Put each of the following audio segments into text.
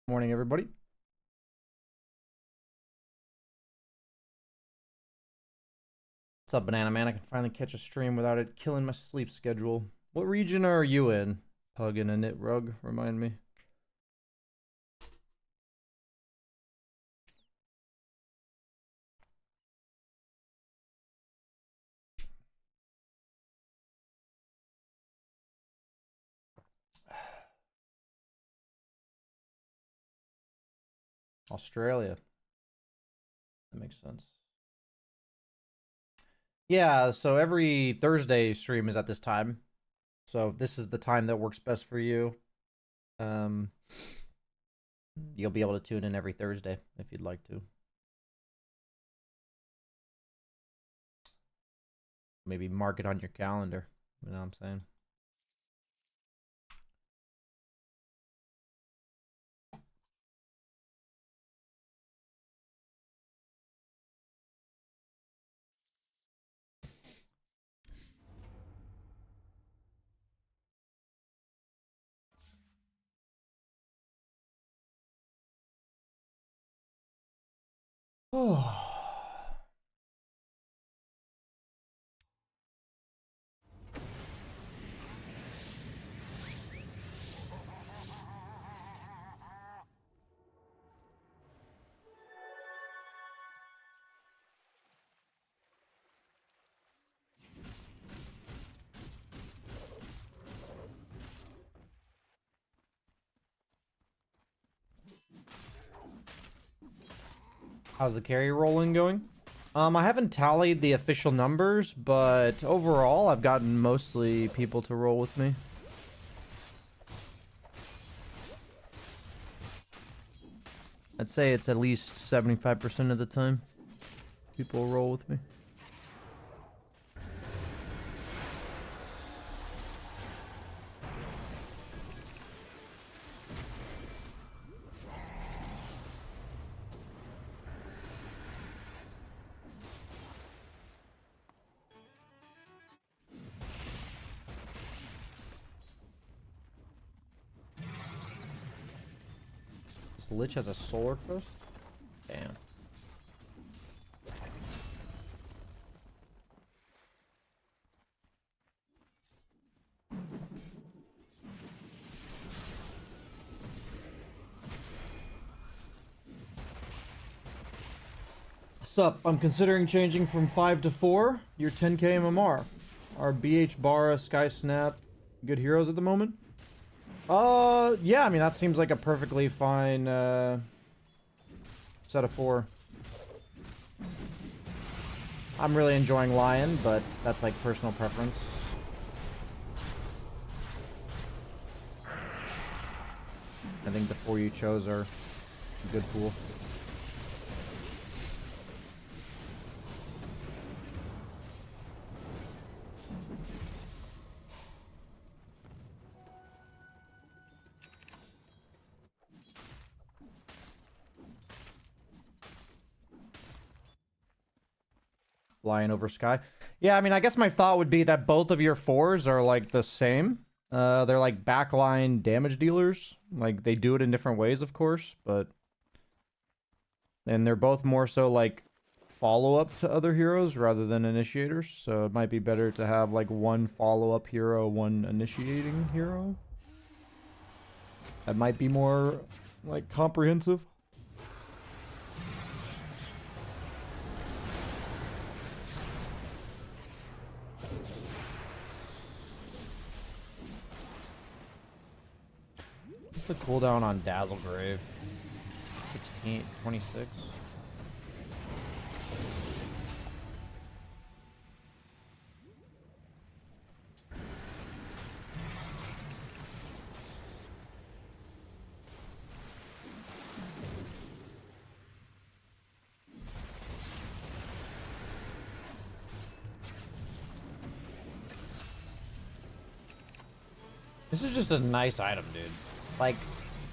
Morning, everybody. What's up, Banana Man? I can finally catch a stream without it killing my sleep schedule. What region are you in? Pug and a knit rug, remind me. Australia. That makes sense. Yeah, so every Thursday stream is at this time. So if this is the time that works best for you, you'll be able to tune in every Thursday if you'd like to. Maybe mark it on your calendar. You know what I'm saying? Oh. How's the carry rolling going? I haven't tallied the official numbers, but overall, I've gotten mostly people to roll with me. I'd say it's at least 75% of the time people roll with me. This Lich has a solar crest? Damn. Sup, I'm considering changing from 5 to 4. Your 10k MMR. Are BH Bara, Sky Snap good heroes at the moment? Yeah, I mean, that seems like a perfectly fine, set of 4. I'm really enjoying Lion, but that's like personal preference. I think the 4 you chose are a good pool. Lion over Sky. Yeah, I mean, I guess my thought would be that both of your 4s are like the same. They're like backline damage dealers. Like, they do it in different ways, of course, but... And they're both more so like follow-up to other heroes rather than initiators. So it might be better to have like one follow-up hero, one initiating hero. That might be more like comprehensive. What's the cooldown on Dazzlegrave? 16, 26. This is just a nice item, dude. Like,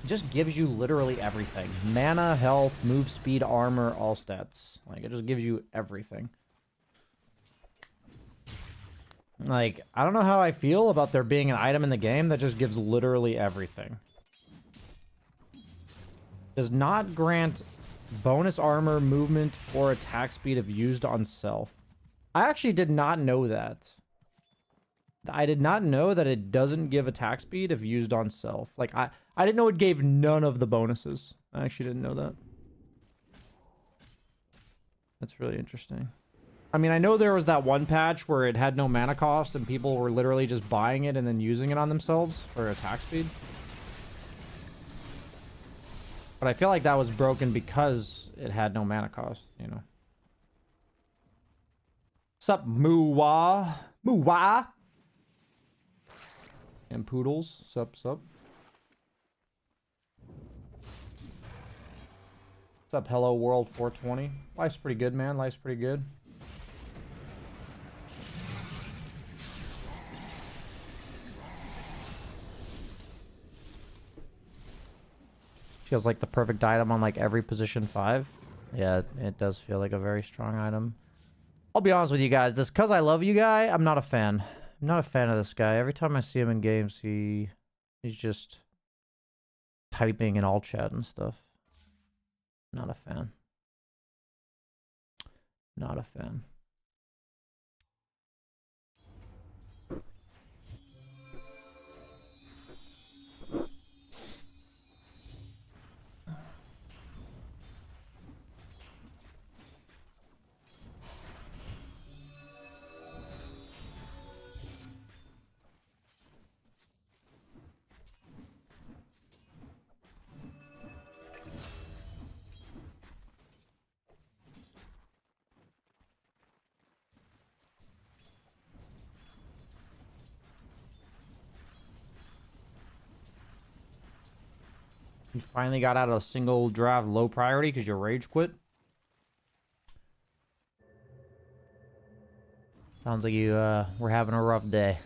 it just gives you literally everything. Mana, health, move speed, armor, all stats. Like, it just gives you everything. Like, I don't know how I feel about there being an item in the game that just gives literally everything. Does not grant bonus armor, movement, or attack speed if used on self. I actually did not know that. I did not know that it doesn't give attack speed if used on self. Like, I didn't know it gave none of the bonuses. I actually didn't know that. That's really interesting. I mean, I know there was that one patch where it had no mana cost and people were literally just buying it and then using it on themselves for attack speed. But I feel like that was broken because it had no mana cost, you know. Sup, Moowa? Moowa? And Poodles. Sup, sup. Sup, Hello World 420. Life's pretty good, man. Life's pretty good. Feels like the perfect item on like every position 5. Yeah, it does feel like a very strong item. I'll be honest with you guys, this cause I love you guy, I'm not a fan. I'm not a fan of this guy. Every time I see him in games, he's just typing in all chat and stuff. Not a fan. Not a fan. You finally got out of a single draft low priority because you rage quit? Sounds like you were having a rough day.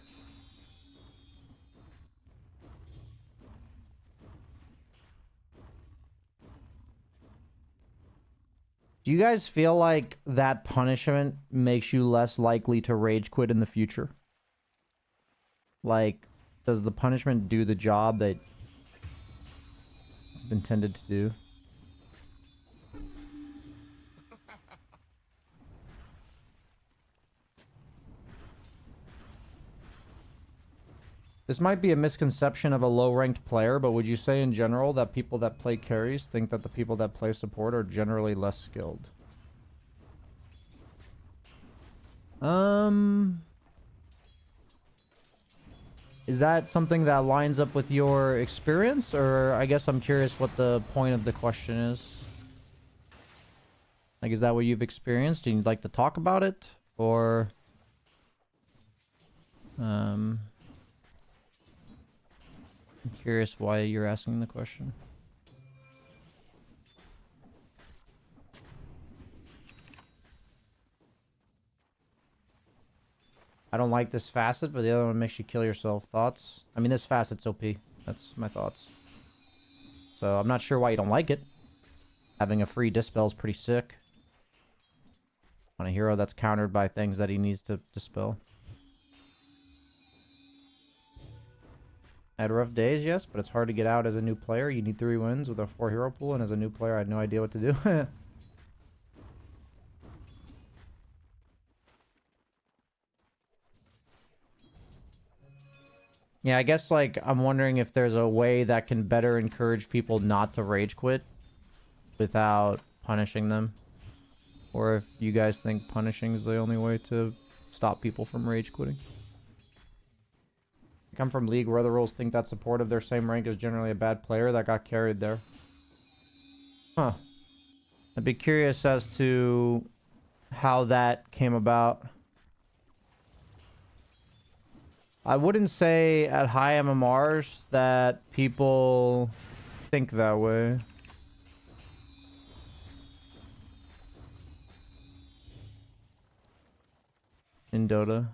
Do you guys feel like that punishment makes you less likely to rage quit in the future? Like, does the punishment do the job that it's intended to do? This might be a misconception of a low-ranked player, but would you say in general that people that play carries think that the people that play support are generally less skilled? Is that something that lines up with your experience? Or I guess I'm curious what the point of the question is. Like, is that what you've experienced? Do you like to talk about it? Or... I'm curious why you're asking the question. I don't like this facet, but the other one makes you kill yourself. Thoughts? I mean, this facet's OP. That's my thoughts. So I'm not sure why you don't like it. Having a free dispel is pretty sick. On a hero that's countered by things that he needs to dispel. I had rough days, yes, but it's hard to get out as a new player. You need 3 wins with a 4 hero pool, and as a new player, I had no idea what to do. Yeah, I guess, like, I'm wondering if there's a way that can better encourage people not to rage quit without punishing them. Or if you guys think punishing is the only way to stop people from rage quitting. I come from League where other roles think that support of their same rank is generally a bad player that got carried there. Huh. I'd be curious as to how that came about. I wouldn't say at high MMRs that people think that way. In Dota.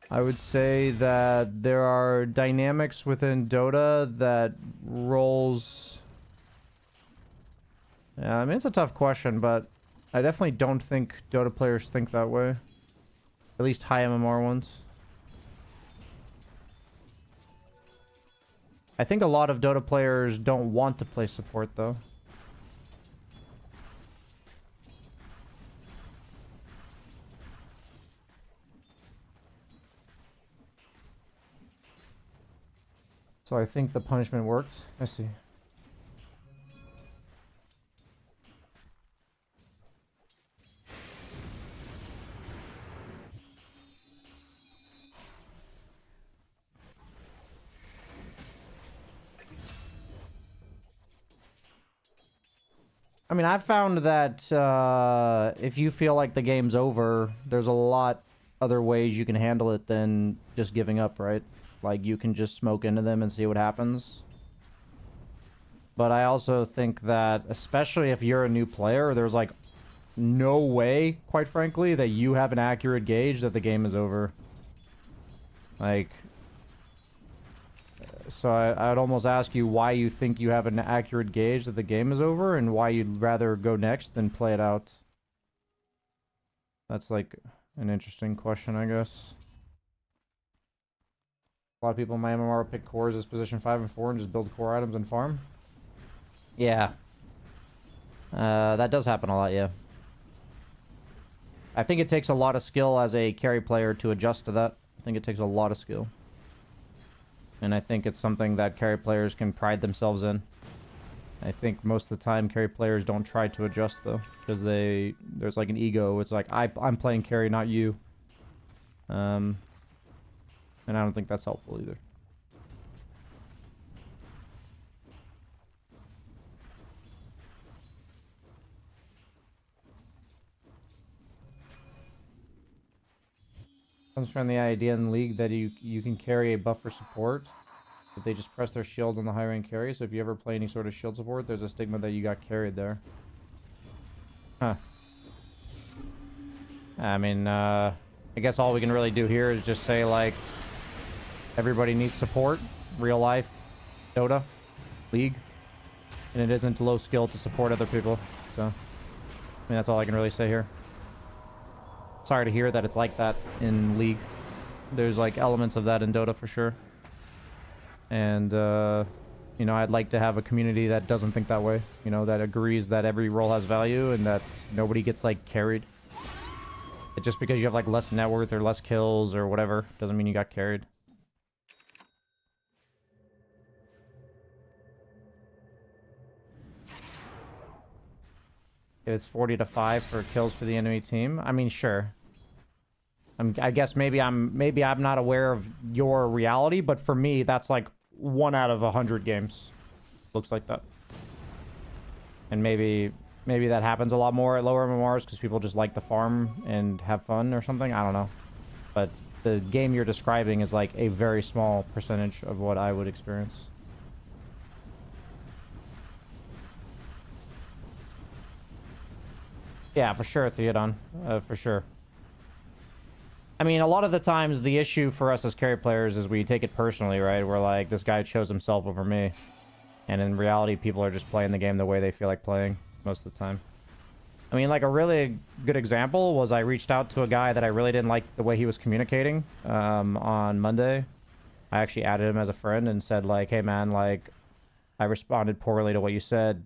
I would say that there are dynamics within Dota that roles... Yeah, I mean, it's a tough question, but I definitely don't think Dota players think that way. At least high MMR ones. I think a lot of Dota players don't want to play support, though. So I think the punishment worked. I see. I mean, I've found that if you feel like the game's over, there's a lot other ways you can handle it than just giving up, right? Like, you can just smoke into them and see what happens. But I also think that, especially if you're a new player, there's, like, no way, quite frankly, that you have an accurate gauge that the game is over. Like... So I'd almost ask you why you think you have an accurate gauge that the game is over, and why you'd rather go next than play it out. That's, like, an interesting question, I guess. A lot of people in my MMR pick cores as position 5 and 4 and just build core items and farm. Yeah. That does happen a lot, yeah. I think it takes a lot of skill as a carry player to adjust to that. I think it takes a lot of skill. And I think it's something that carry players can pride themselves in. I think most of the time carry players don't try to adjust, though. Because there's like an ego. It's like, I'm playing carry, not you. And I don't think that's helpful either. Comes from the idea in the league that you can carry a buff for support if they just press their shields on the high rank carry. So if you ever play any sort of shield support, there's a stigma that you got carried there. Huh. I mean, I guess all we can really do here is just say, like, everybody needs support. Real life. Dota. League. And it isn't low skill to support other people. So, I mean, that's all I can really say here. Sorry to hear that it's like that in League. There's, like, elements of that in Dota for sure. And, you know, I'd like to have a community that doesn't think that way. You know, that agrees that every role has value and that nobody gets, like, carried. Just because you have, like, less net worth or less kills or whatever doesn't mean you got carried. It's 40-5 for kills for the enemy team. I mean, sure. I guess maybe I'm not aware of your reality, but for me, that's like 1 out of 100 games. Looks like that. And maybe that happens a lot more at lower MMRs because people just like to farm and have fun or something. I don't know. But the game you're describing is like a very small percentage of what I would experience. Yeah, for sure, Theodon. For sure. I mean, a lot of the times, the issue for us as carry players is we take it personally, right? We're like, this guy chose himself over me. And in reality, people are just playing the game the way they feel like playing most of the time. I mean, like, a really good example was I reached out to a guy that I really didn't like the way he was communicating on Monday. I actually added him as a friend and said, like, hey, man, like, I responded poorly to what you said.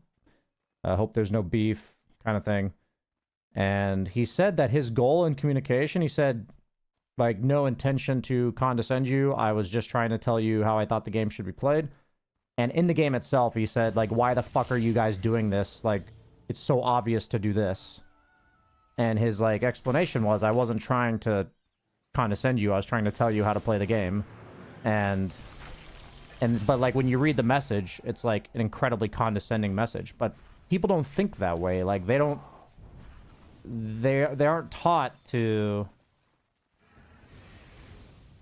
Hope there's no beef, kind of thing. And he said that his goal in communication, he said, like, no intention to condescend you. I was just trying to tell you how I thought the game should be played. And in the game itself, he said, like, why the fuck are you guys doing this? Like, it's so obvious to do this. And his, like, explanation was, I wasn't trying to condescend you. I was trying to tell you how to play the game. But, like, when you read the message, it's, like, an incredibly condescending message. But people don't think that way. Like, they aren't taught to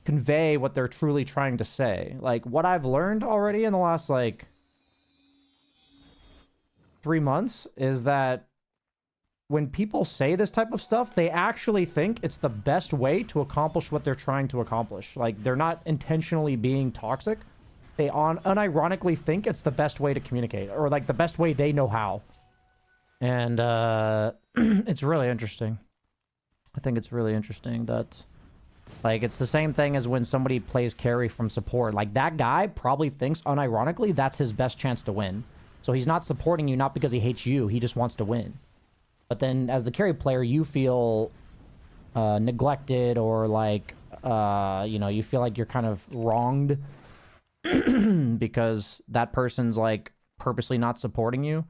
convey what they're truly trying to say. Like, what I've learned already in the last, like, 3 months is that when people say this type of stuff, they actually think it's the best way to accomplish what they're trying to accomplish. Like, they're not intentionally being toxic. They unironically think it's the best way to communicate, or, like, the best way they know how. And, it's really interesting. I think it's really interesting that Like, it's the same thing as when somebody plays carry from support. Like, that guy probably thinks, unironically, that's his best chance to win. So he's not supporting you not because he hates you, he just wants to win. But then, as the carry player, you feel neglected or, like, you know, you feel like you're kind of wronged because that person's, like, purposely not supporting you.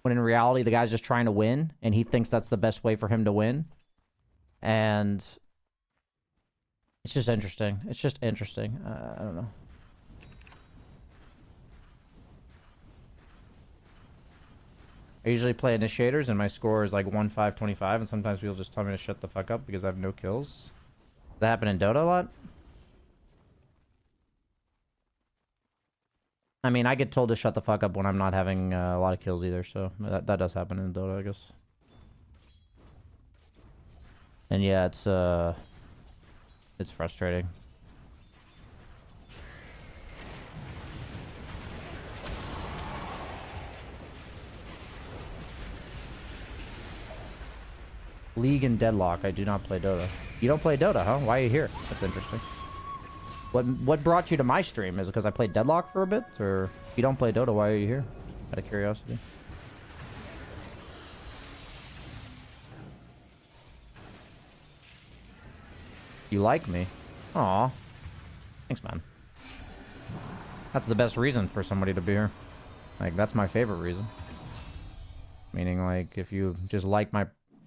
When in reality, the guy's just trying to win, and he thinks that's the best way for him to win. And it's just interesting. It's just interesting. I don't know. I usually play initiators, and my score is like 1-5-25, and sometimes people just tell me to shut the fuck up because I have no kills. Does that happen in Dota a lot? I mean, I get told to shut the fuck up when I'm not having a lot of kills either, so that does happen in Dota, I guess. And yeah, it's frustrating. League and Deadlock. I do not play Dota. You don't play Dota, huh? Why are you here? That's interesting. What brought you to my stream? Is it because I played Deadlock for a bit? Or if you don't play Dota, why are you here? Out of curiosity. You like me? Aw. Thanks, man. That's the best reason for somebody to be here. Like, that's my favorite reason. Meaning, like, if you just like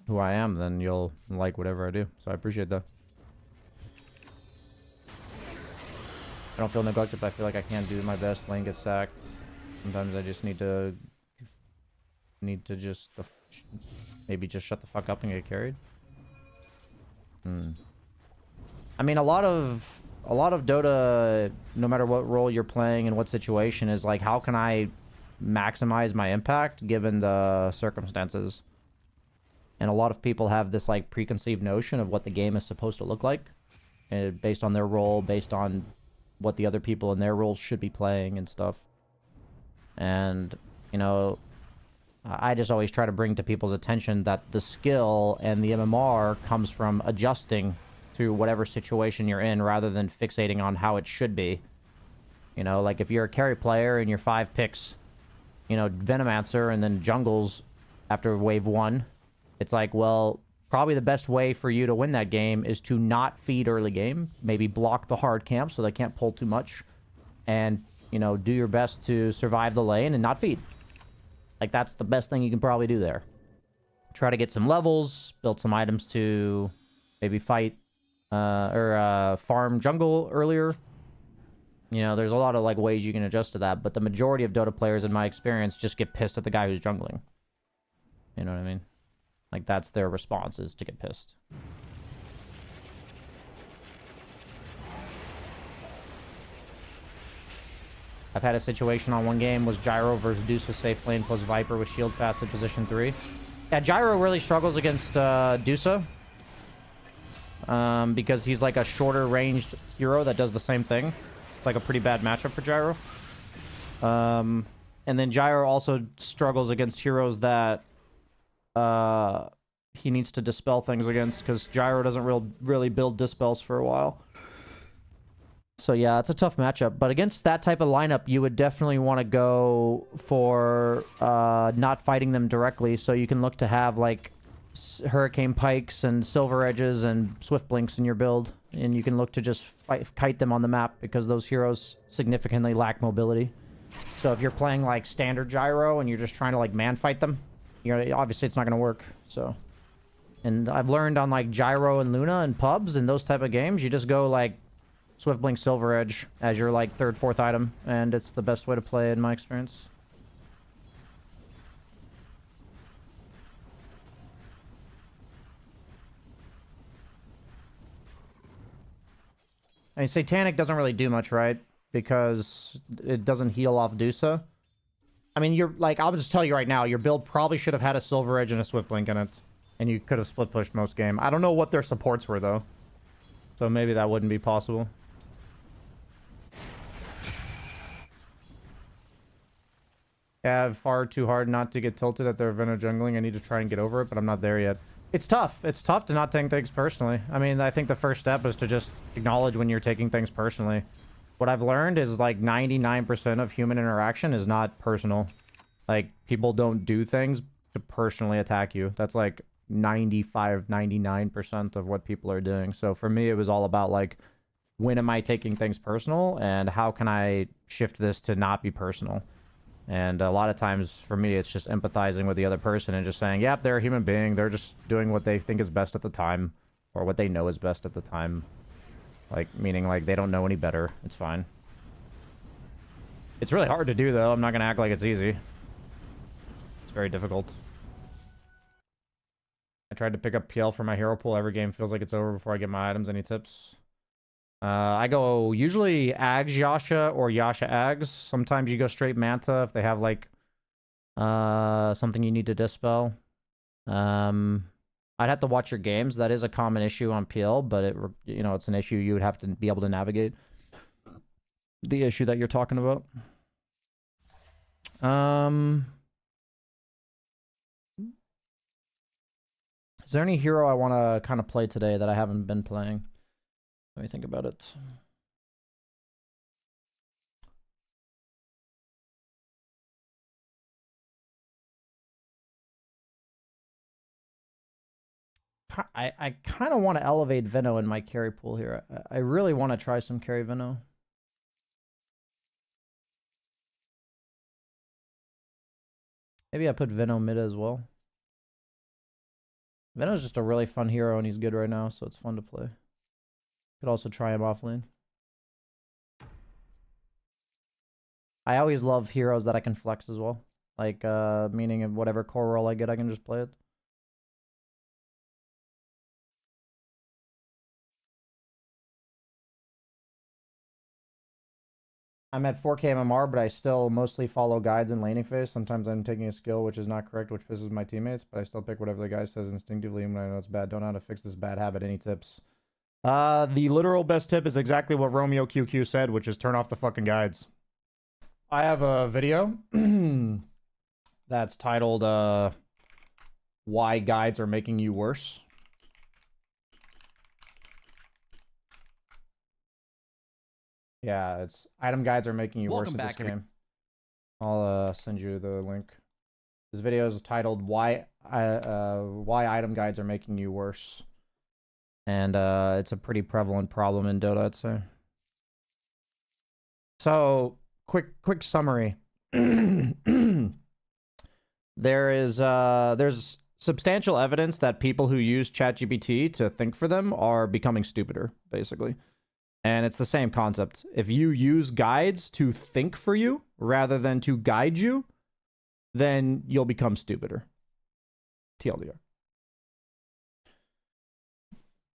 who I am, then you'll like whatever I do. So I appreciate that. I don't feel neglected, but I feel like I can't do my best. Lane gets sacked. Sometimes I just need to just maybe just shut the fuck up and get carried. I mean, a lot of Dota, no matter what role you're playing and what situation, is like, how can I maximize my impact given the circumstances? And a lot of people have this like preconceived notion of what the game is supposed to look like, based on their role, based on what the other people in their roles should be playing and stuff. And, you know, I just always try to bring to people's attention that the skill and the MMR comes from adjusting to whatever situation you're in rather than fixating on how it should be. You know, like if you're a carry player and you're 5 picks, you know, Venomancer and then jungles after wave 1, it's like, well, probably the best way for you to win that game is to not feed early game. Maybe block the hard camp so they can't pull too much. And, you know, do your best to survive the lane and not feed. Like, that's the best thing you can probably do there. Try to get some levels, build some items to maybe fight farm jungle earlier. You know, there's a lot of, like, ways you can adjust to that. But the majority of Dota players, in my experience, just get pissed at the guy who's jungling. You know what I mean? Like, that's their response, is to get pissed. I've had a situation on one game was Gyro versus Deuce with safe lane plus Viper with shield fast in position 3. Yeah, Gyro really struggles against Dusa. Because he's like a shorter ranged hero that does the same thing. It's like a pretty bad matchup for Gyro. And then Gyro also struggles against heroes that he needs to dispel things against, because Gyro doesn't really build dispels for a while. So yeah, it's a tough matchup. But against that type of lineup, you would definitely want to go for not fighting them directly. So you can look to have like Hurricane Pikes and Silver Edges and Swift Blinks in your build. And you can look to just kite them on the map, because those heroes significantly lack mobility. So if you're playing like standard Gyro and you're just trying to like man fight them, you know, obviously it's not going to work. So, and I've learned on like Gyro and Luna and pubs and those type of games, you just go like Swift Blink Silver Edge as your like 3rd, 4th item, and it's the best way to play in my experience. I mean, Satanic doesn't really do much, right? Because it doesn't heal off Dusa. I mean, you're like, I'll just tell you right now, your build probably should have had a Silver Edge and a Swift Blink in it. And you could have split pushed most game. I don't know what their supports were, though. So maybe that wouldn't be possible. Yeah, far too hard not to get tilted at their Veno jungling. I need to try and get over it, but I'm not there yet. It's tough. It's tough to not take things personally. I mean, I think the first step is to just acknowledge when you're taking things personally. What I've learned is like 99% of human interaction is not personal. Like, people don't do things to personally attack you. That's like 95, 99% of what people are doing. So for me, it was all about like, when am I taking things personal and how can I shift this to not be personal? And a lot of times for me, it's just empathizing with the other person and just saying, yep, they're a human being. They're just doing what they think is best at the time or what they know is best at the time. Like, meaning like they don't know any better. It's fine. It's really hard to do though. I'm not going to act like it's easy. It's very difficult. I tried to pick up PL for my hero pool. Every game feels like it's over before I get my items. Any tips? I go usually Ags Yasha or Yasha Ags. Sometimes you go straight Manta if they have like something you need to dispel. I'd have to watch your games. That is a common issue on PL, but it's an issue you would have to be able to navigate. The issue that you're talking about. Is there any hero I want to kind of play today that I haven't been playing? Let me think about it. I kind of want to elevate Veno in my carry pool here. I really want to try some carry Veno. Maybe I put Veno mid as well. Veno's just a really fun hero and he's good right now, so it's fun to play. Could also try him off lane. I always love heroes that I can flex as well. Like, meaning whatever core role I get, I can just play it. I'm at 4k MMR, but I still mostly follow guides and laning phase. Sometimes I'm taking a skill which is not correct, which pisses my teammates, but I still pick whatever the guy says instinctively when I know it's bad. Don't know how to fix this bad habit. Any tips? The literal best tip is exactly what Romeo QQ said, which is turn off the fucking guides. I have a video that's titled, Why Guides Are Making You Worse. Yeah, it's item guides are making you worse at this game. I'll send you the link. This video is titled why item guides are making you worse. And it's a pretty prevalent problem in Dota, I'd say. So, quick summary. There's substantial evidence that people who use ChatGPT to think for them are becoming stupider, basically. And it's the same concept. If you use guides to think for you rather than to guide you, then you'll become stupider. TLDR.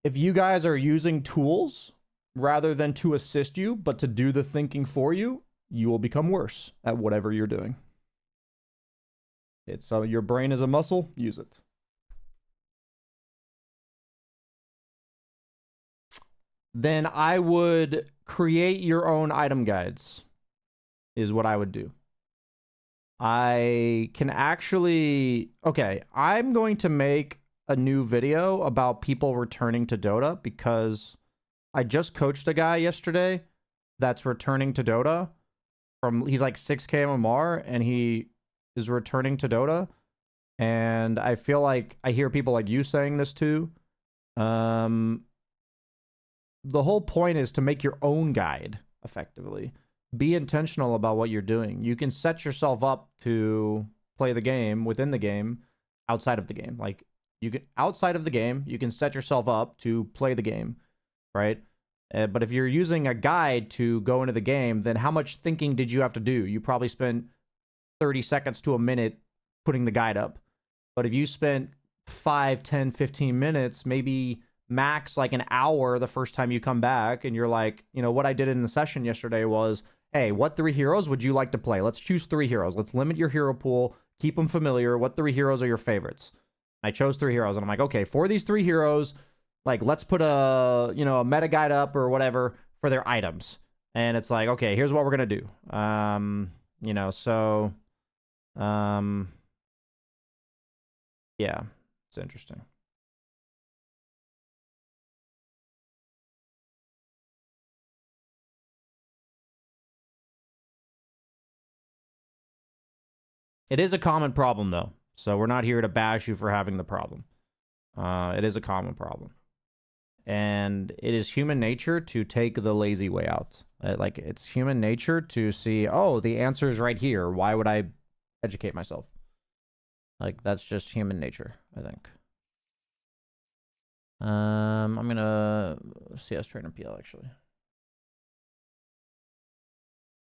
If you guys are using tools rather than to assist you, but to do the thinking for you, you will become worse at whatever you're doing. It's your brain is a muscle, use it. Then I would create your own item guides, is what I would do. I can actually... Okay, I'm going to make a new video about people returning to Dota because I just coached a guy yesterday that's returning to Dota. He's like 6k MMR and he is returning to Dota. And I feel like I hear people like you saying this too. The whole point is to make your own guide, effectively. Be intentional about what you're doing. You can set yourself up to play the game within the game, outside of the game. Like, you can outside of the game, you can set yourself up to play the game, right? But if you're using a guide to go into the game, then how much thinking did you have to do? You probably spent 30 seconds to a minute putting the guide up. But if you spent 5, 10, 15 minutes, maybe max like an hour the first time you come back, and you're like, you know, what I did in the session yesterday was, hey, what 3 heroes would you like to play? Let's choose 3 heroes. Let's limit your hero pool, keep them familiar. What 3 heroes are your favorites? I chose 3 heroes, and I'm like, okay, for these 3 heroes, like, let's put a meta guide up or whatever for their items. And it's like, okay, here's what we're gonna do. Yeah, it's interesting. It is a common problem, though. So we're not here to bash you for having the problem. It is a common problem. And it is human nature to take the lazy way out. Like, it's human nature to see, oh, the answer is right here. Why would I educate myself? Like, that's just human nature, I think. I'm gonna CS Trainer PL, actually.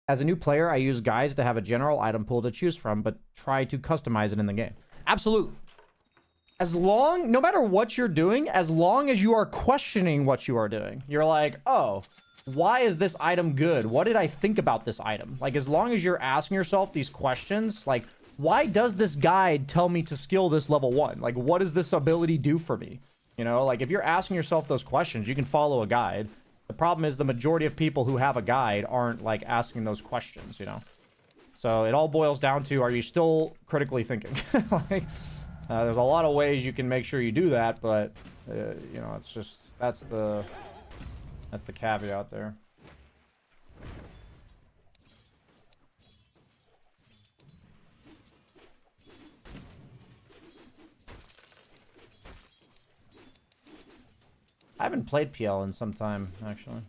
As a new player, I use guides to have a general item pool to choose from, but try to customize it in the game. Absolutely. As long, no matter what you're doing, as long as you are questioning what you are doing, you're like, oh, why is this item good? What did I think about this item? Like, as long as you're asking yourself these questions, like, why does this guide tell me to skill this level 1? Like, what does this ability do for me? You know, like, if you're asking yourself those questions, you can follow a guide. The problem is the majority of people who have a guide aren't, like, asking those questions, you know? So it all boils down to, are you still critically thinking? Like, there's a lot of ways you can make sure you do that, but, you know, it's just, that's the caveat there. I haven't played PL in some time, actually.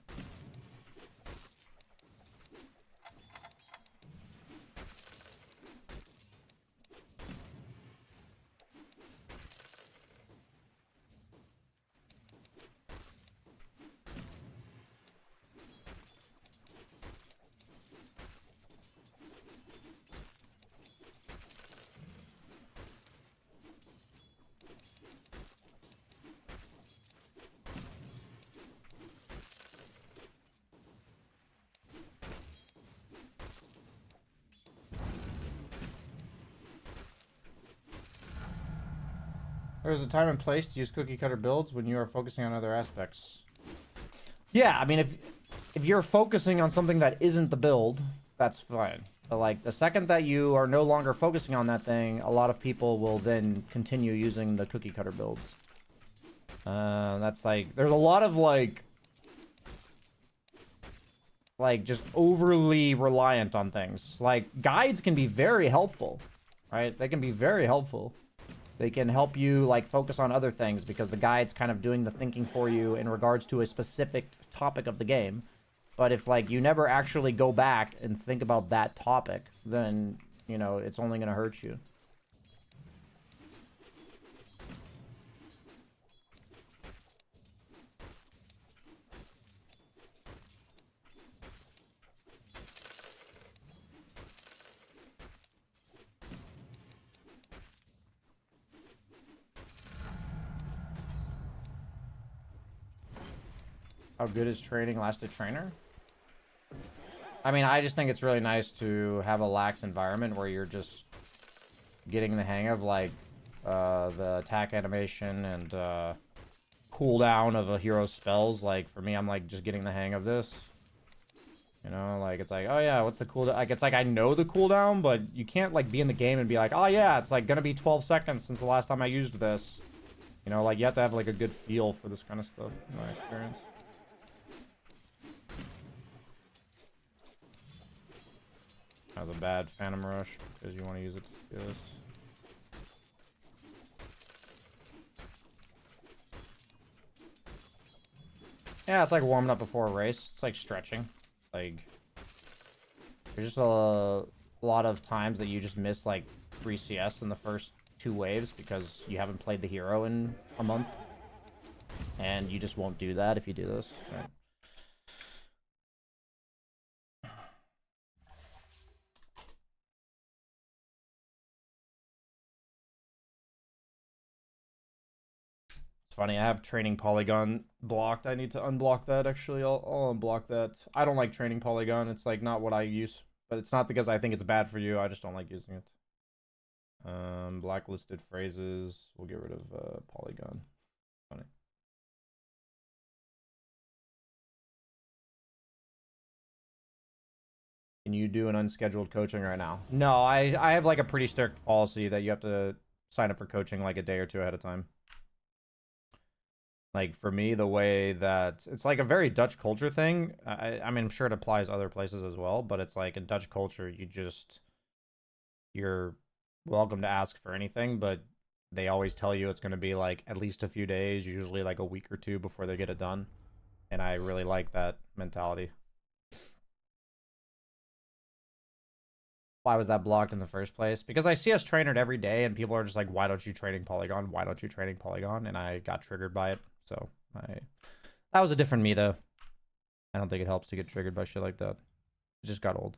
There's a time and place to use cookie cutter builds when you are focusing on other aspects. Yeah, I mean, if you're focusing on something that isn't the build, that's fine. But, like, the second that you are no longer focusing on that thing, a lot of people will then continue using the cookie cutter builds. That's, like, there's a lot of, like, just overly reliant on things. Like, guides can be very helpful, right? They can be very helpful. They can help you, like, focus on other things because the guide's kind of doing the thinking for you in regards to a specific topic of the game. But if, like, you never actually go back and think about that topic, then, you know, it's only going to hurt you. How good is training lasted trainer? I mean, I just think it's really nice to have a lax environment where you're just getting the hang of, like, the attack animation and cooldown of a hero's spells. Like, for me, I'm, like, just getting the hang of this. You know, like, it's like, oh yeah, what's the cooldown? Like, it's like, I know the cooldown, but you can't, like, be in the game and be like, oh yeah, it's, like, gonna be 12 seconds since the last time I used this. You know, like, you have to have, like, a good feel for this kind of stuff, in my experience. Has a bad Phantom Rush because you want to use it to do this. Yeah, it's like warming up before a race. It's like stretching. Like, there's just a lot of times that you just miss like 3 CS in the first 2 waves because you haven't played the hero in a month. And you just won't do that if you do this. Right? Funny, I have training polygon blocked. I need to unblock that, actually. I'll unblock that. I don't like training polygon. It's, like, not what I use. But it's not because I think it's bad for you. I just don't like using it. Blacklisted phrases. We'll get rid of polygon. Funny. Can you do an unscheduled coaching right now? No, I have, like, a pretty strict policy that you have to sign up for coaching, like, a day or 2 ahead of time. Like, for me, the way that it's like a very Dutch culture thing. I mean, I'm sure it applies other places as well, but it's like in Dutch culture, you're welcome to ask for anything, but they always tell you it's going to be like at least a few days, usually like a week or two before they get it done. And I really like that mentality. Why was that blocked in the first place? Because I see us train it every day and people are just like, why don't you training Polygon? Why don't you training Polygon? And I got triggered by it. So that was a different me though. I don't think it helps to get triggered by shit like that. It just got old.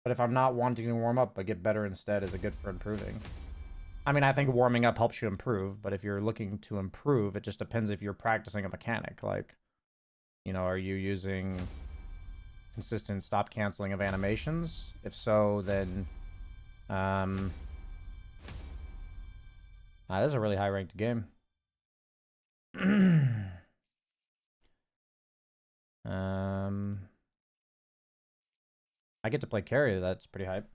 But if I'm not wanting to warm up but get better instead, is it good for improving? I mean, I think warming up helps you improve, but if you're looking to improve, it just depends if you're practicing a mechanic. Like, you know, are you using consistent stop canceling of animations? If so, then this is a really high ranked game. I get to play carry. That's pretty hype.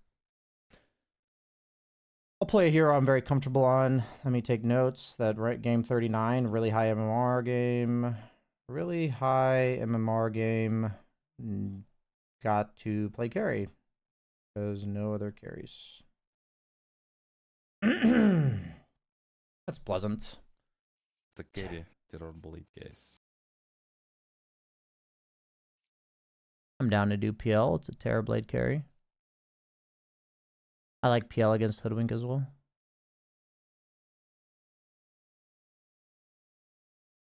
I'll play a hero I'm very comfortable on. Let me take notes. That right game 39, really high MMR game. Really high MMR game. Got to play carry. There's no other carries. That's pleasant. It's a carry terror blade case. I'm down to do PL. It's a Terrorblade carry. I like PL against Hoodwink as well.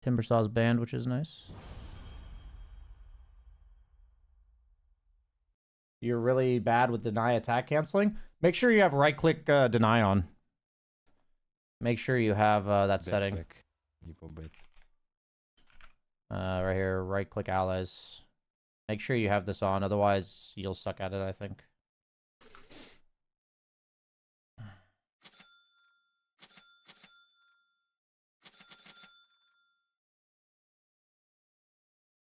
Timbersaw's banned, which is nice. You're really bad with deny attack canceling. Make sure you have right click deny on. Make sure you have that setting. Right here, right click allies. Make sure you have this on, otherwise you'll suck at it, I think.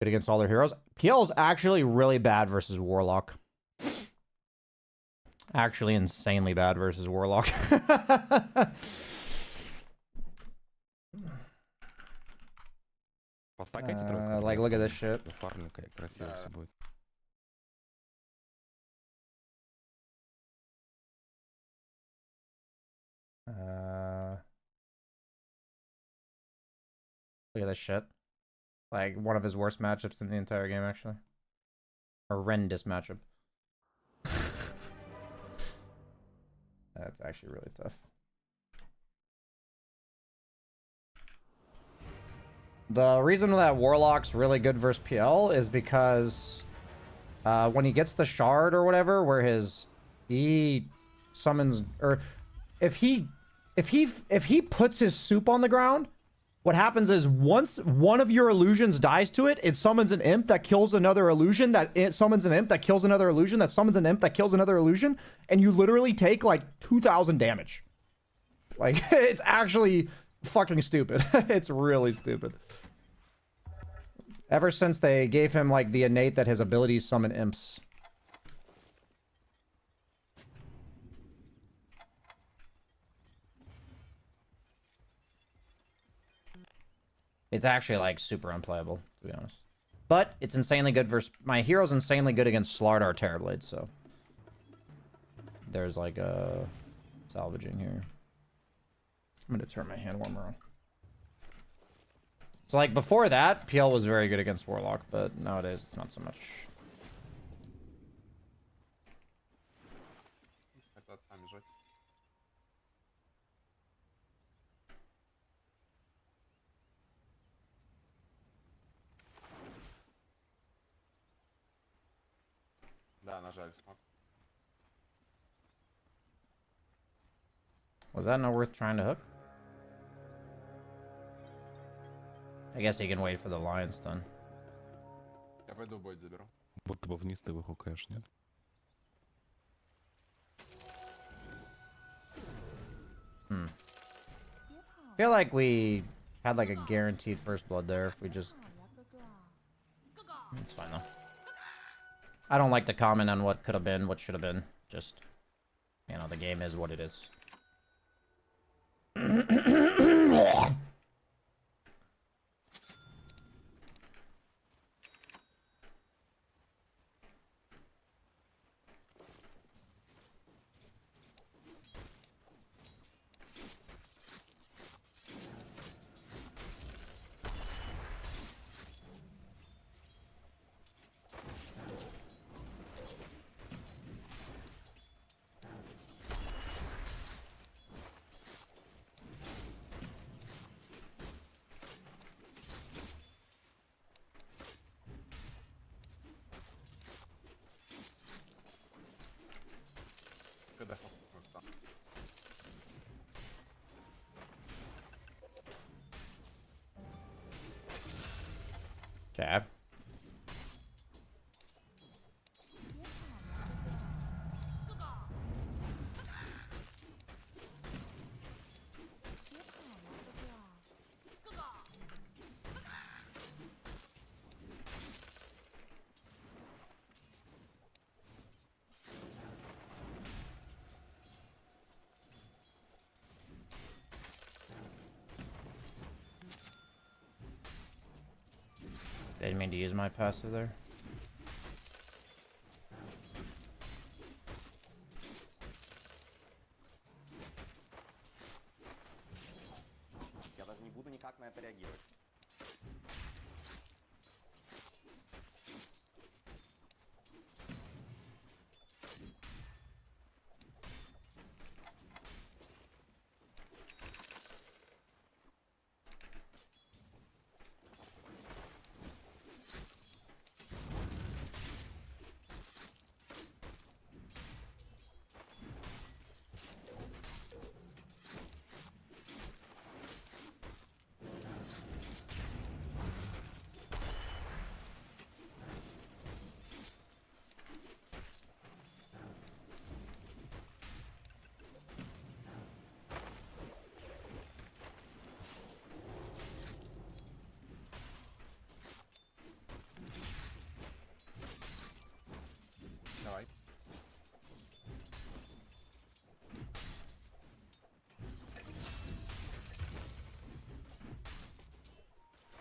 Good against all their heroes. PL is actually really bad versus Warlock. Actually insanely bad versus Warlock. Like, look at this shit. Look at this shit. Like, one of his worst matchups in the entire game, actually. Horrendous matchup. That's actually really tough. The reason that Warlock's really good versus PL is because when he gets the shard or whatever, where he summons, or if he puts his soup on the ground, what happens is once one of your illusions dies to it, it summons an imp that kills another illusion, that it summons an imp that kills another illusion, that summons an imp that kills another illusion, and you literally take like 2,000 damage. Like, it's actually fucking stupid. It's really stupid. Ever since they gave him like the innate that his abilities summon imps. It's actually like super unplayable, to be honest. But it's insanely good versus... My hero's insanely good against Slardar Terrorblade, so... There's like a salvaging here. I'm gonna turn my hand warmer on. So like before that, PL was very good against Warlock, but nowadays it's not so much. Was that not worth trying to hook? I guess he can wait for the lion stun. Будто бы вниз ты выхукаешь, нет? I feel like we had like a guaranteed first blood there if we just... It's fine though. I don't like to comment on what could have been, what should have been. Just, you know, the game is what it is. Okay. Didn't mean to use my passive there. Я даже не буду никак на это реагировать. Давай.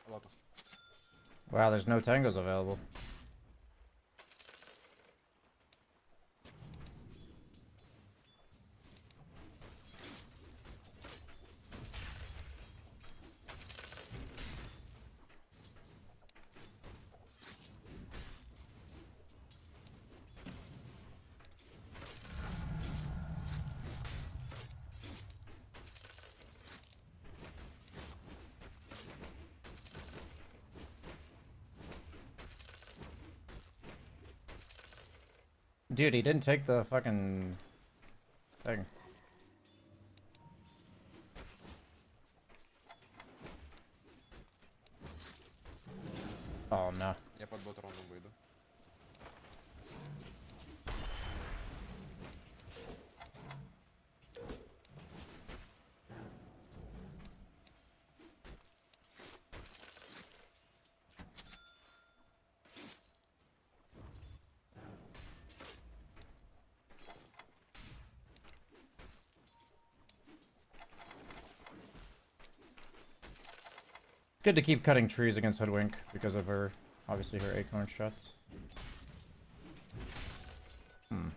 Лотос. Wow, there's no tangos available. Dude, he didn't take the fucking thing. Oh no. Я под ботроном выйду. Good to keep cutting trees against Hoodwink because of her, obviously her acorn shots. Hmm.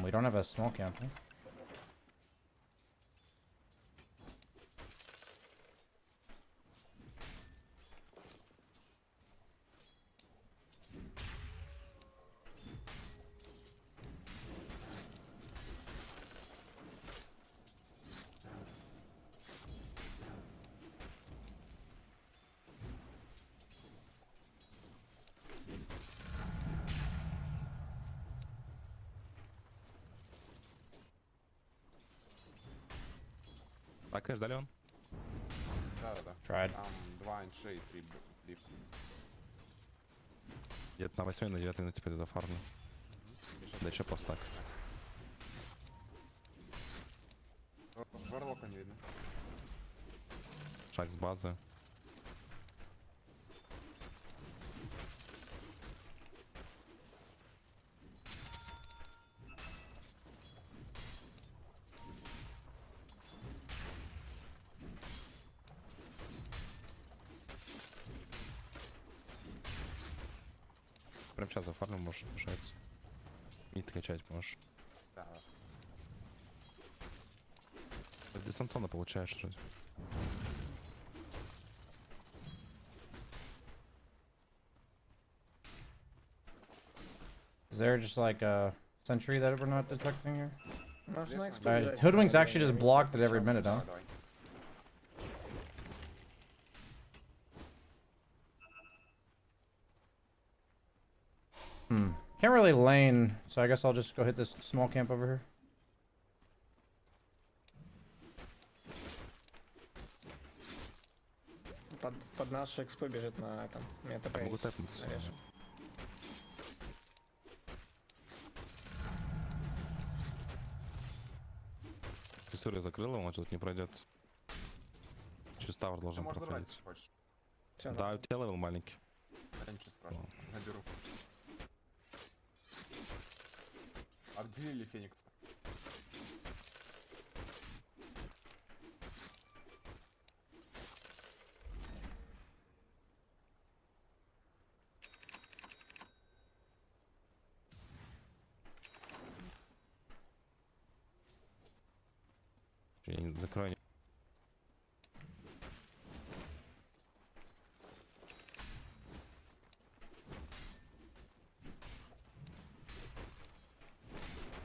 We don't have a small camping. Лайкаешь, да, Леон? Да-да-да. Tried. Там 2 иншей и 3 блиф. Где-то на 8 на 9 на теперь зафармлю. Да еще постакать. Варлока не видно. Шаг с базы. Прям сейчас зафармил, можешь мешаться. Мид качать можешь. Да, да. дистанционно получаешь вроде. Is there just like a sentry that we're not detecting here? Можно экспо Alright, бежать, Hoodwink's но actually я just не blocked it every подписал. minute, huh? Давай, давай. Can't really lane, so I guess I'll just go hit this small camp over here. Под нашу экспо бежит на этом. Метапейс. Могу тэпнуться. Нарежем. Фиссуры закрыла, он тут не пройдет. Через тавр Ты должен можешь забрать, проходить. если хочешь. Всё, Да, у тебя левел маленький. Да ничего страшного. Наберу. Отделили Феникса. Я не закрою.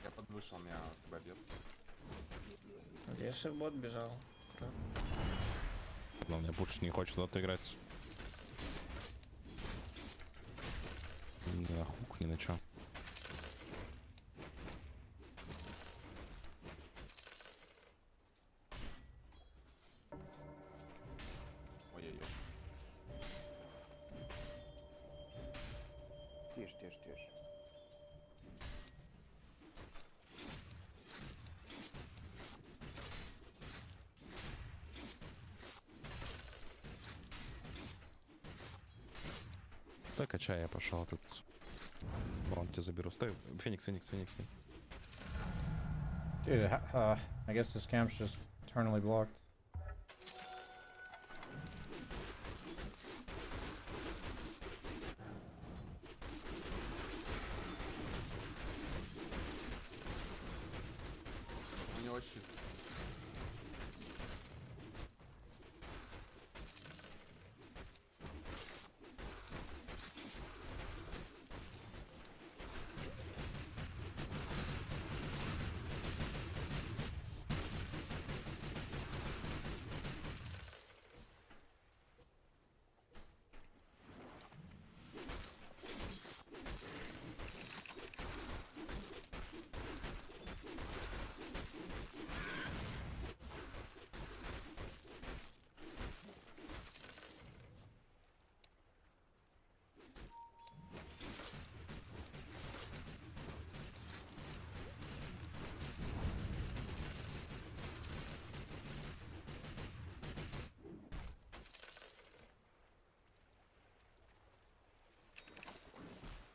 Я подвышел, меня тебя бьет. Где шербот бежал? Но мне больше не хочет туда играть. Ни на хук, ни на чё. Ой-ой-ой. Тише, тише, тише. Стой, качай, я пошел тут. Вон, тебя заберу. Стой, Феникс, Феникс, Феникс. Dude, I guess this camp's just eternally blocked. У него щит.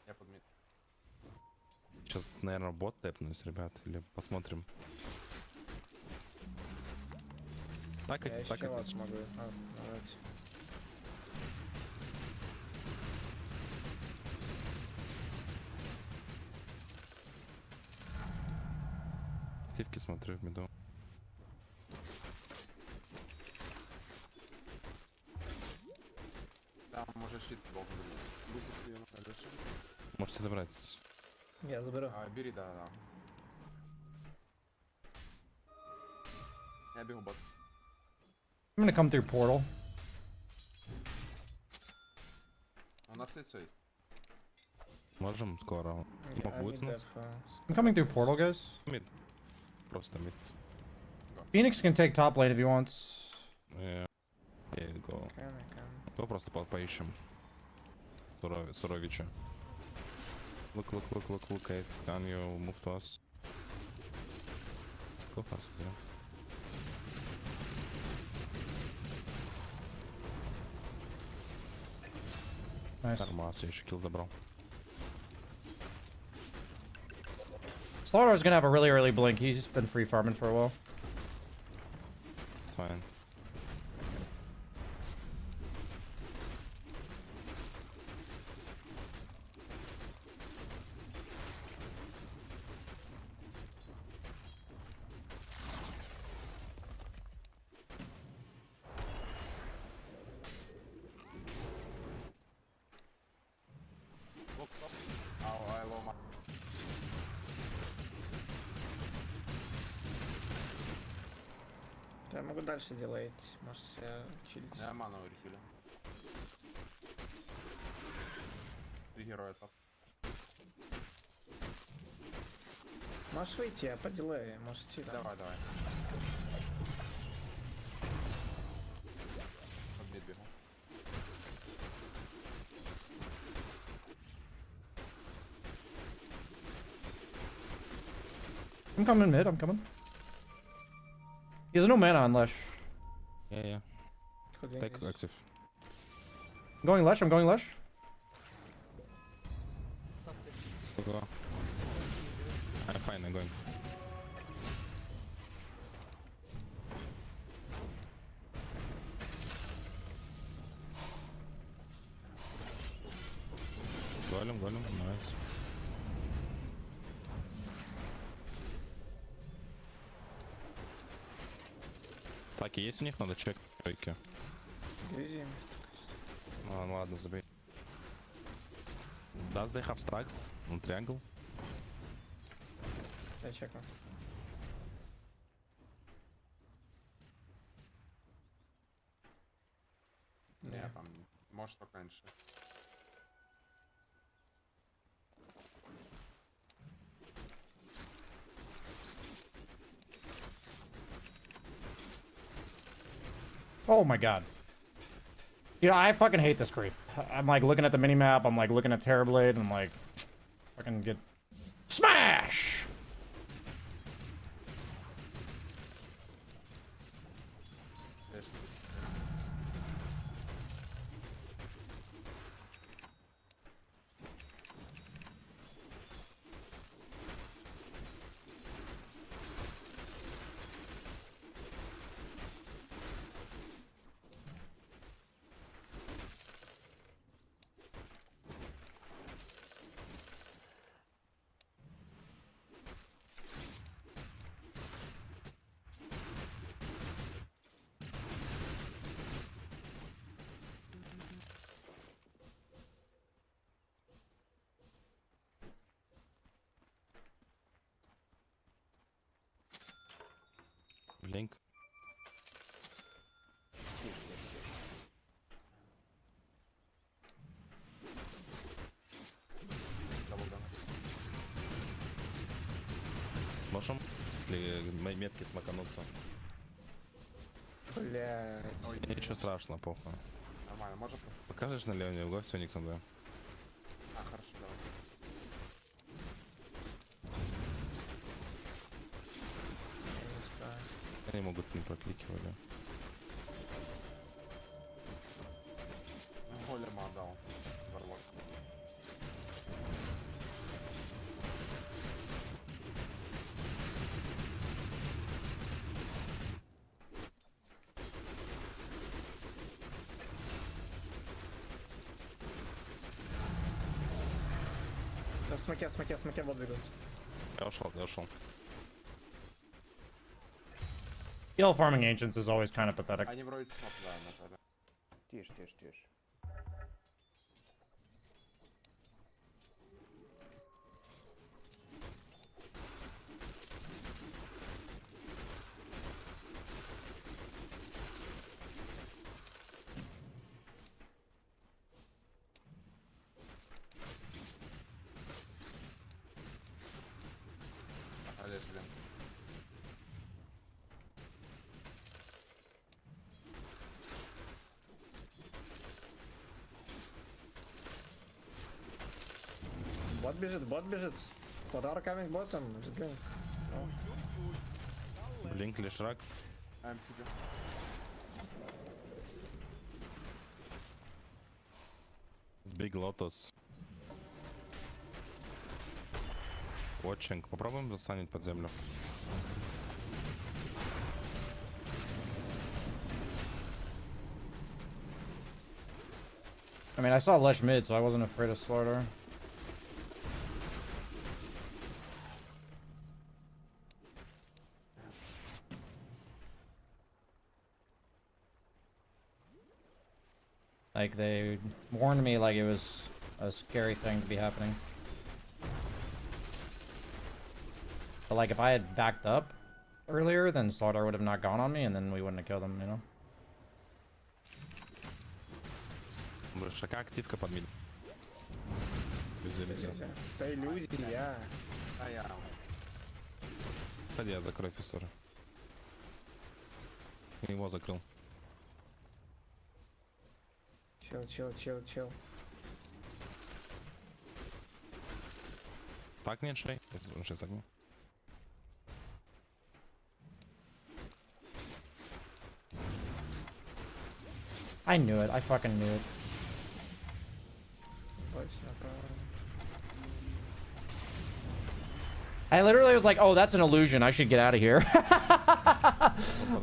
Я подметил. Сейчас, наверное, бот тэпнусь, ребят. Или посмотрим. Я Так, еще так. вас могу. Давайте. Активки смотрю в миду. Там уже щит должен быть. Будет ее дальше. Можете забрать. Я заберу. Бери, да. Я бегу бот. I'm gonna come through portal. У нас лицо есть. Можем скоро. Мог будет у нас. I'm coming through portal, guys. Мид. Просто мид. Phoenix can take top lane if he wants. Go. Го просто поищем. Суровича. Look, guys. Can you move to us? Let's go fast, yeah. Nice. Нормально, я еще килл забрал. Slaughter's gonna have a really early blink. He's been free farming for a while. It's fine. Да, я могу дальше делать. Может, я чилить. Я ману рехилю. 3 героя топ. Можешь выйти, я подилаю. Можешь идти, да. Давай, давай. Под мид бегу. I'm coming mid, I'm coming. He has no mana on Lesh. Yeah. Хоть Take двигайся. active. I'm going Lesh, I'm going Lesh. Go. I'm fine, I'm going. Голем, nice. Стаки есть у них? Надо чек. Чеки. Дивизии. Ладно, забей. Does they have stacks on triangle? Я чекну. Не, там, может только раньше. Oh my god. You know, I fucking hate this creep. I'm like looking at the minimap, I'm like looking at Terrorblade, and I'm like, fucking get... Smash! Флеш. Blink. Даблган. Сможем? Если метки смаканутся. Блять. Ой, Ничего страшного, похуй. нормально, можно просто... Покажешь на левом углу, все, Никсон, да. А, хорошо, давай. Я не справлюсь. Они могут не прокликивали. Ну, голема отдал. Варлок. Да, смоке, вот двигаются. Я ушел. Skill farming ancients is always kind of pathetic. Они вроде смог, да, нажали. Тише. Олеж, блин. Бот бежит. Слотар coming bottom. Блин. Блинк, лишрак. АМ тебе. С Big Lotus. Watching. Попробуем застанет под землю. I mean, I saw Lesh mid, so I wasn't afraid of Slaughter. Like, they warned me like it was a scary thing to be happening. But like, if I had backed up, earlier, then Slaughter would have not gone on me, and then we wouldn't have killed him, you know? Большака активка под мид. Иллюзия. Это иллюзия. А я. Ходи, я закрою фиссора. Его закрыл. Чел. Так нет, шей. Шей так нет. I knew it. I fucking knew it. Точно, правильно. I literally was like, oh, that's an illusion. I should get out of here.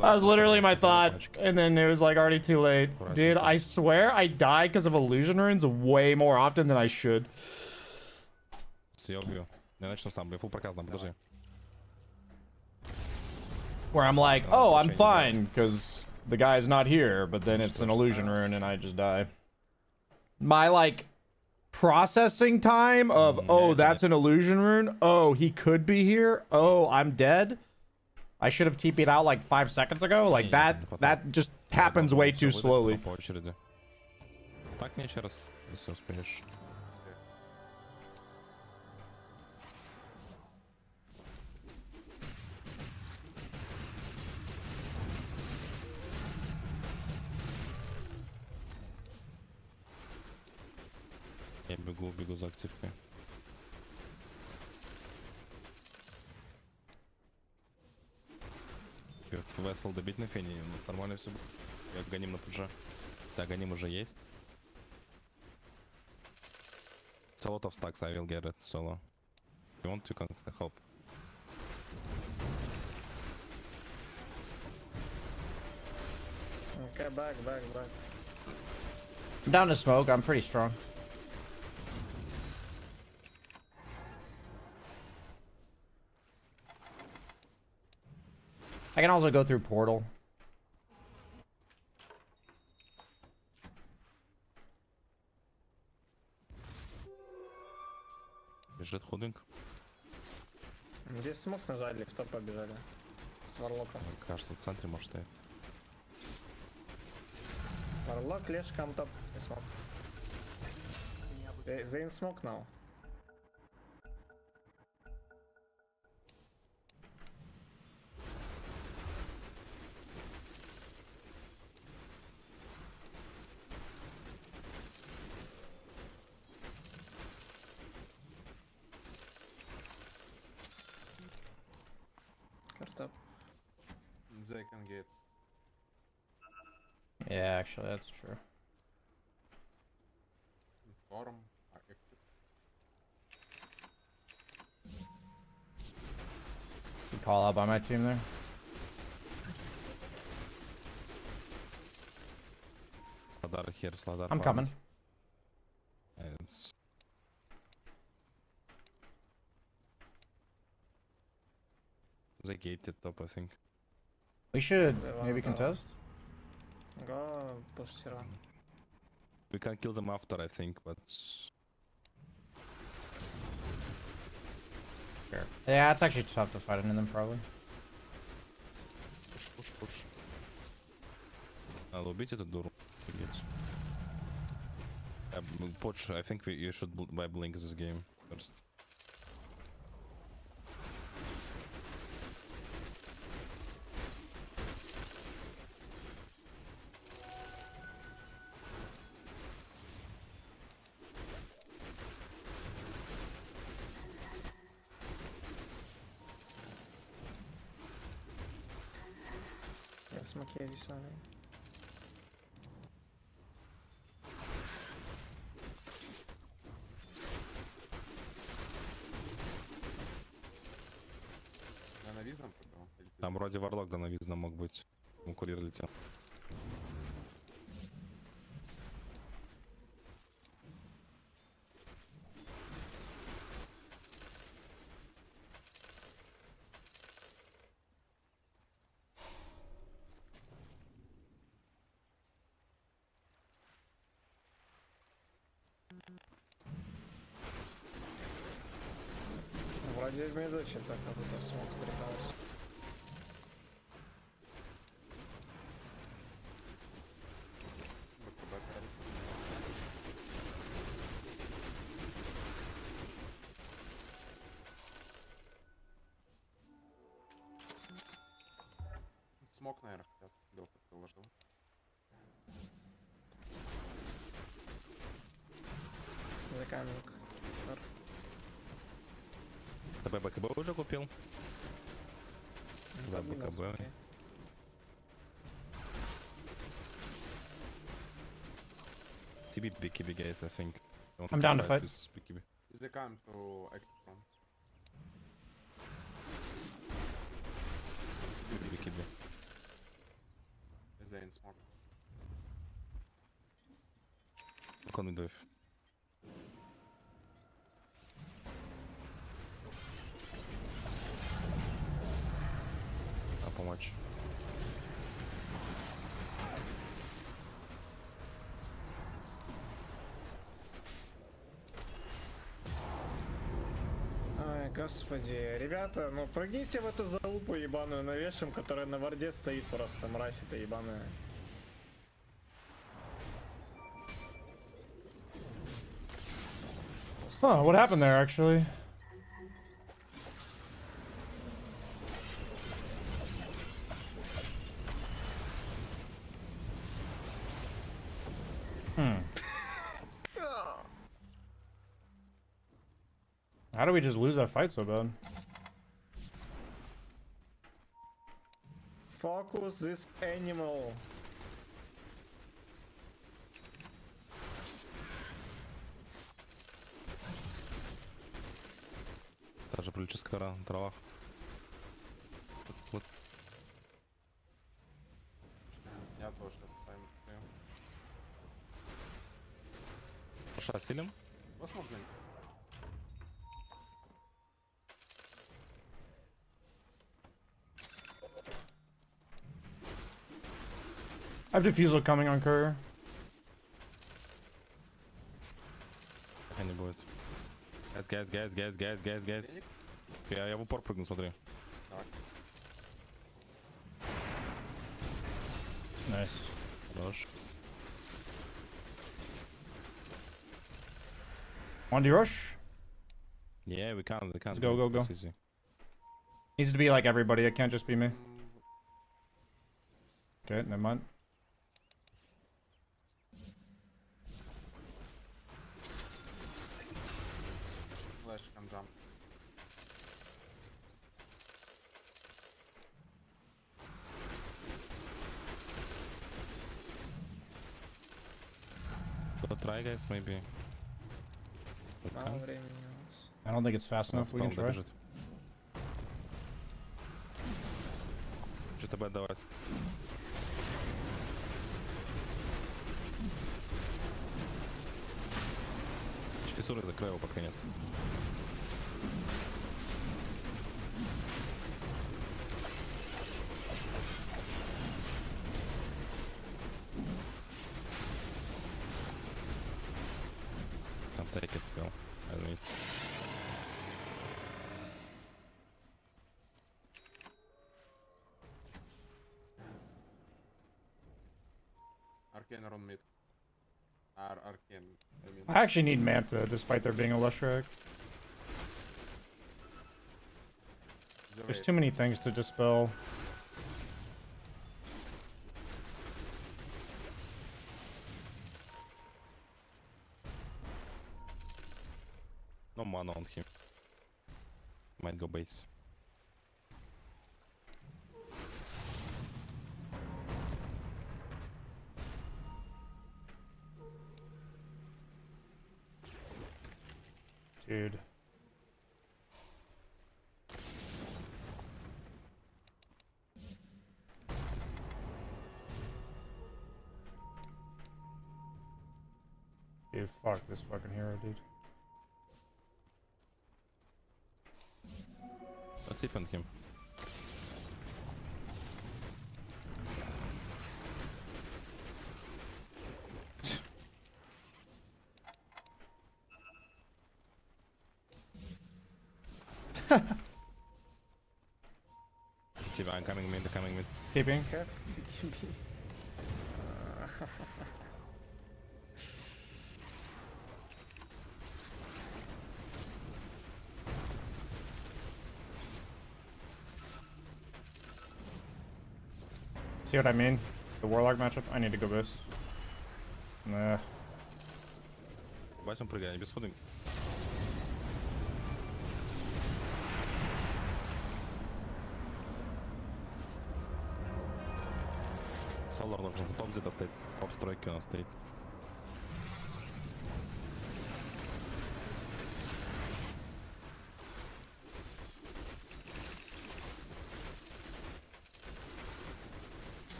That was literally my thought. And then it was like already too late. Dude, I swear I die because of illusion runes way more often than I should. Я убью. Я начну сам, я фул проказ дам, подожди. Where I'm like, oh, I'm fine because the guy's not here, but then it's an illusion rune and I just die. My like processing time of, oh, that's an illusion rune. Oh, he could be here. Oh, I'm dead. I should have TP'd out like 5 seconds ago. Like that just happens way too slowly. По очереди. Так не через, если успеешь. Я бегу за активкой. Весел добить на фене, у нас нормально все. Я гоним на пуджа. Да, гоним уже есть. It's a lot of stacks, I will get it solo. If you want, you can help. Okay, back. I'm down to smoke. I'm pretty strong. I can also go through portal. Бежит худенько. Здесь смог нажали, в топ побежали. С варлоком. Кажется, в центре может стоять. Варлок, леш, кам топ. И смог. They in smoke now. Картап. They can get. Yeah, actually, that's true. Storm. You call out by my team there. Sladar here, Sladar. I'm coming. It's... They gated top, I think. We should They're maybe on top. contest. Go push Siran. We can kill them after, I think, but... Sure. Yeah, it's actually tough to fight into them, probably. Push. Надо убить эту дуру. Офигеть. Poch, I think you should buy Blink this game first. Я смоке здесь сами. Я на визом пробил. Там вроде Варлок да навизно мог быть. Курьер летел. Вроде в миду что-то как будто смог стрекался. Смок, наверное, хотят. Доктор приложил. За камень. ТБ БКБ уже купил? Да, Подвинулся, БКБ. окей. TB BKB guys, I think. I want I'm down to fight. with BKB. They come to active front. BKB. They in smoke. Look on midwave. А помочь. Ай, господи. Ребята, ну прыгните в эту залупу ебаную навешим, которая на варде стоит просто, мразь эта ебаная. Huh, what happened there, actually? How do we just lose that fight so bad? Focus this animal. Даже политическая на травах. Вот. Я тоже ставим. Паша, силим? Ну, смог за ним. I have defusal coming on courier. Не будет. Guys. Феникс. Я в упор прыгну, смотри. Так. Nice. Хорош. Want to rush? Yeah, we can. Let's go. It's easy. Needs to be like everybody. It can't just be me. М, Okay, never mind. Flash can jump. Go try, guys, maybe. Мало времени у нас. I don't think it's fast enough. We can try. Добежит. Что-то бы отдавать. Фиссуры закрою под конец. Там take it, go. I don't need. Arcane around mid. Arcane. I mean. I actually need Manta, despite there being a Lushrak. The There's raid. too many things to dispel. No mana on him. Might go base. Dude. Dude, fuck this fucking hero, dude. Let's tip on him. TV, I'm coming mid, coming mid. Keeping. Have BKB. See what I mean? The Warlock matchup? I need to go base. Nah. Бать, он прыгает, без ходы. Солар нужен, топ где-то стоит. Топ стройки у нас стоит.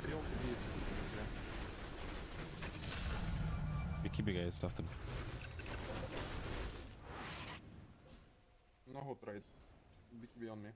Рел тебе есть. Пики бегает с автом. No go trade. Be on me.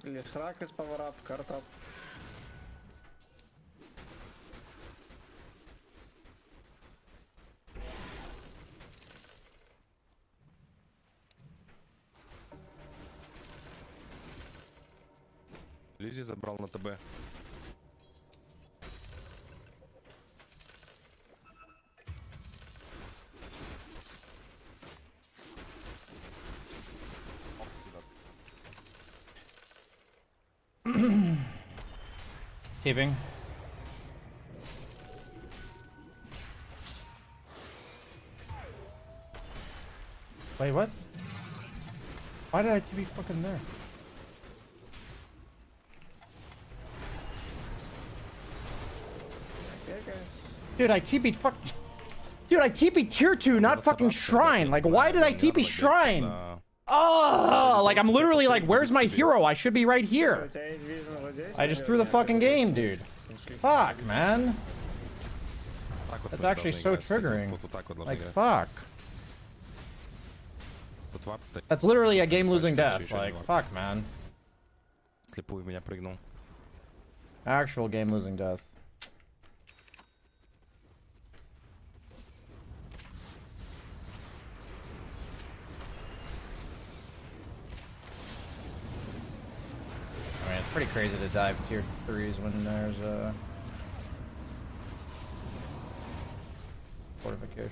Лишрак из пауэрап, картап. Лизи забрал на ТБ. Keeping. Wait, what? Why did I TB fucking there? Okay, guys. Dude, I TP'd fuck. Dude, I TP'd tier 2, not fucking shrine. Like, why did I TP shrine? Oh, like I'm literally like, where's my hero? I should be right here. У тебя есть vision вот здесь, I just threw the fucking game, dude. Fuck, man. That's actually so triggering. Вот так вот должны Like, играть. fuck. Тут вард стоит. That's literally a game-losing death. Like, fuck, man. Слепую в меня прыгнул. Actual game-losing death. I mean, it's pretty crazy to dive tier 3s when there's a fortification.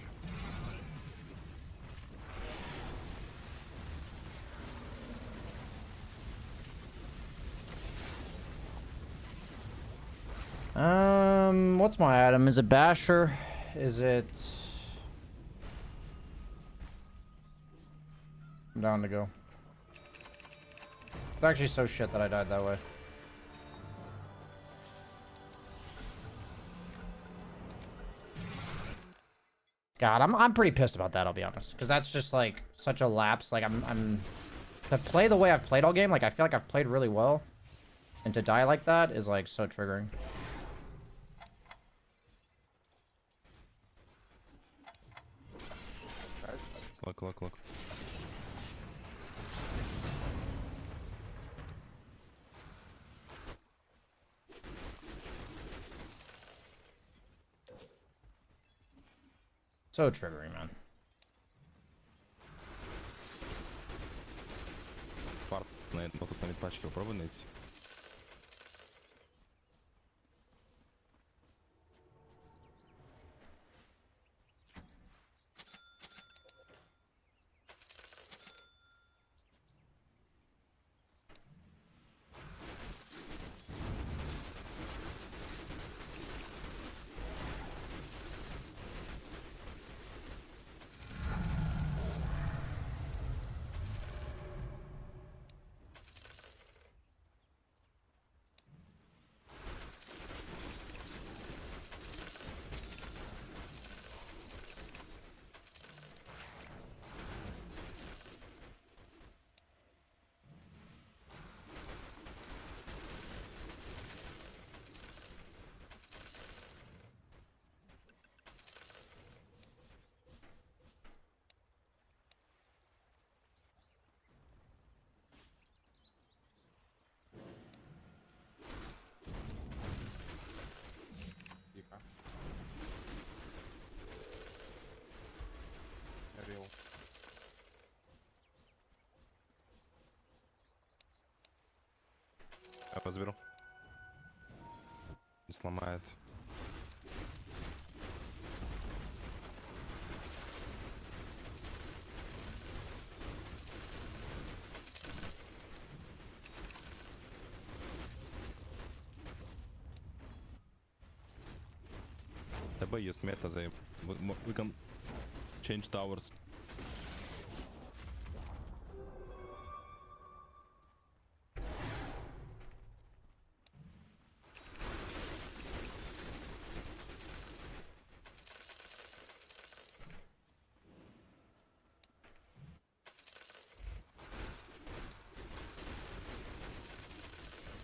What's my item? Is it Basher? Is it... I'm down to go. It's actually so shit that I died that way. God, I'm pretty pissed about that, I'll be honest. Because that's just, like, such a lapse. Like, I'm... To play the way I've played all game, like, I feel like I've played really well. And to die like that is, like, so triggering. Look. So triggering, man. Вард на вот тут на медпачке попробуй найти. Я разберу. Не сломает. ТБ use meta, we can change towers.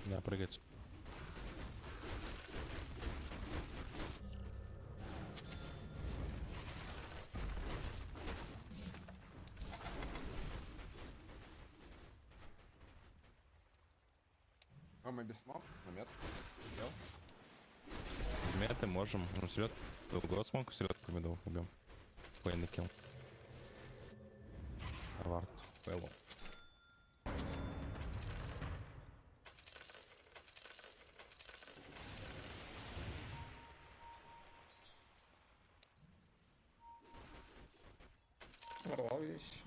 Да, прыгать. Oh, maybe smoke? Намет. Из меты можем. Ну, селед. Угол смог, селедку меду убьем. Фейный килл. Вард. Фейло. Ворвал есть.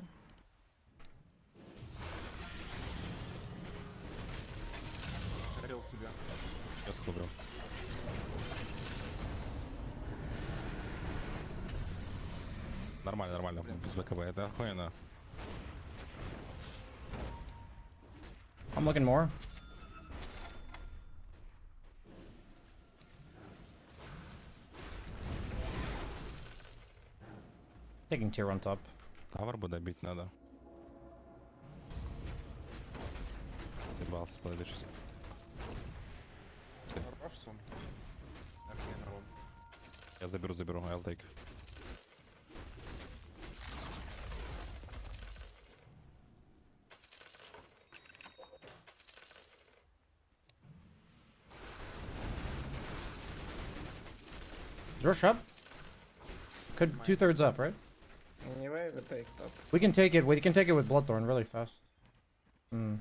Горел тебя. Селедку убил. Нормально, нормально. Без БКБ. Это охуенно. I'm looking more. Taking tier on top. Тавер бы добить надо. Съебался, подойди сейчас. Хорош сон. Аркен рон. Я заберу, I'll take. Is Rush up? Could 2/3 up, right? Anyway, we take top. We can take it. We can take it with Bloodthorn really fast. Hmm.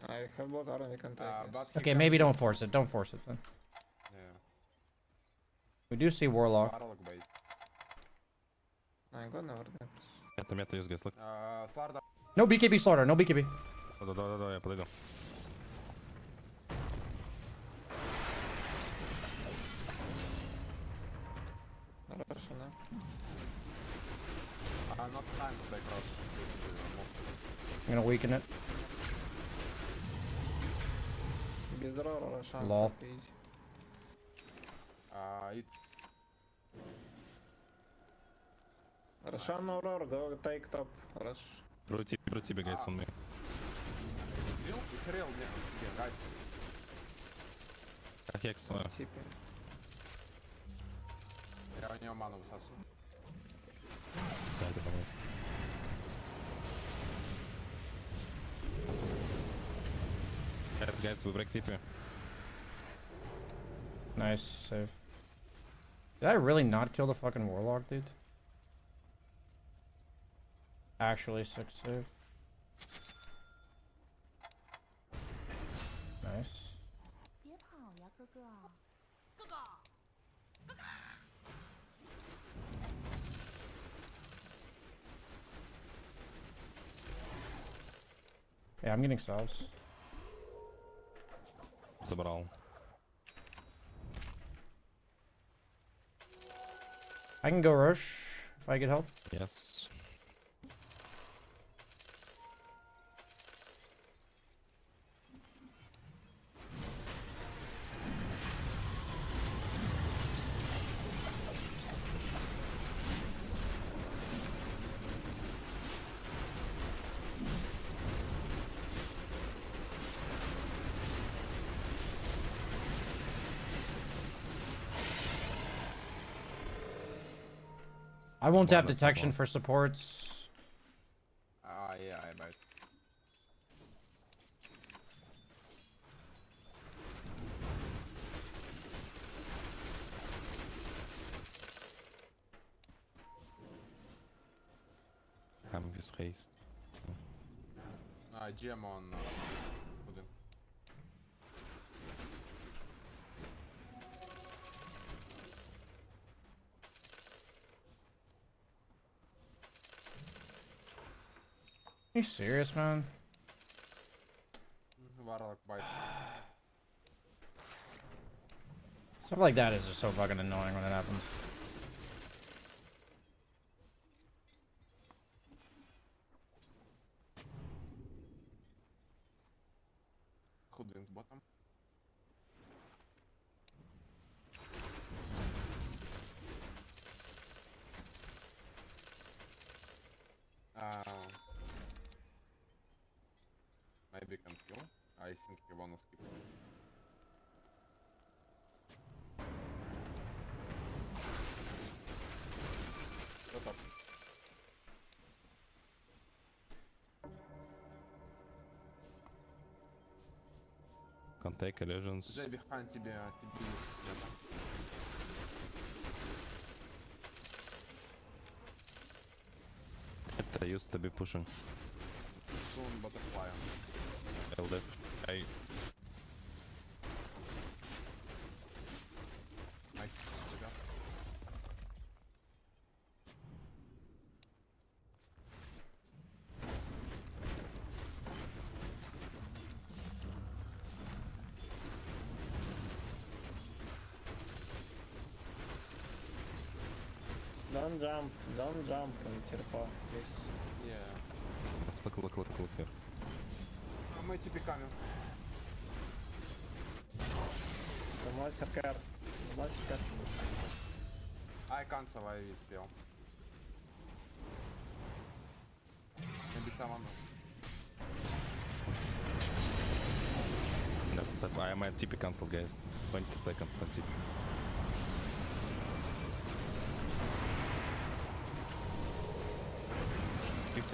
I have blood armor, we can take it. But he Okay, can- maybe don't force it. Don't force it then. Yeah. We do see Warlock. Warlock bait. I'm gonna over them. Мета, use guys, look. Сларда. No BKB slaughter. No BKB. Да, я подойду. Хорошо, да. Not time to take rush. I'm gonna weaken it. Без рора, Рошан. Лол. топить. It's... Рошан no roar, go take top. Rush. Прути, бегает со мной. Real? It's real, yeah, guys. Как я ксую. Типи. Я у него ману высасываю. Дайте помочь. Guys, we break TP. Nice save. Did I really not kill the fucking Warlock, dude? Actually, 6 save. Nice. 别跑呀，哥哥。哥哥。 Yeah, I'm getting salves. Забрал. I can go rush if I get help. Yes. I won't have Ладно, detection support. for supports. Yeah, I bite. Ham with haste. GM on... Один. you serious, man? Warlock bites. Stuff like that is just so fucking annoying when it happens. Who drinks bottom? Maybe can kill. I think you wanna skip. Go top. Can take illusions. They behind TB is better. I used to be pushing. Soon butterfly. LDF. I Nice. Good job. Don't jump on tier 4, please. Yeah. let's look here. My TP coming. The monster care. The monster care. I can't survive this spell. Maybe someone. No, that I might TP cancel, guys. 20 seconds. That's it.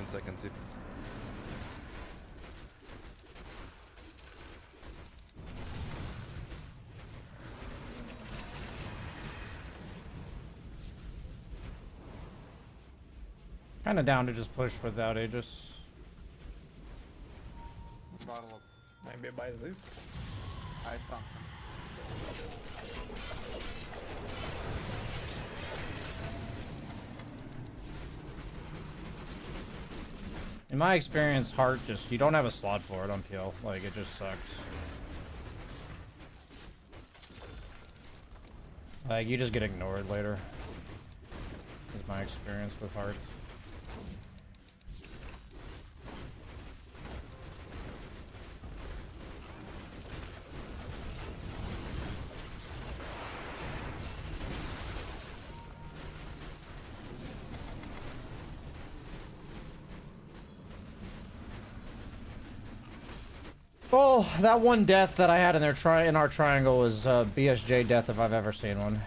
Seconds zip. Kind of down to just push without Aegis. Warlock. Maybe buy this. I stun him. In my experience, Heart just, you don't have a slot for it on PL. Like, it just sucks. Like, you just get ignored later. Is my experience with Heart. Well, that one death that I had in our triangle was BSJ death if I've ever seen one.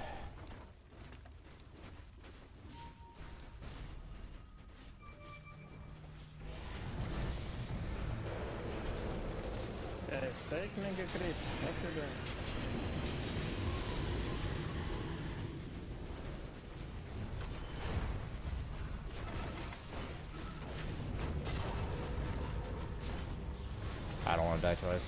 Yes, take mega creep. What you doing? I don't want to die twice.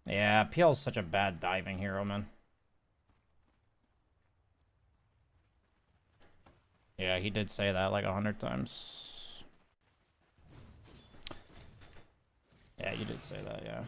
Yeah, PL's such a bad diving hero, man. Yeah, he did say that like 100 times. Yeah, you did say that, yeah.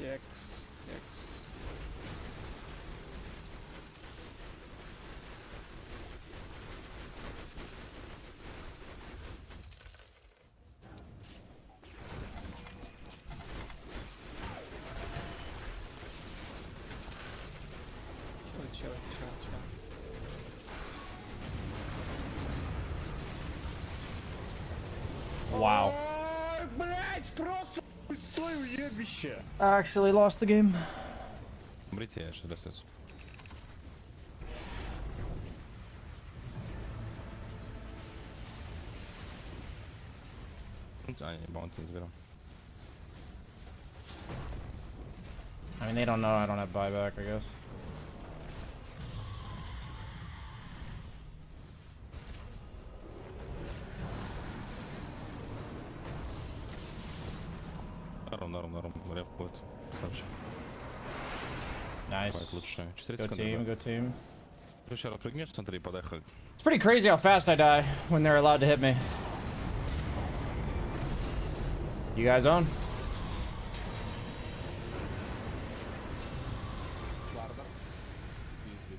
X. wow. Ой, блять, просто стой, уебище. Actually lost the game. Бритеш, РСС. А, не, баунти не заберем. I mean, they don't know I don't have buyback, I guess. Норм. Реф будет. Красавчик. Nice. Хватит лучше. 4 Go секунды. team, go team. Короче, отпрыгнешь в центре и подай хак. It's pretty crazy how fast I die when they're allowed to hit me. You guys on? Вардер. Easy.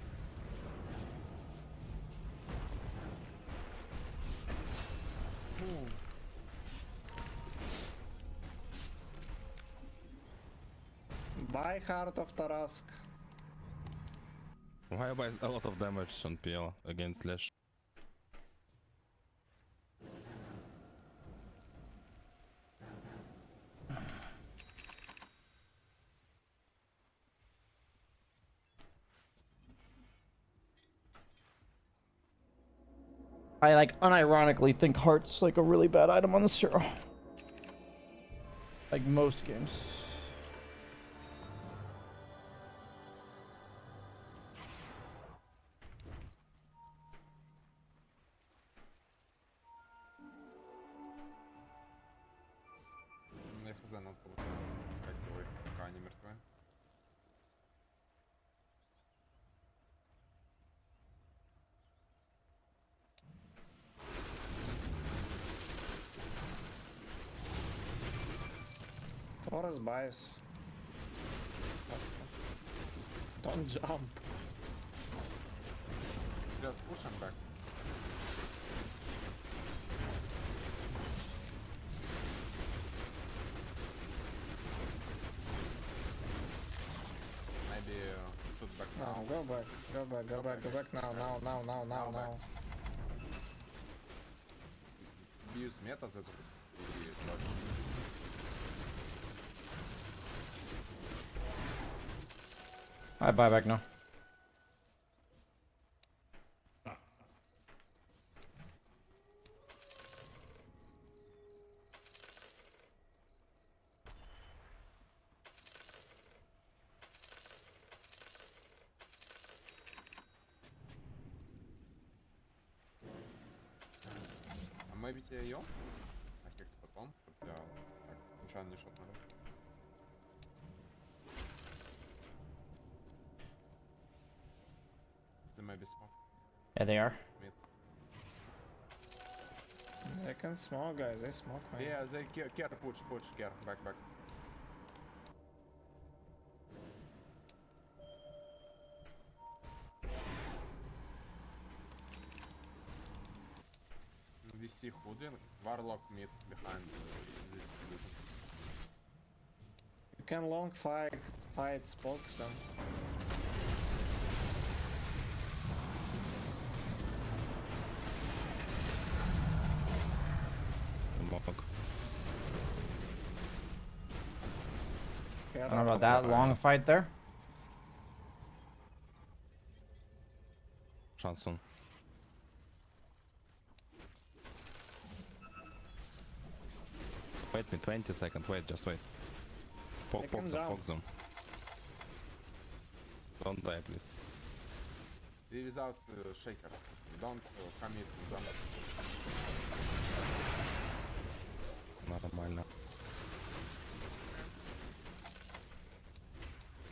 Buy Heart of Tarask. Why buy a lot of damage on PL against Slash? I like unironically think heart's like a really bad item on this hero. Like most games. Мне хз надо было искать герои, пока они мертвы. Forest buys. Don't jump. Just push him back. Maybe shoot back No, now. go back now. Бьюсь мета за и дальше. I buy back now. А мы ведь ее? На хекс потом, чтоб я так ничего не шотнули. The maybe smoke. Yeah, they are. Mid. They can smoke, guys. They smoke, man. Yeah, they care push, care, back. VC hooding, Warlock mid behind this illusion. You can long fight spoke them. Мог. I don't know about that long fight there. Шансон. Wait me 20 seconds, wait, just wait. Take him down. Poke them. Don't die, please. Without shaker. Don't commit them. Нормально.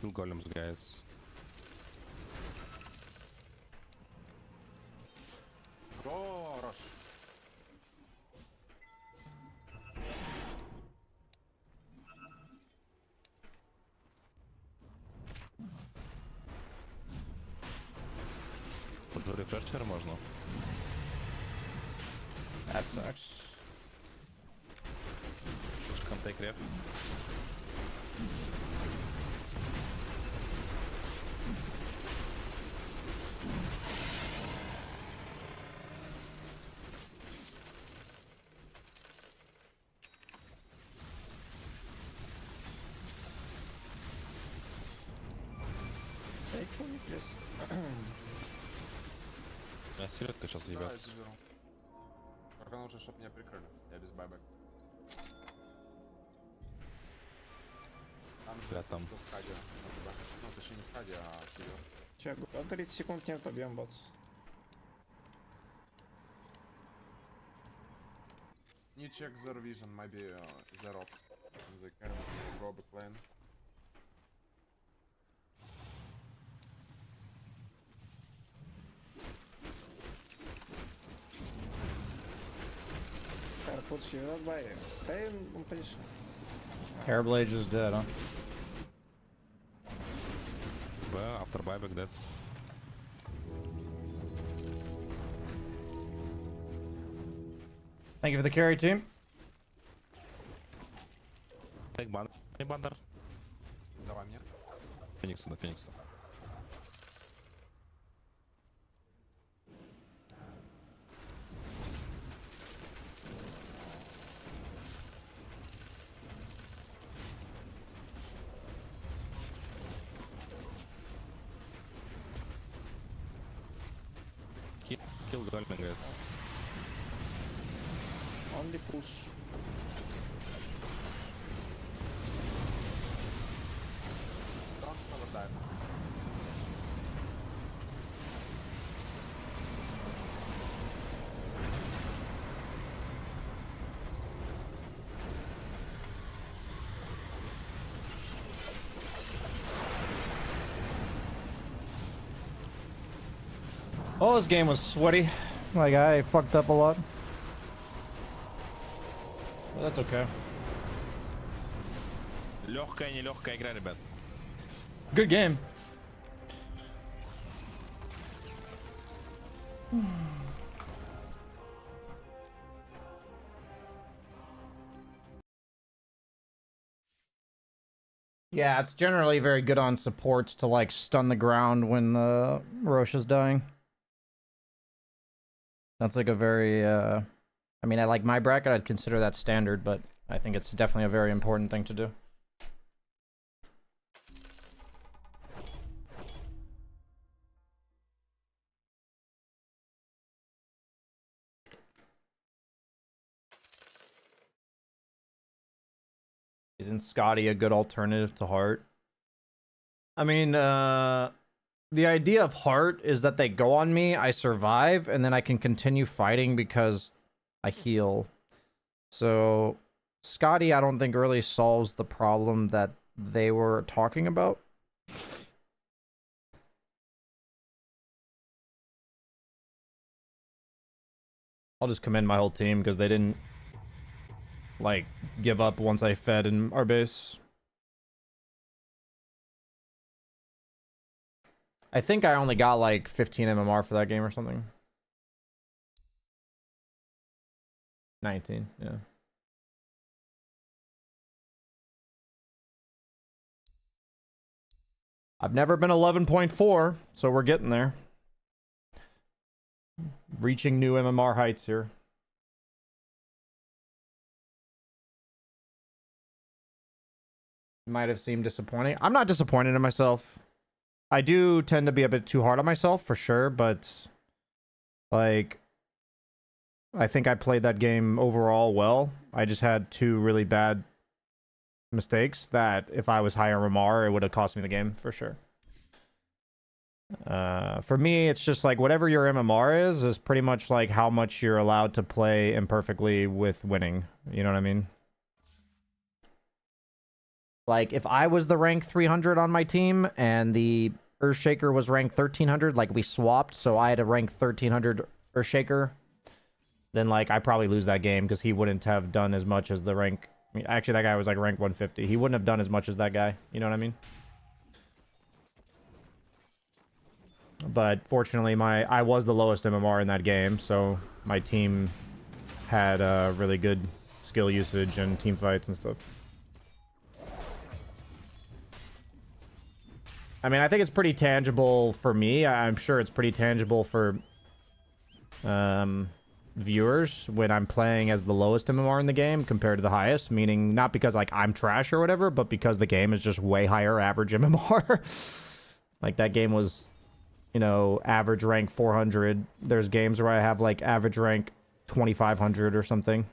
Kill golems, guys. Хорош. Тут же рефрешер можно. That sucks. Can take ref. Селедка сейчас Да, я ебется. заберу. Только нужно, чтобы меня прикрыли. Я без байбек. Там Бля, там. кто скадия. Ну, точнее не скадия, а север. Че, 30 секунд нет, побьем бот. Need check their vision, maybe their ops. And they can go back lane. Put you not by you. Stay in position. Hairblade just dead, huh? Well, after buyback dead. Thank you for the carry, team. Take banner. Take banner. Давай мне. Феникса на Феникса. Kill Golden, guys. Only push. Don't cover dive. Oh, this game was sweaty. Like, I fucked up a lot. But that's okay. Легкая, нелегкая игра, ребят. Good game. Yeah, it's generally very good on supports to like stun the ground when the Roche is dying. That's like a very I mean, I like my bracket, I'd consider that standard, but I think it's definitely a very important thing to do. Isn't Scotty a good alternative to Heart? I mean, the idea of Heart is that they go on me, I survive, and then I can continue fighting because I heal. So, Scotty, I don't think really solves the problem that they were talking about. I'll just commend my whole team because they didn't like give up once I fed in our base. I think I only got like 15 MMR for that game or something. 19, yeah. I've never been 11.4, so we're getting there. Reaching new MMR heights here. Might have seemed disappointing. I'm not disappointed in myself. I do tend to be a bit too hard on myself, for sure, but like, I think I played that game overall well. I just had two really bad mistakes that if I was higher MMR, it would have cost me the game, for sure. For me, it's just like whatever your MMR is pretty much like how much you're allowed to play imperfectly with winning. You know what I mean? Like, if I was the rank 300 on my team and the Earthshaker was ranked 1300, like we swapped, so I had a rank 1300 Earthshaker, then like I probably lose that game because he wouldn't have done as much as the rank. I mean, actually, that guy was like rank 150. He wouldn't have done as much as that guy. You know what I mean? But fortunately, I was the lowest MMR in that game, so my team had really good skill usage and team fights and stuff. I mean, I think it's pretty tangible for me. I'm sure it's pretty tangible for viewers when I'm playing as the lowest MMR in the game compared to the highest, meaning not because like I'm trash or whatever, but because the game is just way higher average MMR. Like that game was you know, average rank 400. There's games where I have like average rank 2500 or something.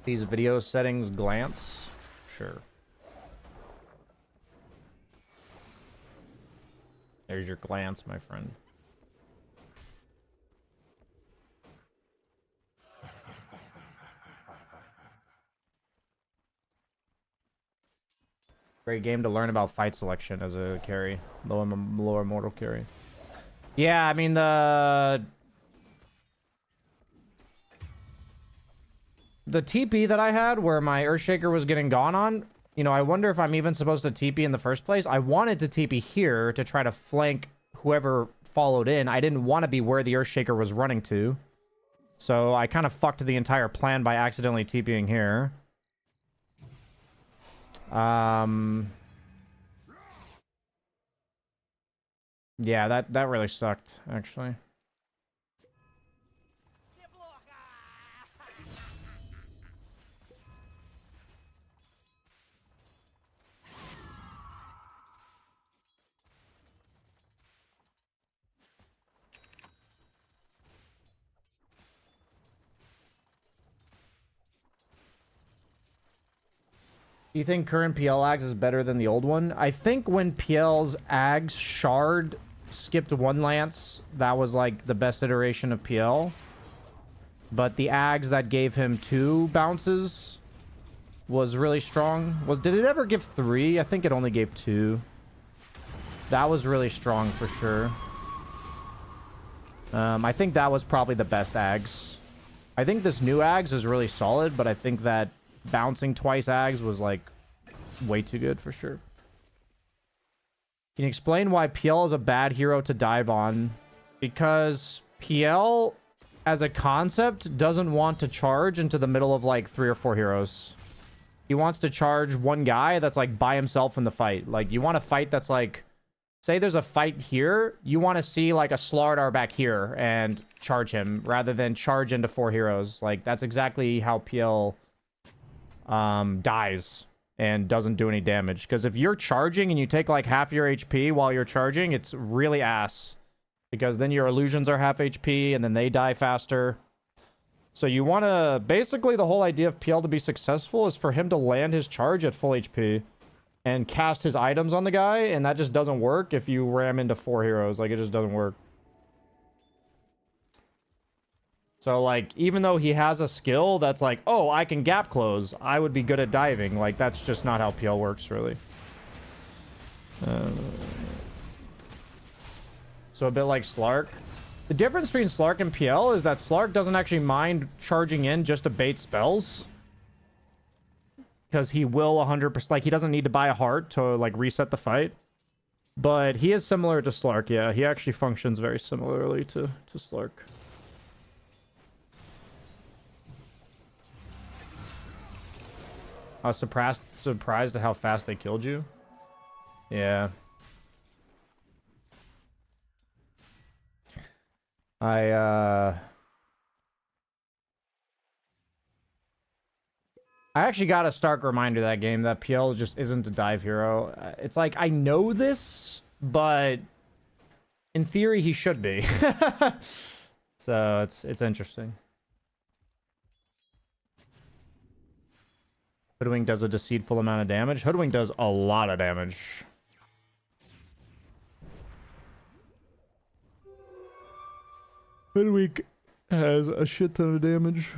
These video settings glance? Sure. There's your glance, my friend. Great game to learn about fight selection as a carry. Lower mortal carry. Yeah, I mean, the TP that I had where my Earthshaker was getting gone on, you know, I wonder if I'm even supposed to TP in the first place. I wanted to TP here to try to flank whoever followed in. I didn't want to be where the Earthshaker was running to. So I kind of fucked the entire plan by accidentally TPing here. Yeah, that really sucked, actually. Do you think current PL Ags is better than the old one? I think when PL's Ags Shard skipped one lance, that was like the best iteration of PL. But the Ags that gave him 2 bounces was really strong. Did it ever give 3? I think it only gave 2. That was really strong for sure. I think that was probably the best Ags. I think this new Ags is really solid, but I think that bouncing twice Ags was like way too good for sure. Can you explain why PL is a bad hero to dive on? Because PL as a concept doesn't want to charge into the middle of like 3 or 4 heroes. He wants to charge one guy that's like by himself in the fight. Like you want a fight that's like, say there's a fight here, you want to see like a Slardar back here and charge him rather than charge into 4 heroes. Like that's exactly how PL dies and doesn't do any damage. Because if you're charging and you take like half your HP while you're charging, it's really ass. Because then your illusions are half HP and then they die faster. So you want to... Basically, the whole idea of PL to be successful is for him to land his charge at full HP and cast his items on the guy, and that just doesn't work if you ram into 4 heroes. Like, it just doesn't work. So, like, even though he has a skill that's like, oh, I can gap close, I would be good at diving. Like, that's just not how PL works, really. So a bit like Slark. The difference between Slark and PL is that Slark doesn't actually mind charging in just to bait spells. Because he will 100%... Like, he doesn't need to buy a heart to, like, reset the fight. But he is similar to Slark, yeah. He actually functions very similarly to Slark. I was surprised at how fast they killed you. Yeah. I actually got a stark reminder that game that PL just isn't a dive hero. It's like, I know this, but in theory he should be. So it's interesting. Hoodwink does a deceitful amount of damage. Hoodwink does a lot of damage. Hoodwink has a shit ton of damage.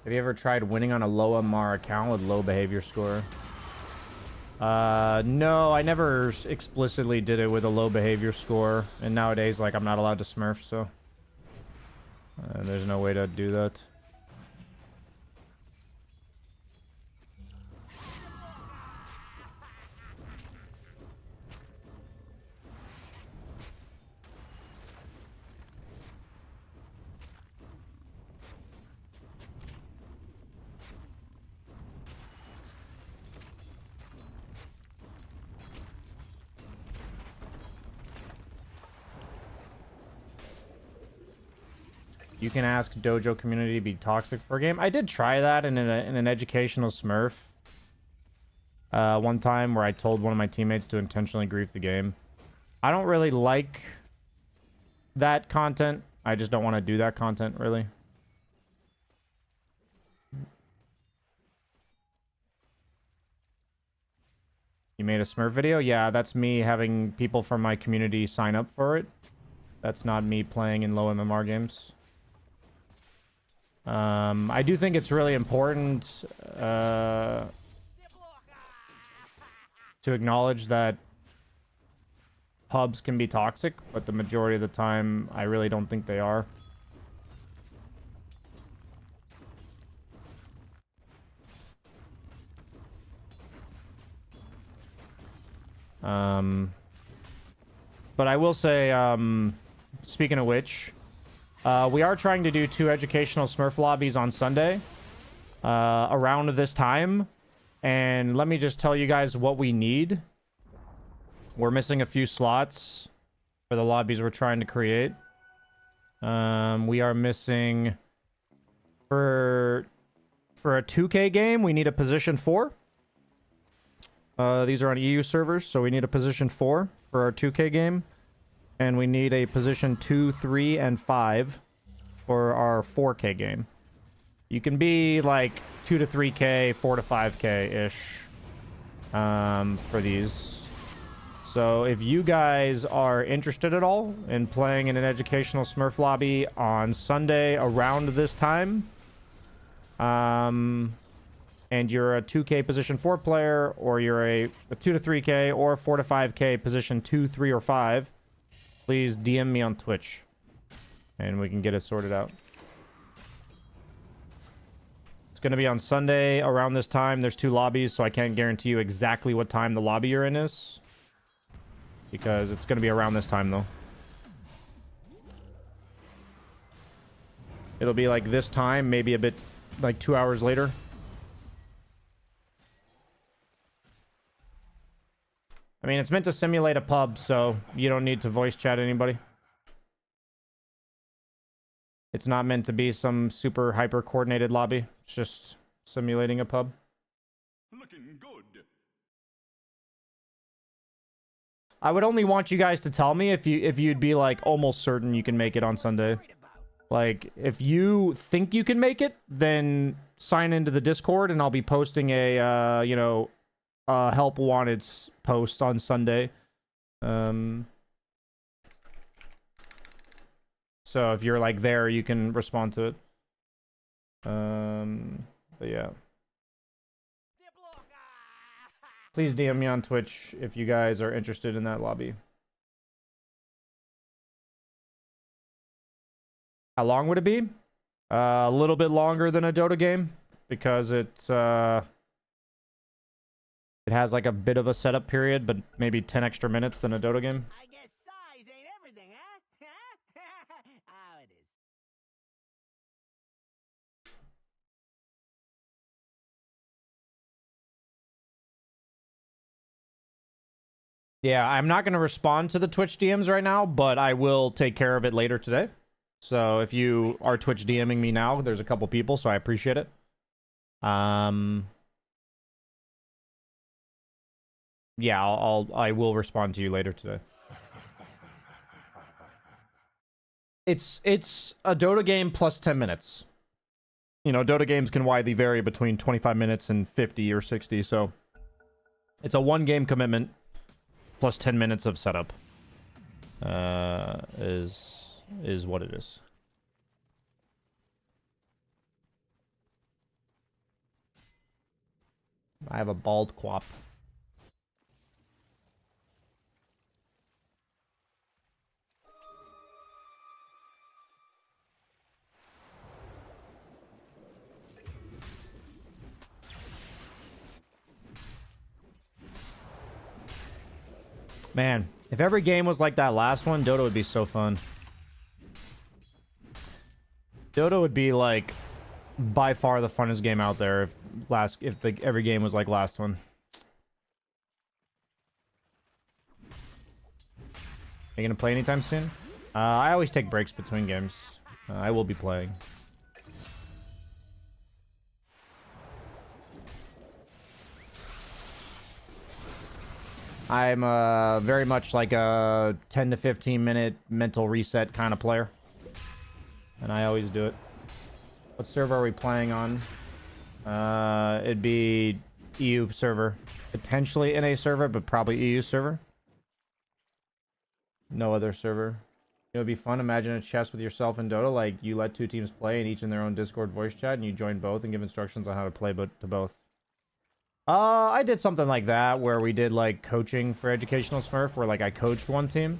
Have you ever tried winning on a low MR account with low behavior score? No, I never explicitly did it with a low behavior score. And nowadays, like, I'm not allowed to smurf, so... there's no way to do that. You can ask dojo community to be toxic for a game. I did try that in an educational Smurf one time where I told one of my teammates to intentionally grief the game. I don't really like that content. I just don't want to do that content, really. You made a Smurf video? Yeah, that's me having people from my community sign up for it. That's not me playing in low MMR games. I do think it's really important to acknowledge that pubs can be toxic, but the majority of the time, I really don't think they are. But I will say, speaking of which, we are trying to do 2 educational Smurf lobbies on Sunday around this time. And let me just tell you guys what we need. We're missing a few slots for the lobbies we're trying to create. We are missing for a 2K game, we need a position 4. These are on EU servers, so we need a position 4 for our 2K game. And we need a position 2, 3, and 5 for our 4K game. You can be like 2 to 3K, 4 to 5K-ish for these. So if you guys are interested at all in playing in an educational Smurf lobby on Sunday around this time, and you're a 2K position 4 player, or you're a 2 to 3K or 4 to 5K position 2, 3, or 5, please DM me on Twitch, and we can get it sorted out. It's going to be on Sunday around this time. There's 2 lobbies, so I can't guarantee you exactly what time the lobby you're in is, because it's going to be around this time, though. It'll be like this time, maybe a bit like 2 hours later. I mean, it's meant to simulate a pub, so you don't need to voice chat anybody. It's not meant to be some super hyper coordinated lobby. It's just simulating a pub. Looking good. I would only want you guys to tell me if you'd be like almost certain you can make it on Sunday. Like, if you think you can make it, then sign into the Discord and I'll be posting a you know, help wanted post on Sunday. So if you're like there, you can respond to it. But yeah. Please DM me on Twitch if you guys are interested in that lobby. How long would it be? A little bit longer than a Dota game, because it's it has like a bit of a setup period, but maybe 10 extra minutes than a Dota game. I guess size ain't everything, huh? How it is. Yeah, I'm not going to respond to the Twitch DMs right now, but I will take care of it later today. So if you are Twitch DMing me now, there's a couple people, so I appreciate it. Yeah, I will respond to you later today. It's a Dota game plus 10 minutes. You know, Dota games can widely vary between 25 minutes and 50 or 60, so it's a 1 game commitment plus 10 minutes of setup. Is what it is. I have a bald quap. Man, if every game was like that last one, Dota would be so fun. Dota would be like by far the funnest game out there if every game was like last one. Are you gonna play anytime soon? I always take breaks between games. I will be playing. I'm very much like a 10 to 15 minute mental reset kind of player. And I always do it. What server are we playing on? It'd be EU server. Potentially NA server, but probably EU server. No other server. It would be fun. Imagine a chess with yourself in Dota. Like, you let two teams play, and each in their own Discord voice chat, and you join both and give instructions on how to play to both. I did something like that, where we did, like, coaching for Educational Smurf, where, like, I coached one team.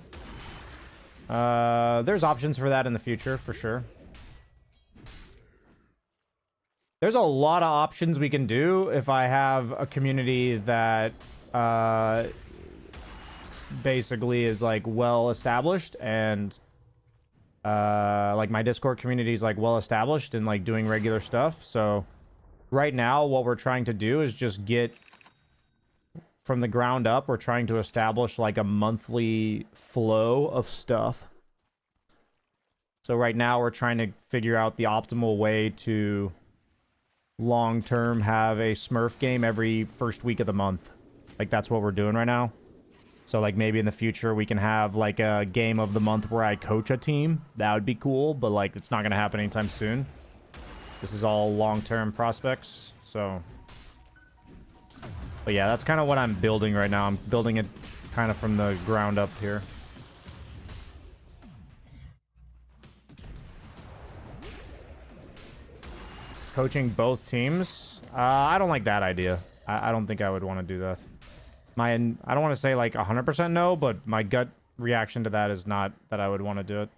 There's options for that in the future, for sure. There's a lot of options we can do if I have a community that basically is like well established, and like my Discord community is like well established and like doing regular stuff. So right now what we're trying to do is just get from the ground up. We're trying to establish like a monthly flow of stuff. So right now we're trying to figure out the optimal way to long term have a Smurf game every first week of the month. Like, that's what we're doing right now. So like maybe in the future we can have like a game of the month where I coach a team. That would be cool, but like it's not gonna happen anytime soon. This is all long-term prospects. So but yeah, that's kind of what I'm building right now. I'm building it kind of from the ground up here. Coaching both teams? I don't like that idea. I don't think I would want to do that. I don't want to say like 100% no, but my gut reaction to that is not that I would want to do it.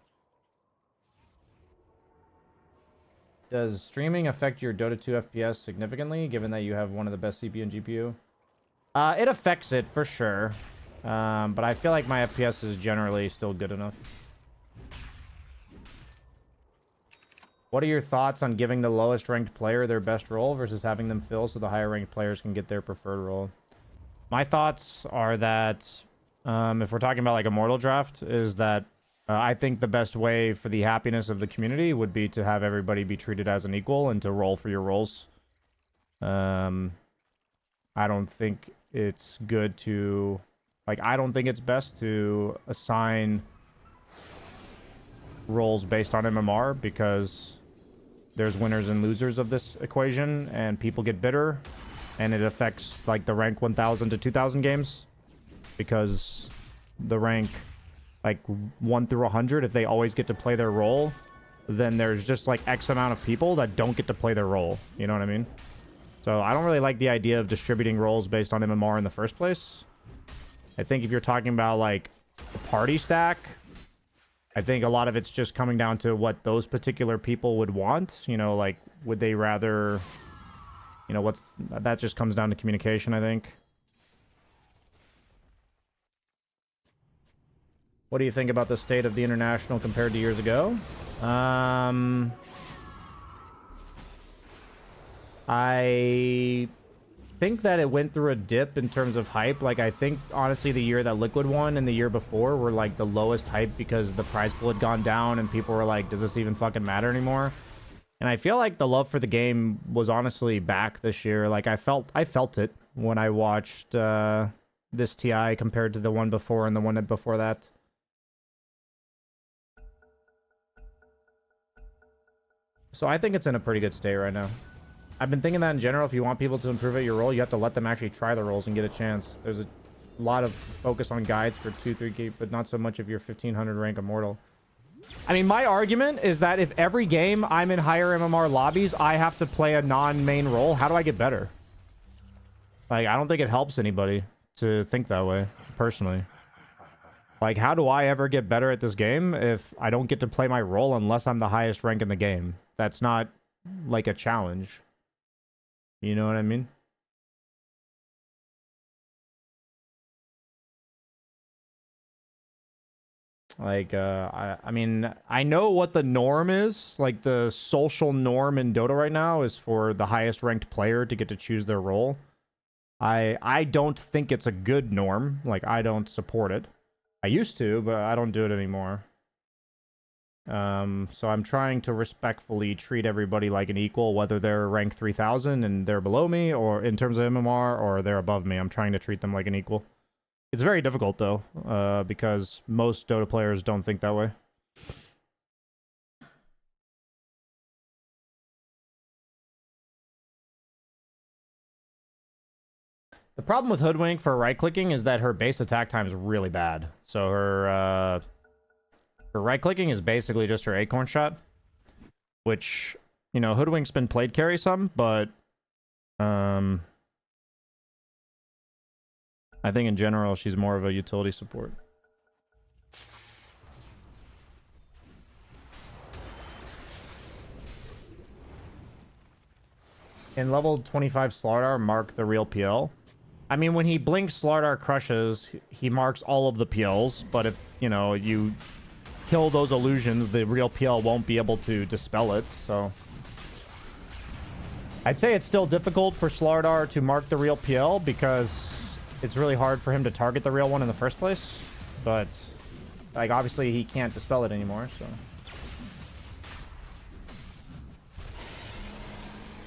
Does streaming affect your Dota 2 FPS significantly, given that you have one of the best CPU and GPU? It affects it for sure, but I feel like my FPS is generally still good enough. What are your thoughts on giving the lowest ranked player their best role versus having them fill so the higher ranked players can get their preferred role? My thoughts are that if we're talking about like Immortal Draft, is that I think the best way for the happiness of the community would be to have everybody be treated as an equal and to roll for your roles. I don't think it's good to... Like, I don't think it's best to assign roles based on MMR, because there's winners and losers of this equation, and people get bitter, and it affects like the rank 1000 to 2000 games, because the rank like 1 through 100, if they always get to play their role, then there's just like X amount of people that don't get to play their role. You know what I mean? So I don't really like the idea of distributing roles based on MMR in the first place. I think if you're talking about like the party stack, I think a lot of it's just coming down to what those particular people would want. You know, like, would they rather... You know, that just comes down to communication, I think. What do you think about the state of the International compared to years ago? I think that it went through a dip in terms of hype. Like, I think, honestly, the year that Liquid won and the year before were, like, the lowest hype because the prize pool had gone down and people were like, does this even fucking matter anymore? And I feel like the love for the game was honestly back this year. Like, I felt it when I watched this TI compared to the one before and the one before that. So I think it's in a pretty good state right now. I've been thinking that in general, if you want people to improve at your role, you have to let them actually try the roles and get a chance. There's a lot of focus on guides for 2-3 but not so much if you're 1500 rank Immortal. I mean, my argument is that if every game I'm in higher MMR lobbies, I have to play a non-main role, how do I get better? Like, I don't think it helps anybody to think that way, personally. Like, how do I ever get better at this game if I don't get to play my role unless I'm the highest rank in the game? That's not, like, a challenge. You know what I mean? Like, I mean, I know what the norm is. Like, the social norm in Dota right now is for the highest ranked player to get to choose their role. I don't think it's a good norm. Like, I don't support it. I used to, but I don't do it anymore. So I'm trying to respectfully treat everybody like an equal, whether they're rank 3000 and they're below me, or in terms of MMR, or they're above me. I'm trying to treat them like an equal. It's very difficult, though, because most Dota players don't think that way. The problem with Hoodwink for right-clicking is that her base attack time is really bad. So her right-clicking is basically just her Acorn Shot, which, you know, Hoodwink's been played carry some, but I think in general she's more of a utility support. In level 25 Slardar, mark the real PL. I mean, when he blinks Slardar crushes, he marks all of the PLs, but if, you know, you kill those illusions, the real PL won't be able to dispel it, so... I'd say it's still difficult for Slardar to mark the real PL, because it's really hard for him to target the real one in the first place, but, like, obviously he can't dispel it anymore, so...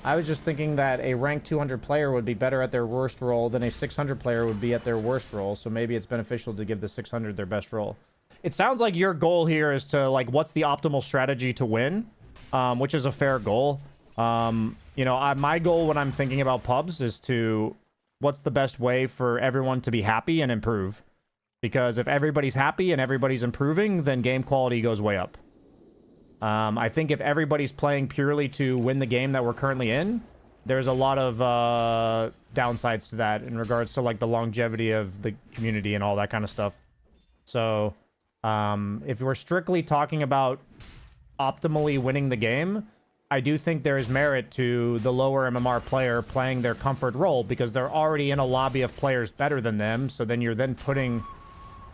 I was just thinking that a rank 200 player would be better at their worst role than a 600 player would be at their worst role, so maybe it's beneficial to give the 600 their best role. It sounds like your goal here is to, like, what's the optimal strategy to win, which is a fair goal. You know, my goal when I'm thinking about pubs is to, what's the best way for everyone to be happy and improve? Because if everybody's happy and everybody's improving, then game quality goes way up. I think if everybody's playing purely to win the game that we're currently in, there's a lot of downsides to that in regards to, like, the longevity of the community and all that kind of stuff. So, if we're strictly talking about optimally winning the game, I do think there is merit to the lower MMR player playing their comfort role, because they're already in a lobby of players better than them, so then you're then putting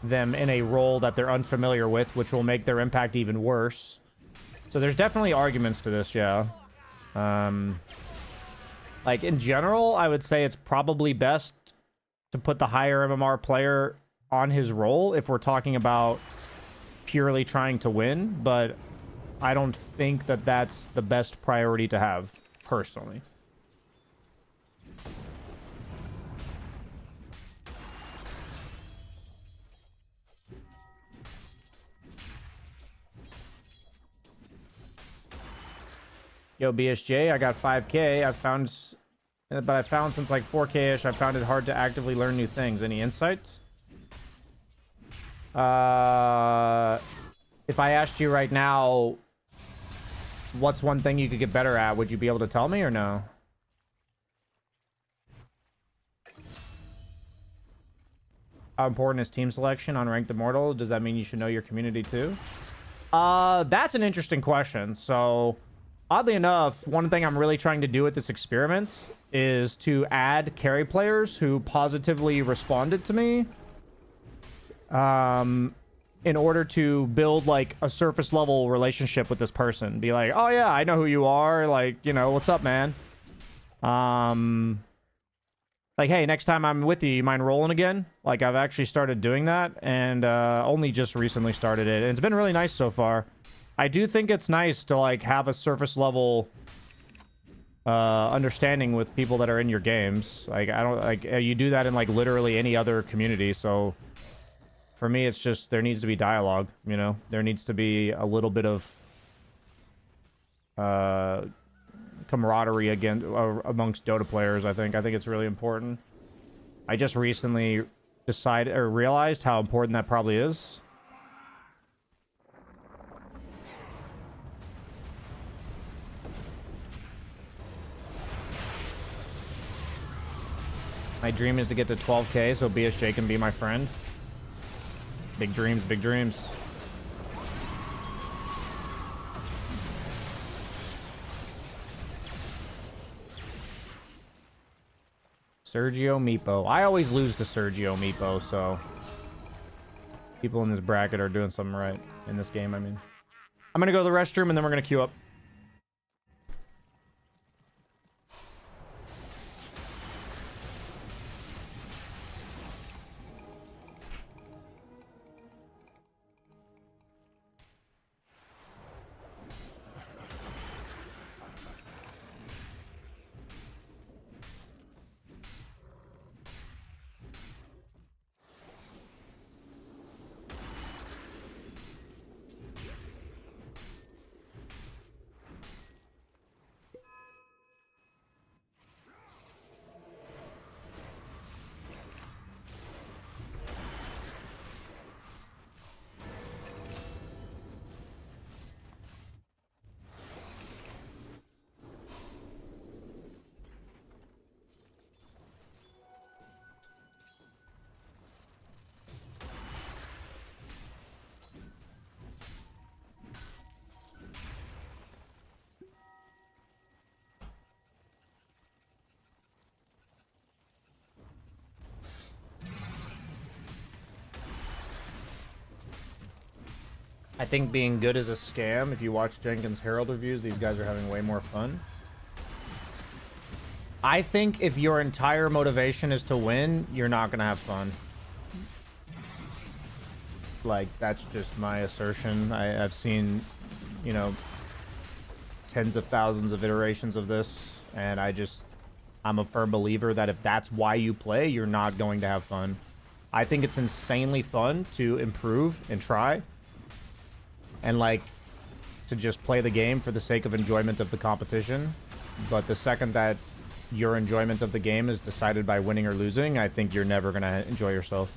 them in a role that they're unfamiliar with, which will make their impact even worse. So there's definitely arguments to this, yeah. Like, in general, I would say it's probably best to put the higher MMR player on his role if we're talking about purely trying to win, but I don't think that that's the best priority to have, personally. Yo, BSJ, I got 5k. I found since like 4k-ish, I found it hard to actively learn new things. Any insights? If I asked you right now, what's one thing you could get better at, would you be able to tell me or no? How important is team selection on Ranked Immortal? Does that mean you should know your community too? That's an interesting question. So... oddly enough, one thing I'm really trying to do with this experiment is to add carry players who positively responded to me in order to build, like, a surface level relationship with this person. Be like, oh yeah, I know who you are, like, you know, what's up, man? Like, hey, next time I'm with you, you mind rolling again? Like, I've actually started doing that, and only just recently started it, and it's been really nice so far. I do think it's nice to, like, have a surface level understanding with people that are in your games. Like, I don't, like, you do that in, like, literally any other community, so for me, it's just, there needs to be dialogue, you know? There needs to be a little bit of camaraderie again amongst Dota players, I think. I think it's really important. I just recently realized how important that probably is. My dream is to get to 12k so BSJ can be my friend. Big dreams, big dreams. Sergio Meepo. I always lose to Sergio Meepo, so... people in this bracket are doing something right. In this game, I mean. I'm gonna go to the restroom and then we're gonna queue up. I think being good is a scam. If you watch Jenkins Herald reviews, these guys are having way more fun. I think if your entire motivation is to win, you're not gonna have fun. Like, that's just my assertion. I've seen, you know, tens of thousands of iterations of this, and I'm a firm believer that if that's why you play, you're not going to have fun. I think it's insanely fun to improve and try, and like to just play the game for the sake of enjoyment of the competition. But the second that your enjoyment of the game is decided by winning or losing, I think you're never gonna enjoy yourself,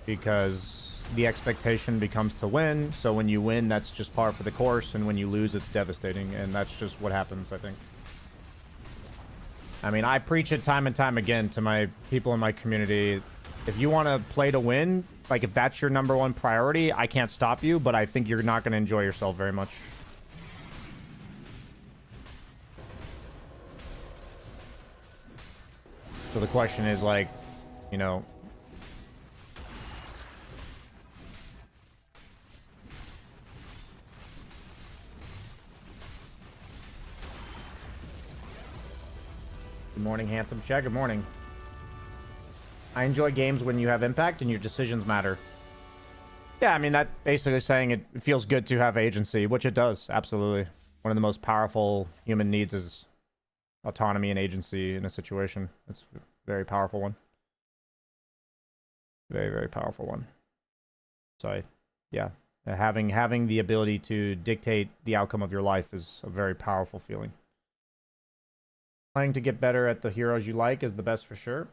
because the expectation becomes to win. So when you win, that's just par for the course, and when you lose, it's devastating, and that's just what happens, I think. I mean, I preach it time and time again to my people in my community. If you want to play to win, like if that's your number one priority, I can't stop you, but I think you're not going to enjoy yourself very much. So the question is, like, you know, good morning, handsome Chad. Good morning. I enjoy games when you have impact and your decisions matter. Yeah, I mean, that basically saying it feels good to have agency, which it does, absolutely. One of the most powerful human needs is autonomy and agency in a situation. It's a very powerful one. Very, very powerful one. So, yeah, having the ability to dictate the outcome of your life is a very powerful feeling. Trying to get better at the heroes you like is the best for sure.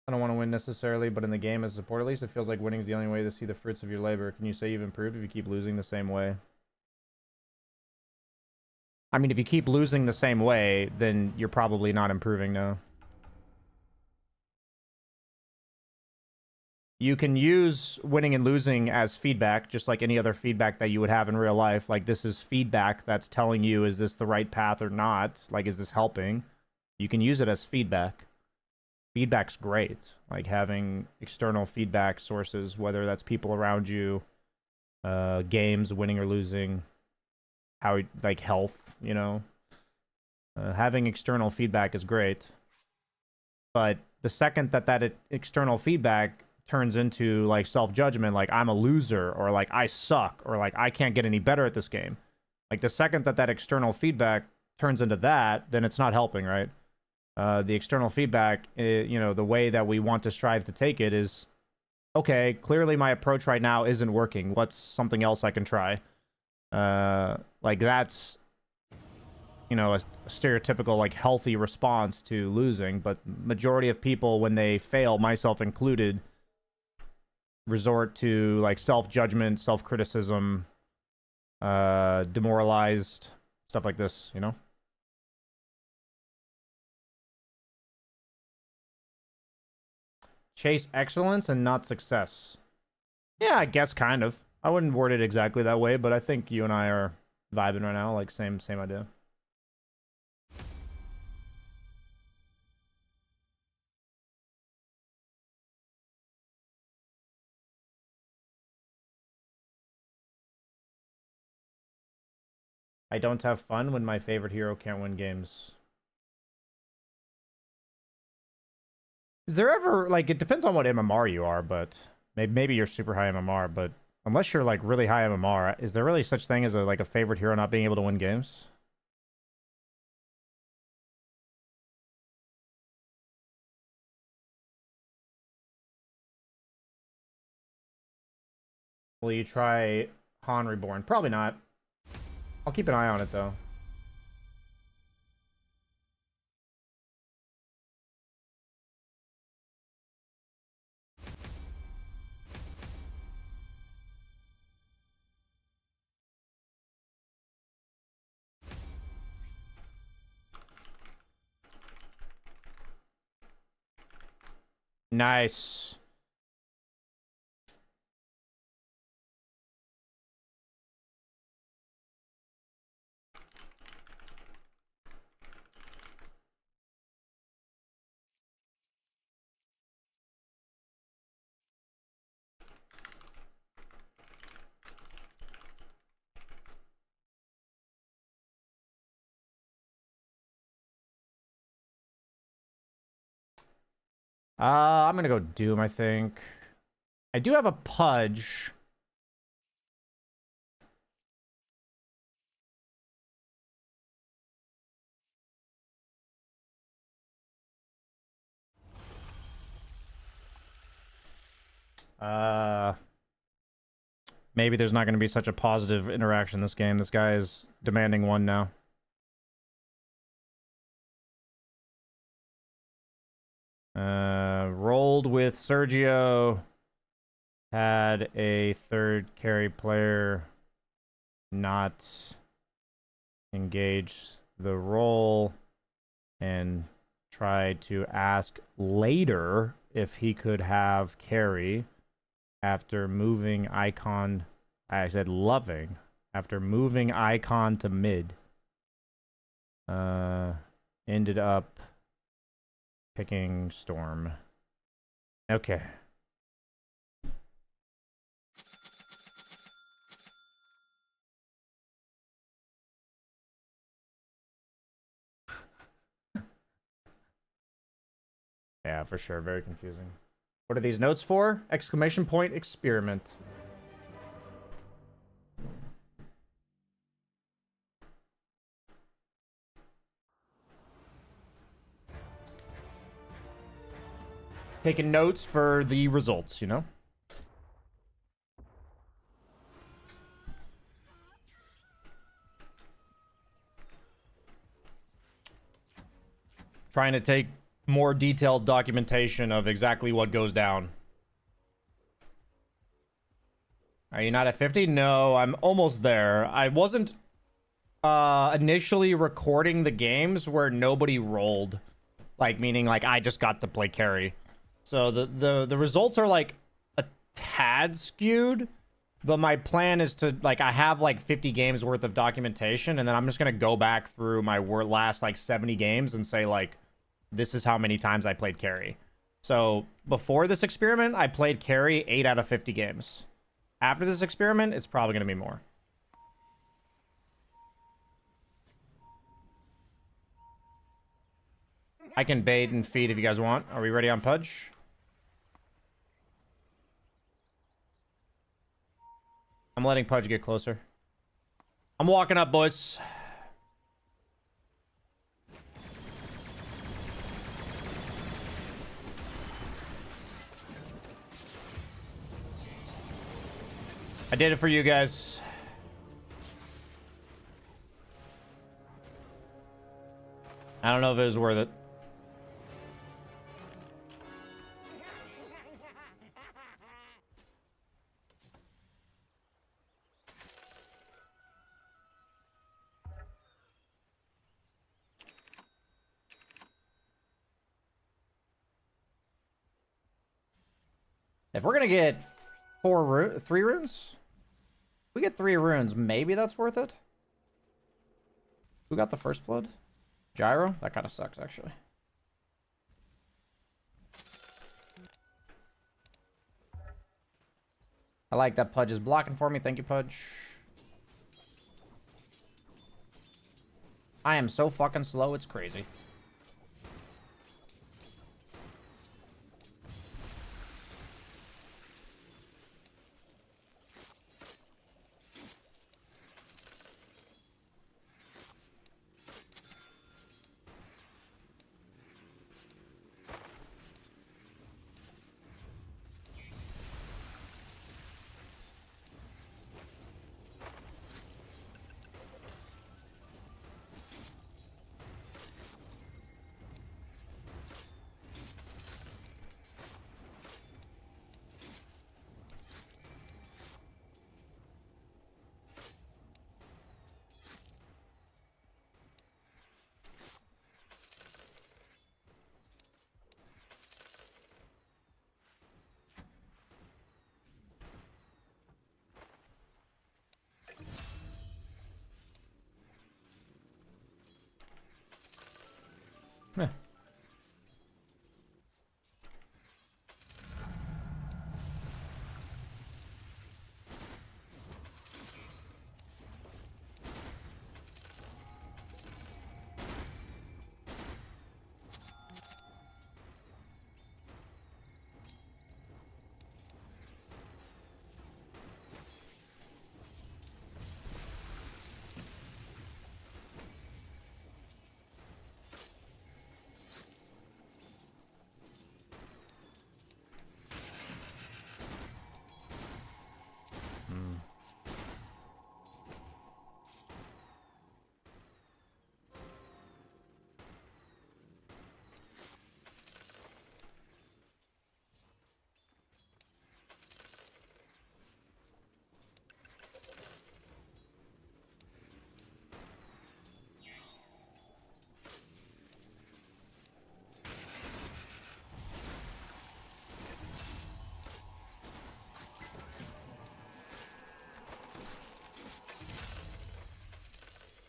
I don't want to win necessarily, but in the game as a support at least, it feels like winning is the only way to see the fruits of your labor. Can you say you've improved if you keep losing the same way? I mean, if you keep losing the same way, then you're probably not improving, no. You can use winning and losing as feedback, just like any other feedback that you would have in real life. Like, this is feedback that's telling you, is this the right path or not? Like, is this helping? You can use it as feedback. Feedback's great. Like, having external feedback sources, whether that's people around you, games, winning or losing, how, like, health, you know. Having external feedback is great. But the second that external feedback turns into, like, self-judgment, like, I'm a loser, or, like, I suck, or, like, I can't get any better at this game. Like, the second that external feedback turns into that, then it's not helping, right? The external feedback, you know, the way that we want to strive to take it is, okay, clearly my approach right now isn't working. What's something else I can try? Like, that's, you know, a stereotypical, like, healthy response to losing. But majority of people, when they fail, myself included, resort to, like, self-judgment, self-criticism, demoralized, stuff like this, you know? Chase excellence and not success. Yeah, I guess kind of. I wouldn't word it exactly that way, but I think you and I are vibing right now. Like, same idea. I don't have fun when my favorite hero can't win games. Is there ever, like, it depends on what MMR you are, but maybe you're super high MMR, but unless you're, like, really high MMR, is there really such thing as a favorite hero not being able to win games? Will you try Han Reborn? Probably not. I'll keep an eye on it, though. Nice. I'm gonna go Doom, I think. I do have a Pudge. Maybe there's not going to be such a positive interaction in this game. This guy is demanding one now. Rolled with Sergio. Had a third carry player not engage the roll and tried to ask later if he could have carry after moving icon. I said loving after moving icon to mid. Ended up picking Storm. Okay. Yeah, for sure. Very confusing. What are these notes for? Exclamation point experiment. Taking notes for the results, you know? Trying to take more detailed documentation of exactly what goes down. Are you not at 50? No, I'm almost there. I wasn't initially recording the games where nobody rolled. Like, meaning, like, I just got to play carry. So the results are, like, a tad skewed. But my plan is to, like, I have, like, 50 games worth of documentation. And then I'm just going to go back through my last, like, 70 games and say, like, this is how many times I played carry. So before this experiment, I played carry 8 out of 50 games. After this experiment, it's probably going to be more. I can bait and feed if you guys want. Are we ready on Pudge? I'm letting Pudge get closer. I'm walking up, boys. I did it for you guys. I don't know if it was worth it. If we're gonna get 3 runes, we get 3 runes. Maybe that's worth it. Who got the first blood? Gyro? That kind of sucks, actually. I like that Pudge is blocking for me. Thank you, Pudge. I am so fucking slow, it's crazy. Heh.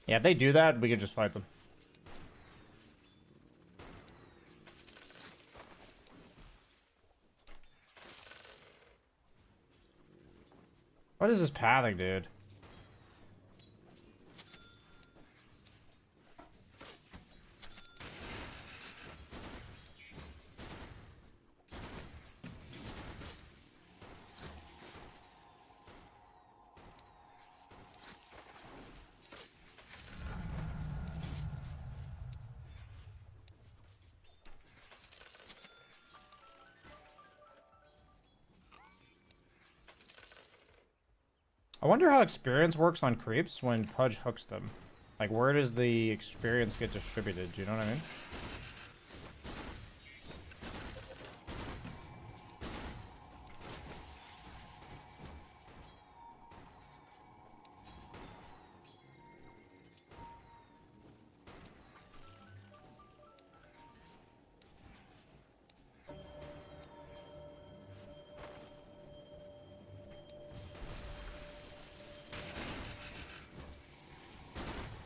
Yeah, if they do that, we could just fight them. What is this pathing, dude? I wonder how experience works on creeps when Pudge hooks them. Like, where does the experience get distributed? Do you know what I mean?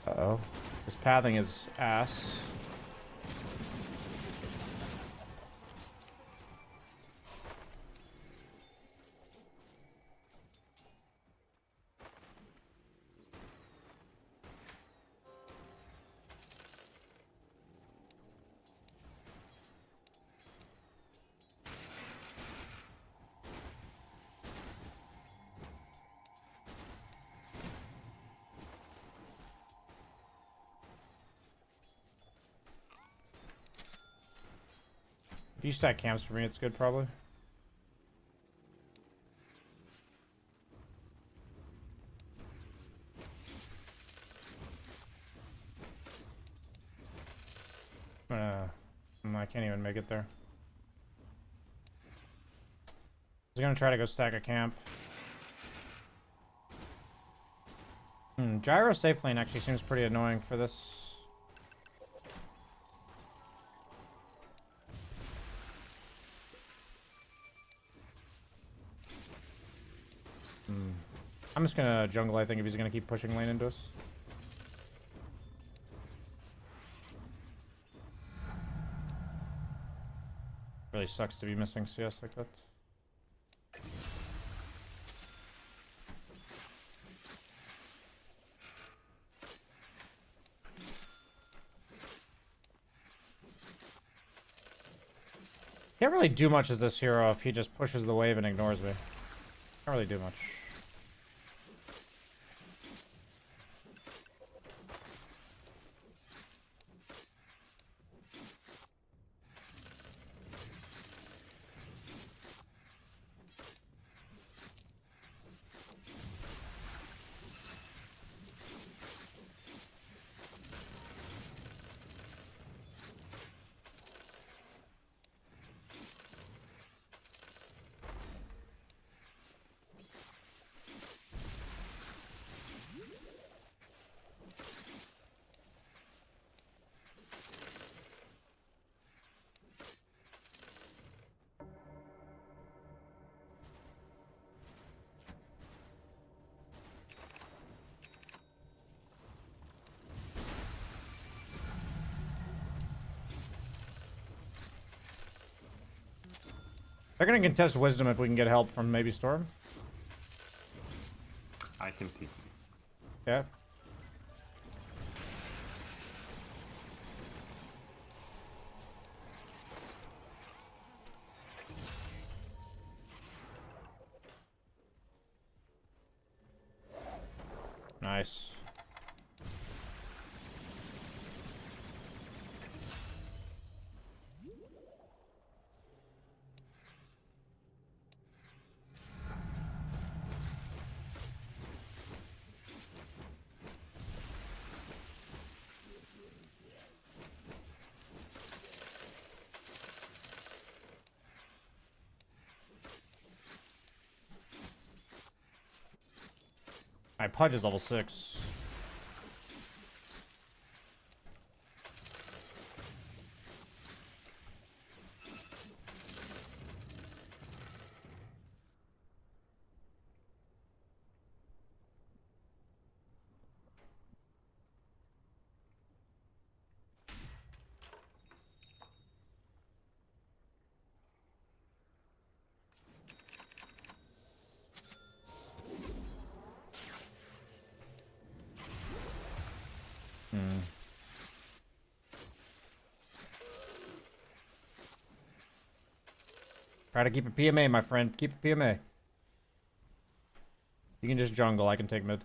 Uh-oh. This pathing is ass. If you stack camps for me, it's good, probably. I can't even make it there. I was gonna try to go stack a camp. Gyro safe lane actually seems pretty annoying for this. I'm just gonna jungle, I think, if he's gonna keep pushing lane into us. Really sucks to be missing CS like that. Can't really do much as this hero if he just pushes the wave and ignores me. Can't really do much. They're gonna contest wisdom if we can get help from maybe Storm. I can TP. Yeah. Nice. My Pudge is level 6. Try to keep a PMA, my friend. Keep a PMA. You can just jungle. I can take mid.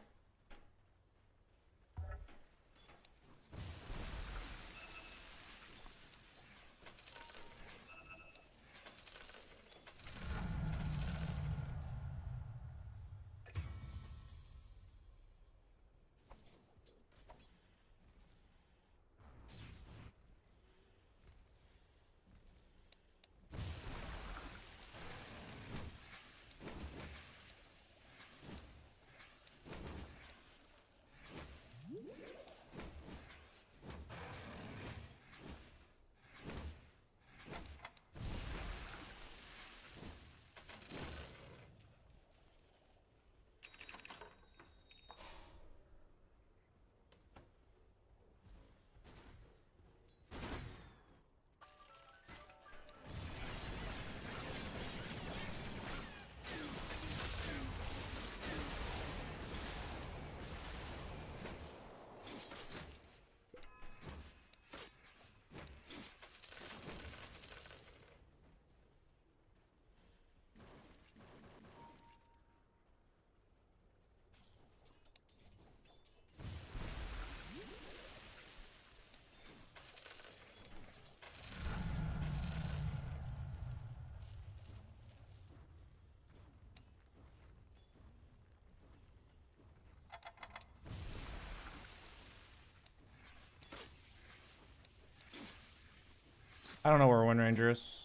I don't know where Wind Ranger is.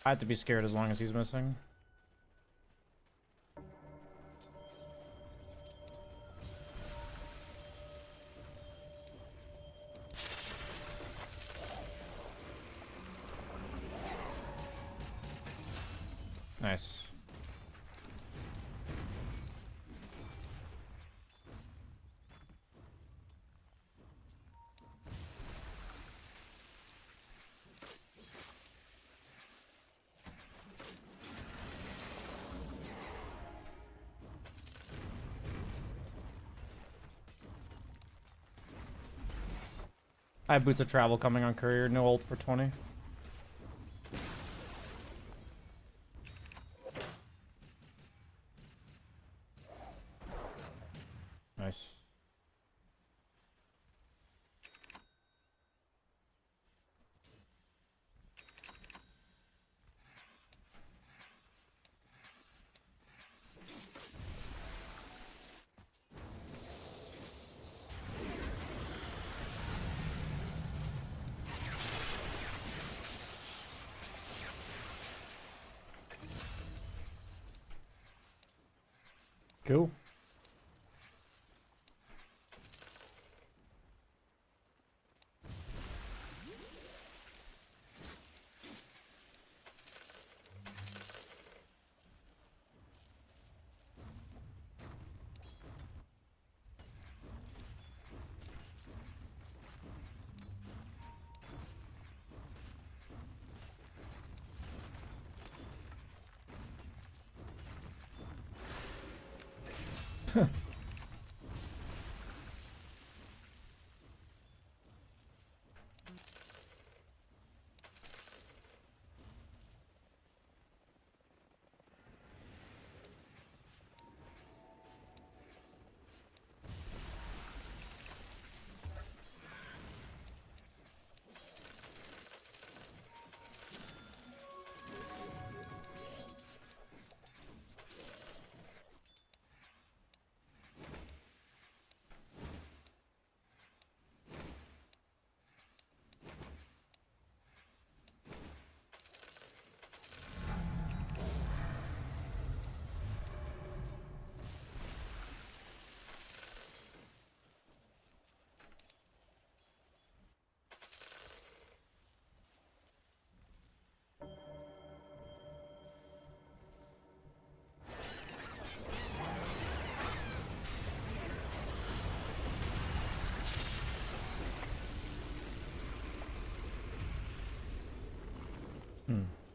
I have to be scared as long as he's missing. Nice. I have Boots of Travel coming on Courier. No ult for 20. Nice. Cool.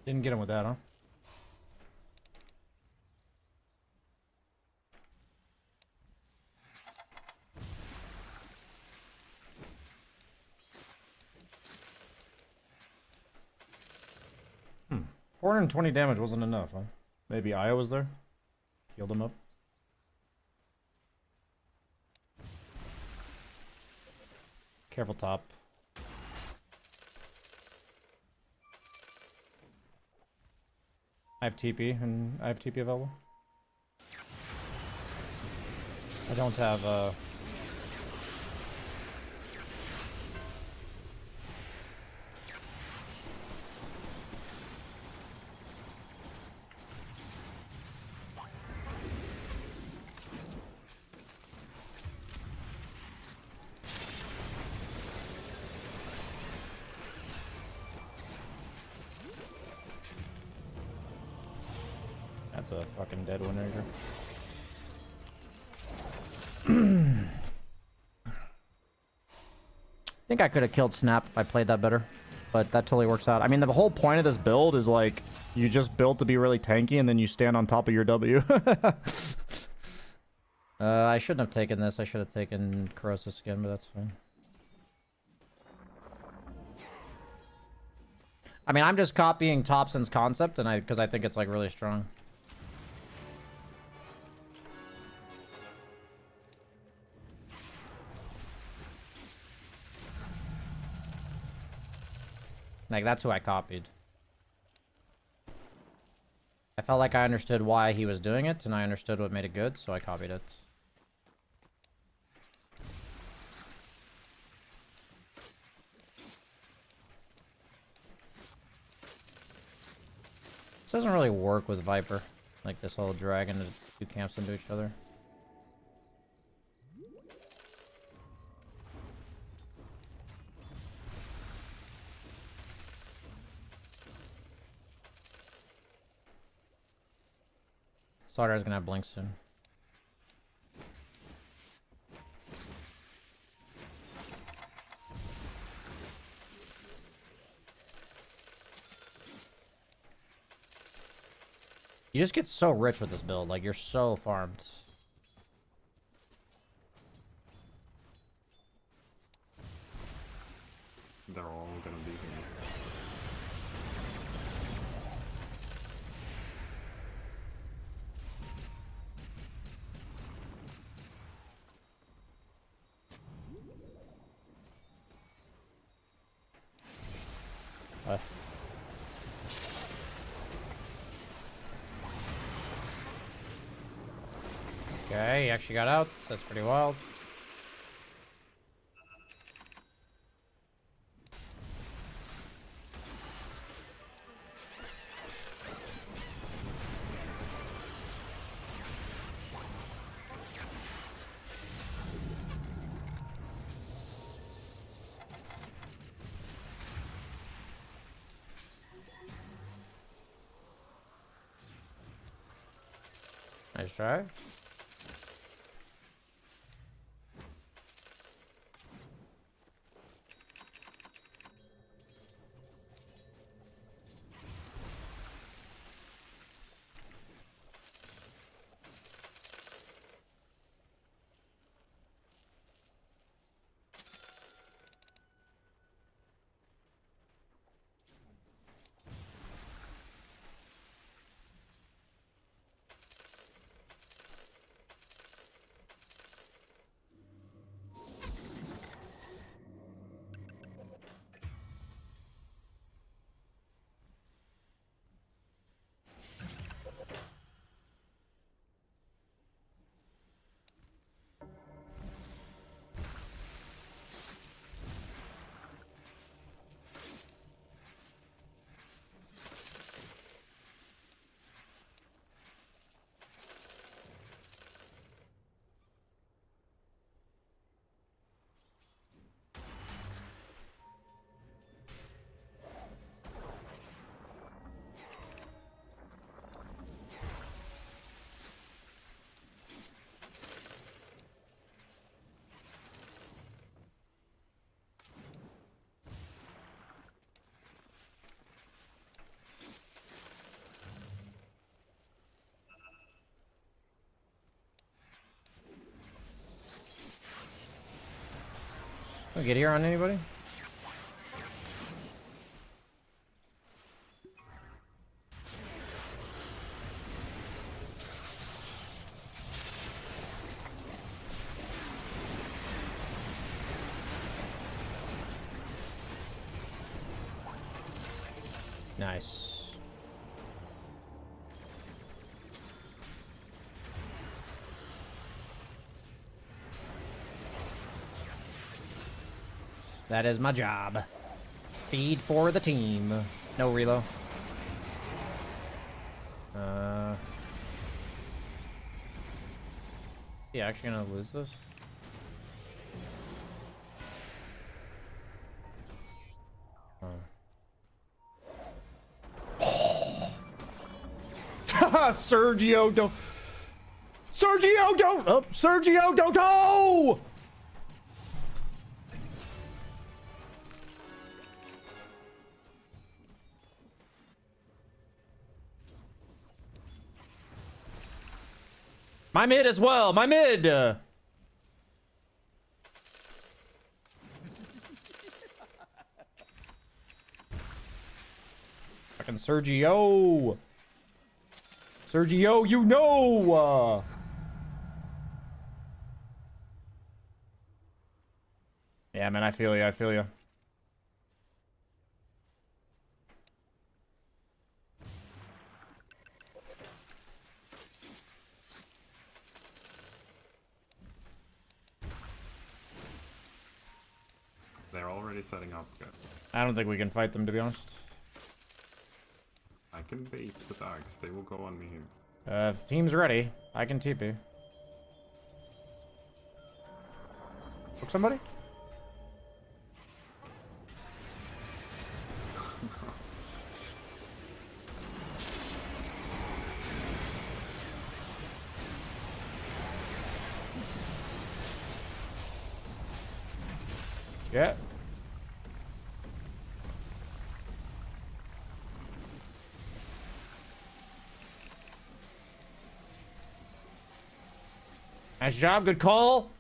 Didn't get him with that, huh? 420 damage wasn't enough, huh? Maybe Aya was there? Healed him up. Careful top. I have TP and I have TP available. I don't have That's a fucking dead one right here. I think I could have killed Snap if I played that better, but that totally works out. I mean, the whole point of this build is like, you just build to be really tanky and then you stand on top of your W. I shouldn't have taken this. I should have taken Corrosive Skin, but that's fine. I mean, I'm just copying Thompson's concept, and because I think it's like really strong. Like, that's who I copied. I felt like I understood why he was doing it, and I understood what made it good, so I copied it. This doesn't really work with Viper. Like, this whole dragging the two camps into each other. Sardar's gonna have blink soon. You just get so rich with this build, like you're so farmed. They're all gonna be here. Okay, he actually got out, so that's pretty wild. Nice try. Can we get here on anybody? Nice. That is my job. Feed for the team. No reload. Yeah, actually gonna lose this? Sergio, don't. Sergio, don't. Oh, Sergio, don't. Oh! My mid as well. My mid. Fucking Sergio. Sergio, you know. Yeah, man, I feel you. I feel you. They're already setting up. Okay. I don't think we can fight them, to be honest. I can bait the dogs. They will go on me here. If the team's ready, I can TP. Hook somebody? Yeah. Nice job, good call.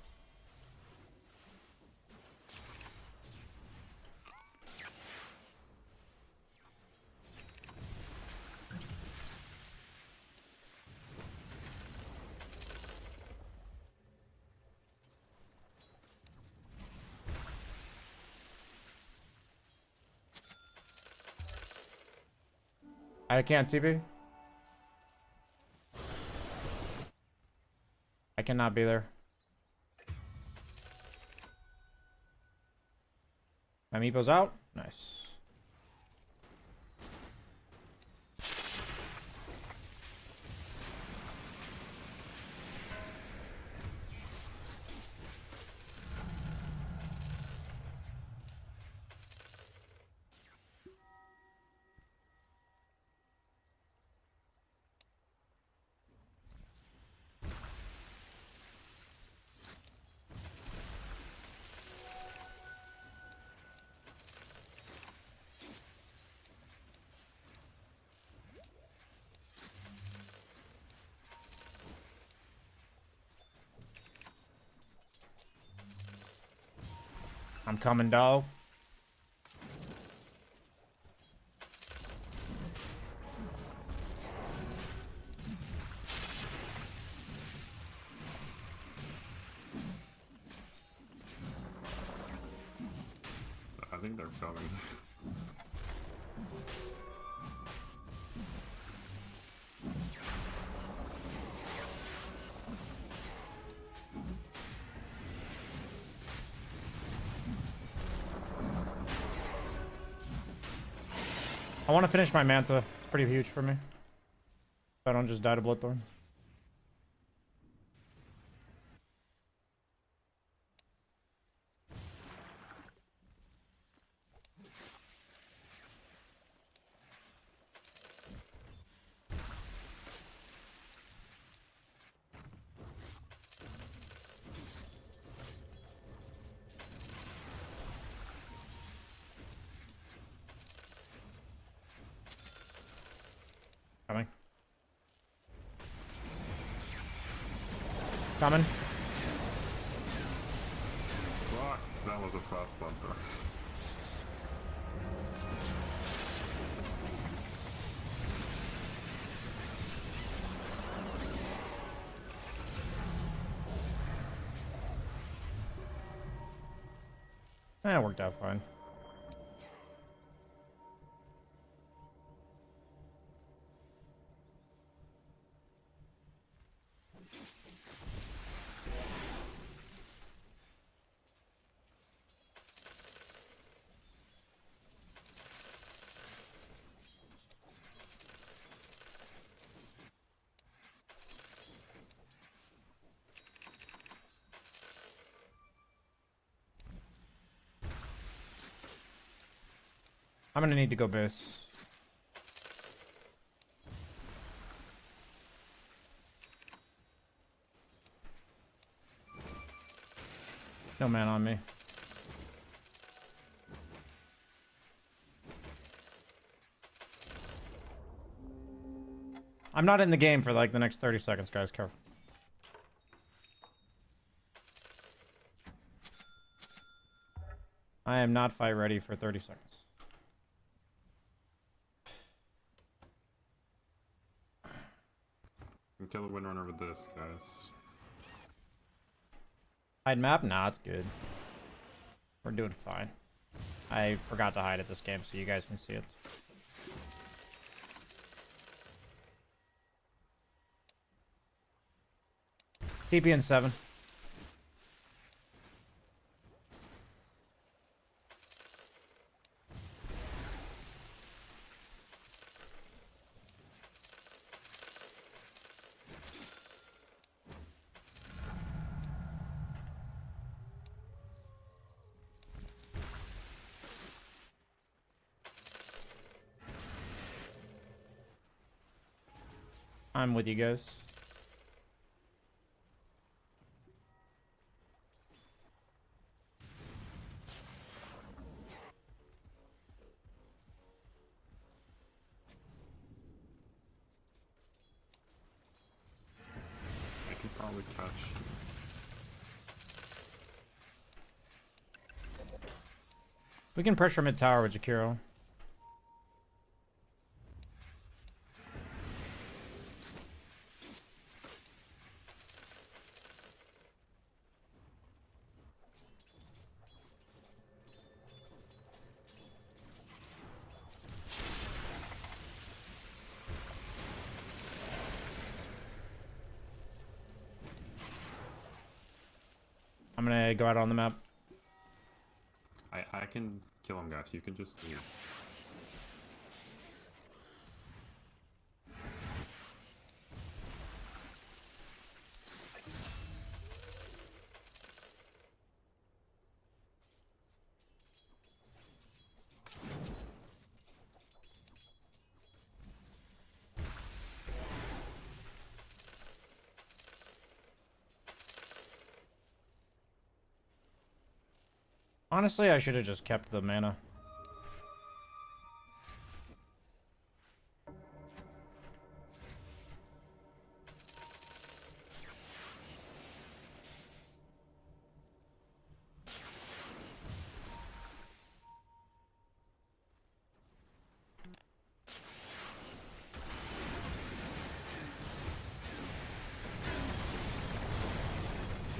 I can't TP. I cannot be there. My meepo's out. Nice. I'm coming, dog. I think they're coming. I want to finish my Manta. It's pretty huge for me. If I don't just die to Bloodthorn. Coming. Coming. Fuck, that was a fast bumper. That worked out fine. I'm gonna need to go base. No man on me. I'm not in the game for like the next 30 seconds, guys. Careful. I am not fight ready for 30 seconds. Can kill a windrunner with this, guys. Hide map? Nah, it's good. We're doing fine. I forgot to hide it this game so you guys can see it. TP in 7. I'm with you guys. I can probably catch. We can pressure mid tower with Jakiro. I'm gonna go out on the map. I can kill him, guys. You can just. Yeah. Honestly, I should have just kept the mana.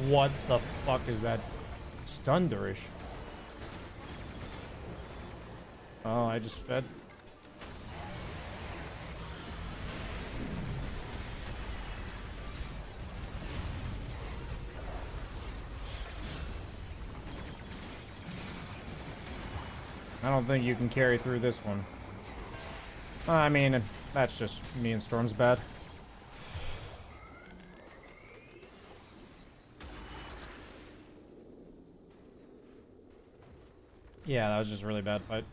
What the fuck is that? Stunderish. Oh, I just fed. I don't think you can carry through this one. I mean, that's just me and Storm's bad. Yeah, that was just a really bad fight.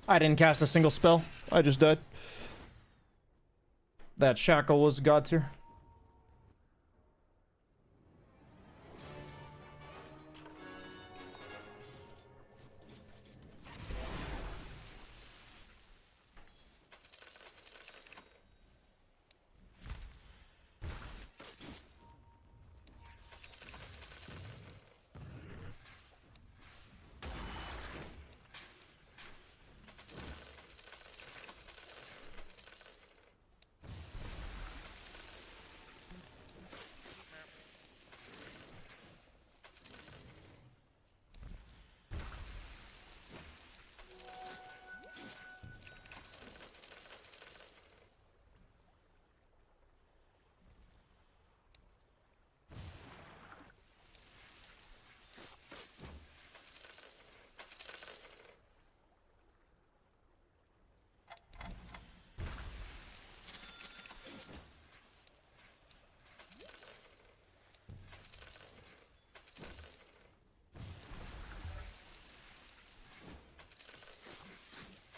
I didn't cast a single spell. I just died. That shackle was god tier.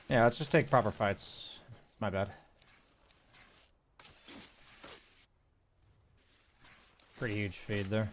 Yeah, let's just take proper fights. My bad. Pretty huge feed there.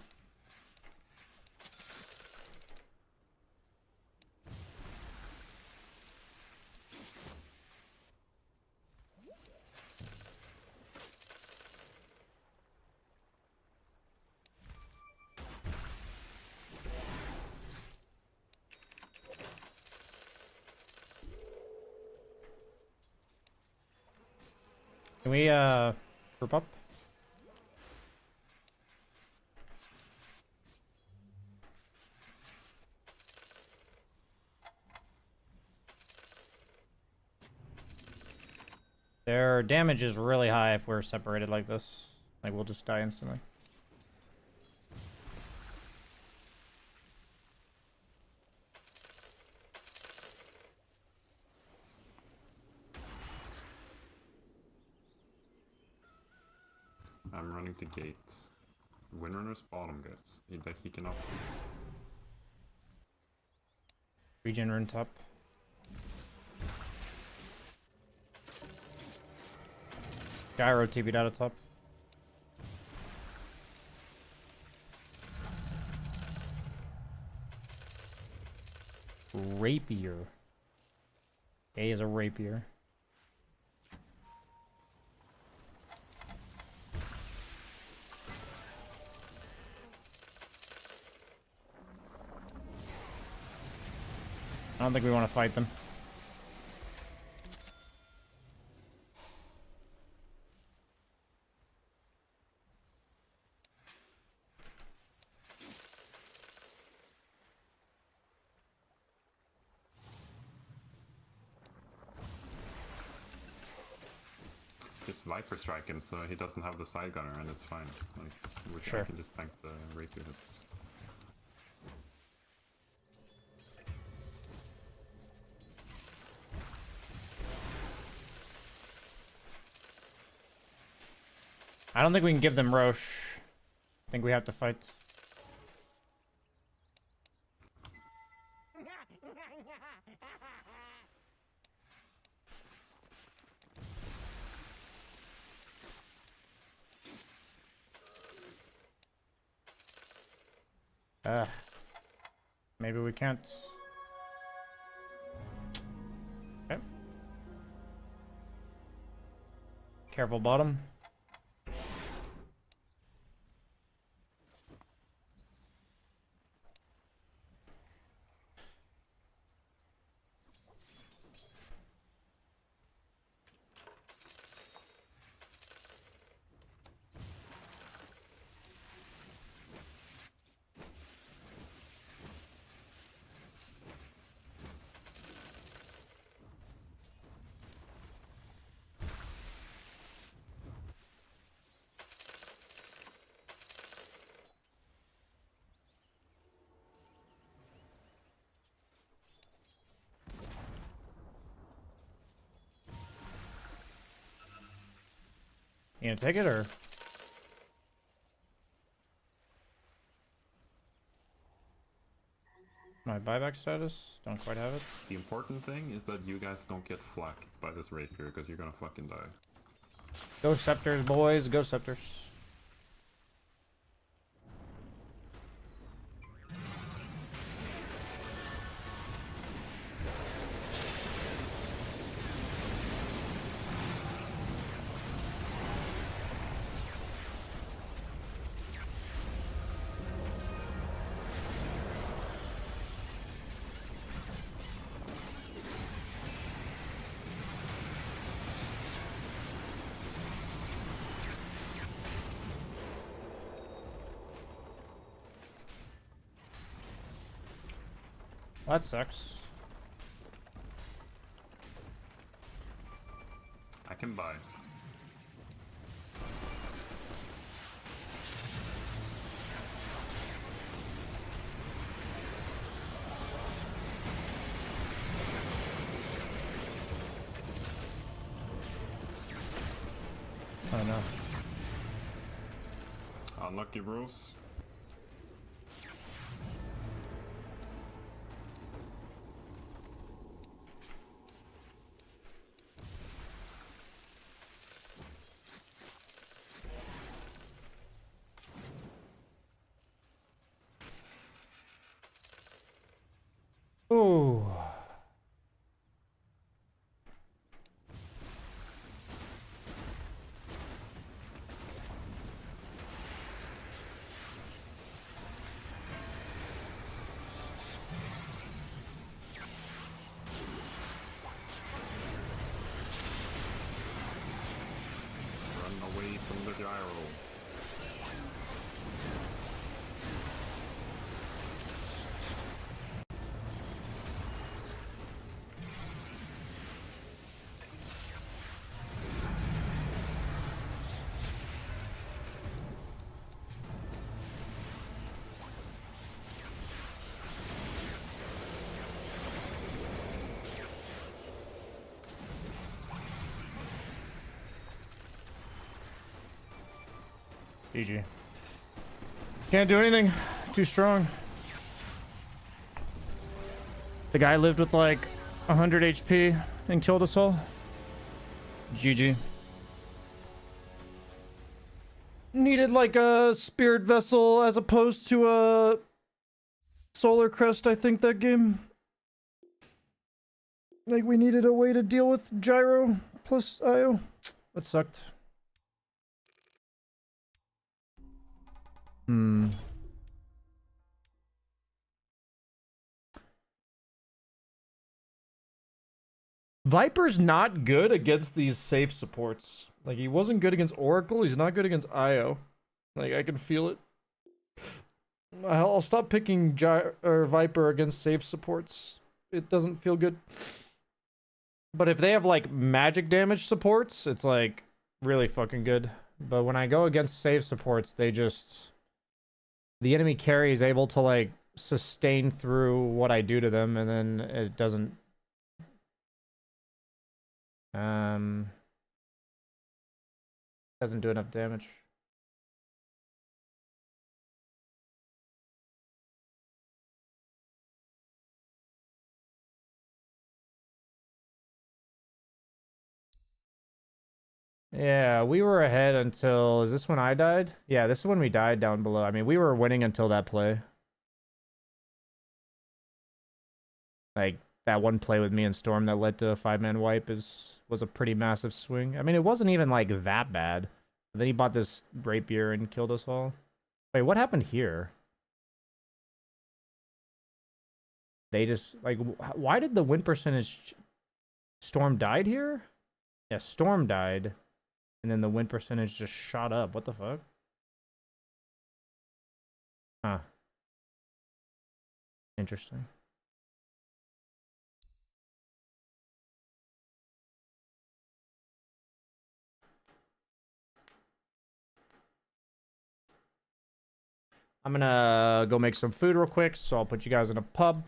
Can we, group up? Their damage is really high if we're separated like this. Like, we'll just die instantly. I'm running to gate. Windrunner's bottom, guys. He cannot. Regen rune top. Gyro TV'd out of top. Rapier. A is a rapier. I don't think we want to fight them. Just Viper strike him so he doesn't have the side gunner and it's fine. Like, which Sure. I can just tank the rapier hits. I don't think we can give them Roche. I think we have to fight. Maybe we can't. Okay. Careful bottom. You gonna take it or? My buyback status? Don't quite have it. The important thing is that you guys don't get flacked by this rapier because you're gonna fucking die. Go Scepters, boys. Go Scepters. That sucks. I can buy. Oh no. Unlucky bros. Oh. Run away from the gyro. GG. Can't do anything. Too strong. The guy lived with like 100 HP and killed us all. GG. Needed like a spirit vessel as opposed to a solar crest, I think, that game. Like we needed a way to deal with gyro plus IO. That sucked. Viper's not good against these safe supports. Like, he wasn't good against Oracle, he's not good against IO. Like, I can feel it. I'll stop picking Viper against safe supports. It doesn't feel good. But if they have, like, magic damage supports, it's, like, really fucking good. But when I go against safe supports, they just... The enemy carry is able to, like, sustain through what I do to them, and then it doesn't... Doesn't do enough damage. Yeah, we were ahead until... Is this when I died? Yeah, this is when we died down below. I mean, we were winning until that play. Like, that one play with me and Storm that led to a 5-man wipe was a pretty massive swing. I mean, it wasn't even, like, that bad. But then he bought this rapier and killed us all. Wait, what happened here? They just... Like, why did the win percentage... Storm died here? Yeah, Storm died. And then the win percentage just shot up. What the fuck? Huh. Interesting. I'm gonna go make some food real quick, so I'll put you guys in a pub.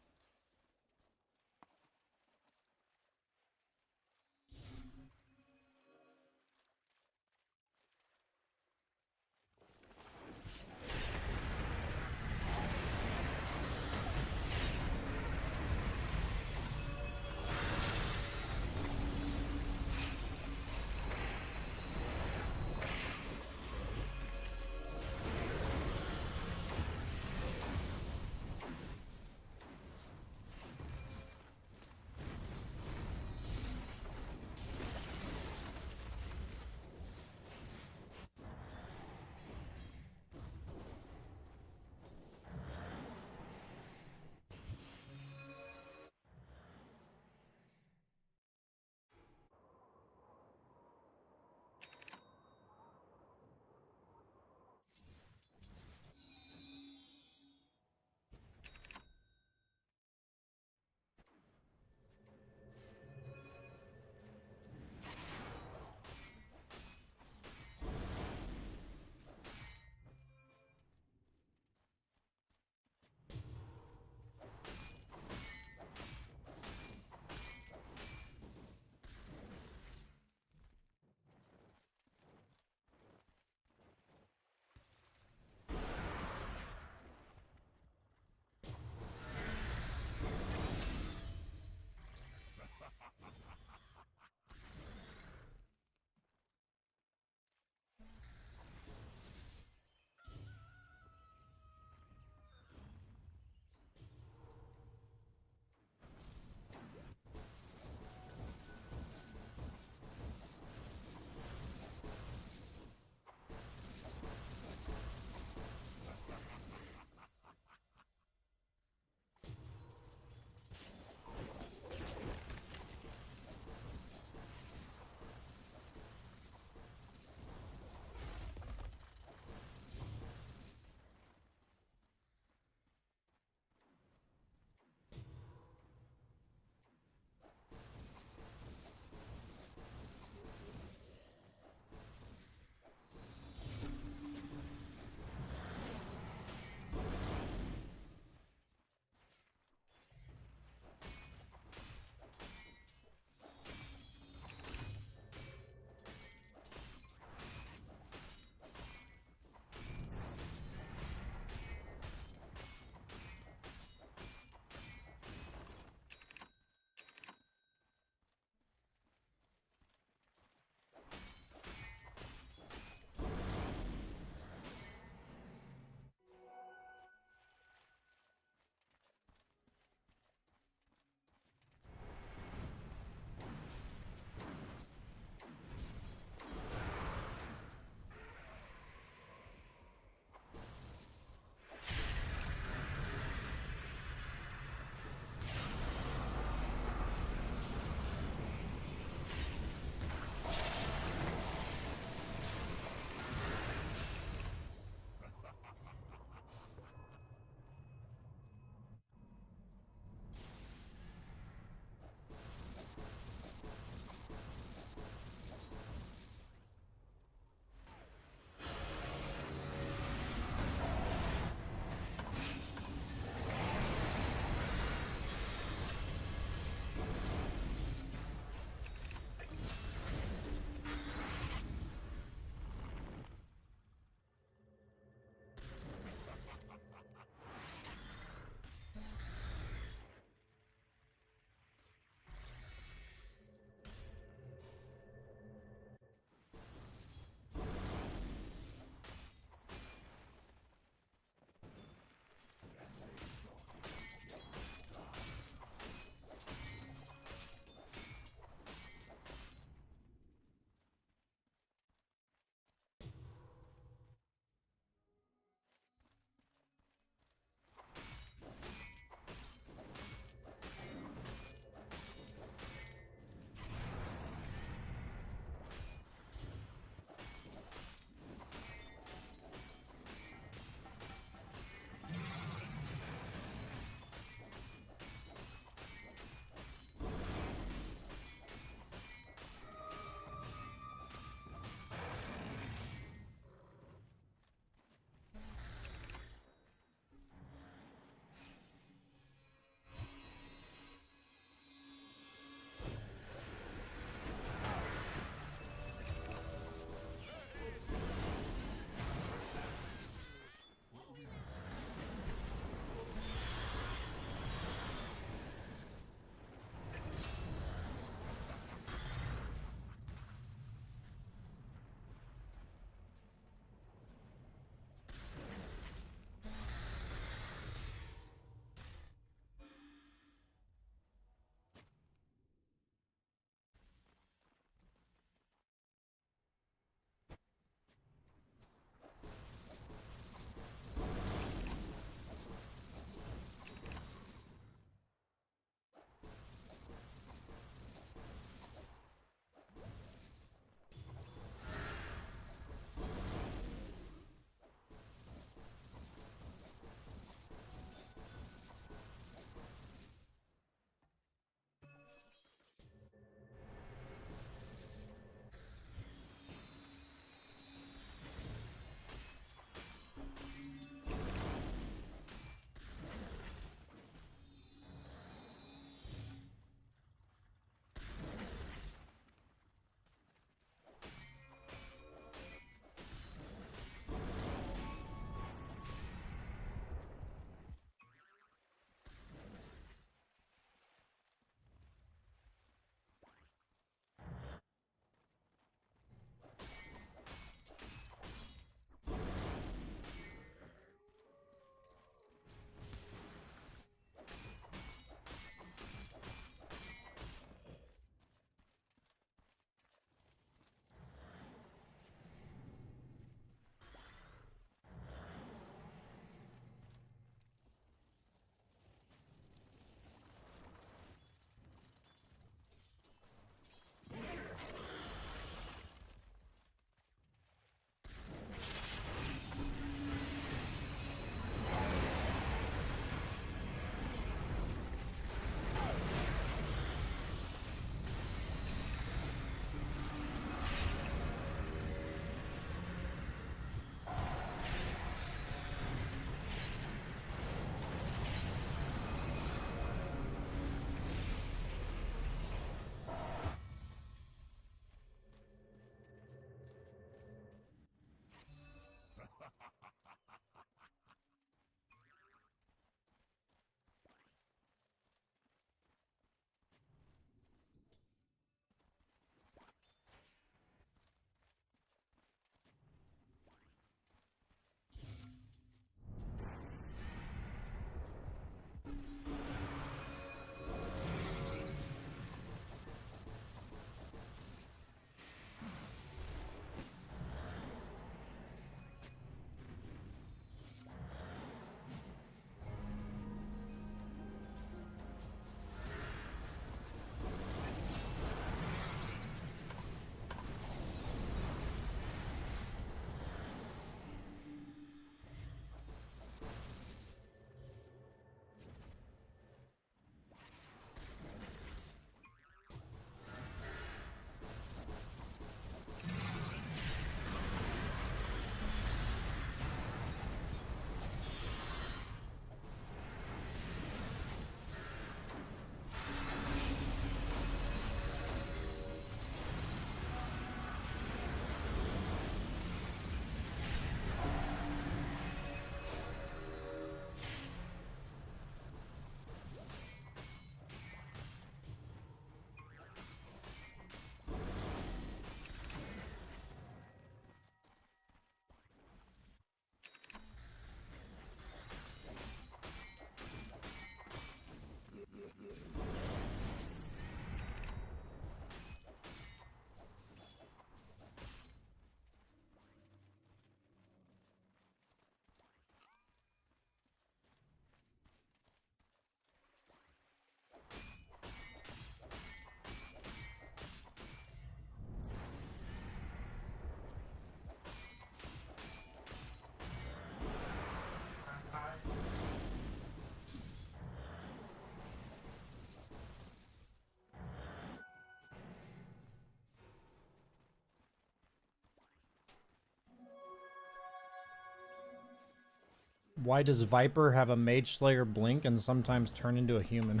Why does Viper have a Mage Slayer blink and sometimes turn into a human?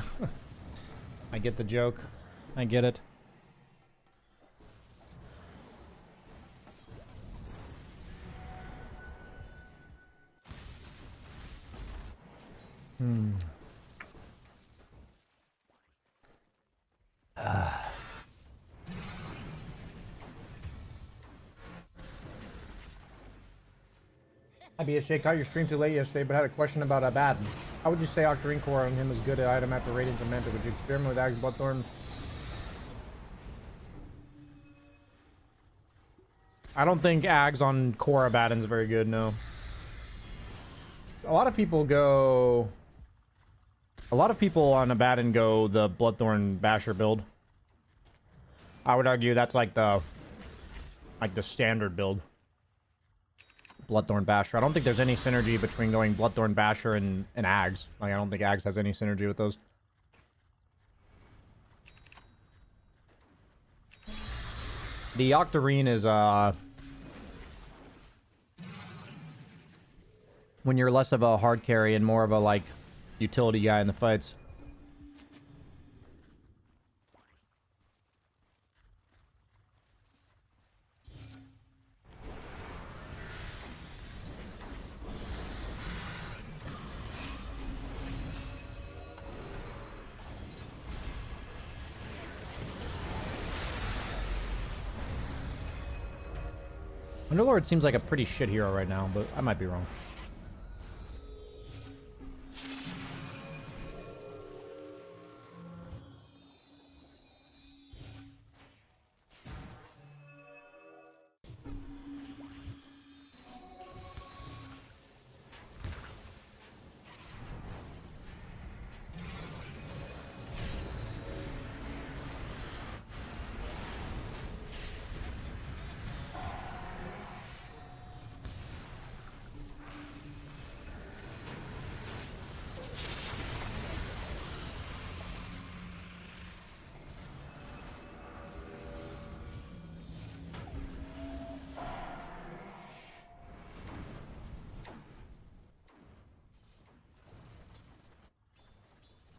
I get the joke. I get it. Hi BSJ, caught your stream too late yesterday, but had a question about Abaddon. How would you say Octarine Core on him is good at item after Radiance and Manta? Would you experiment with Axe Bloodthorn? I don't think Ags on Core Abaddon is very good, no. A lot of people go... A lot of people on Abaddon go the Bloodthorn Basher build. I would argue that's like the standard build. Bloodthorn Basher. I don't think there's any synergy between going Bloodthorn Basher and Ags. Like, I don't think Ags has any synergy with those. The Octarine is, when you're less of a hard carry and more of a, like, utility guy in the fights. Underlord seems like a pretty shit hero right now, but I might be wrong.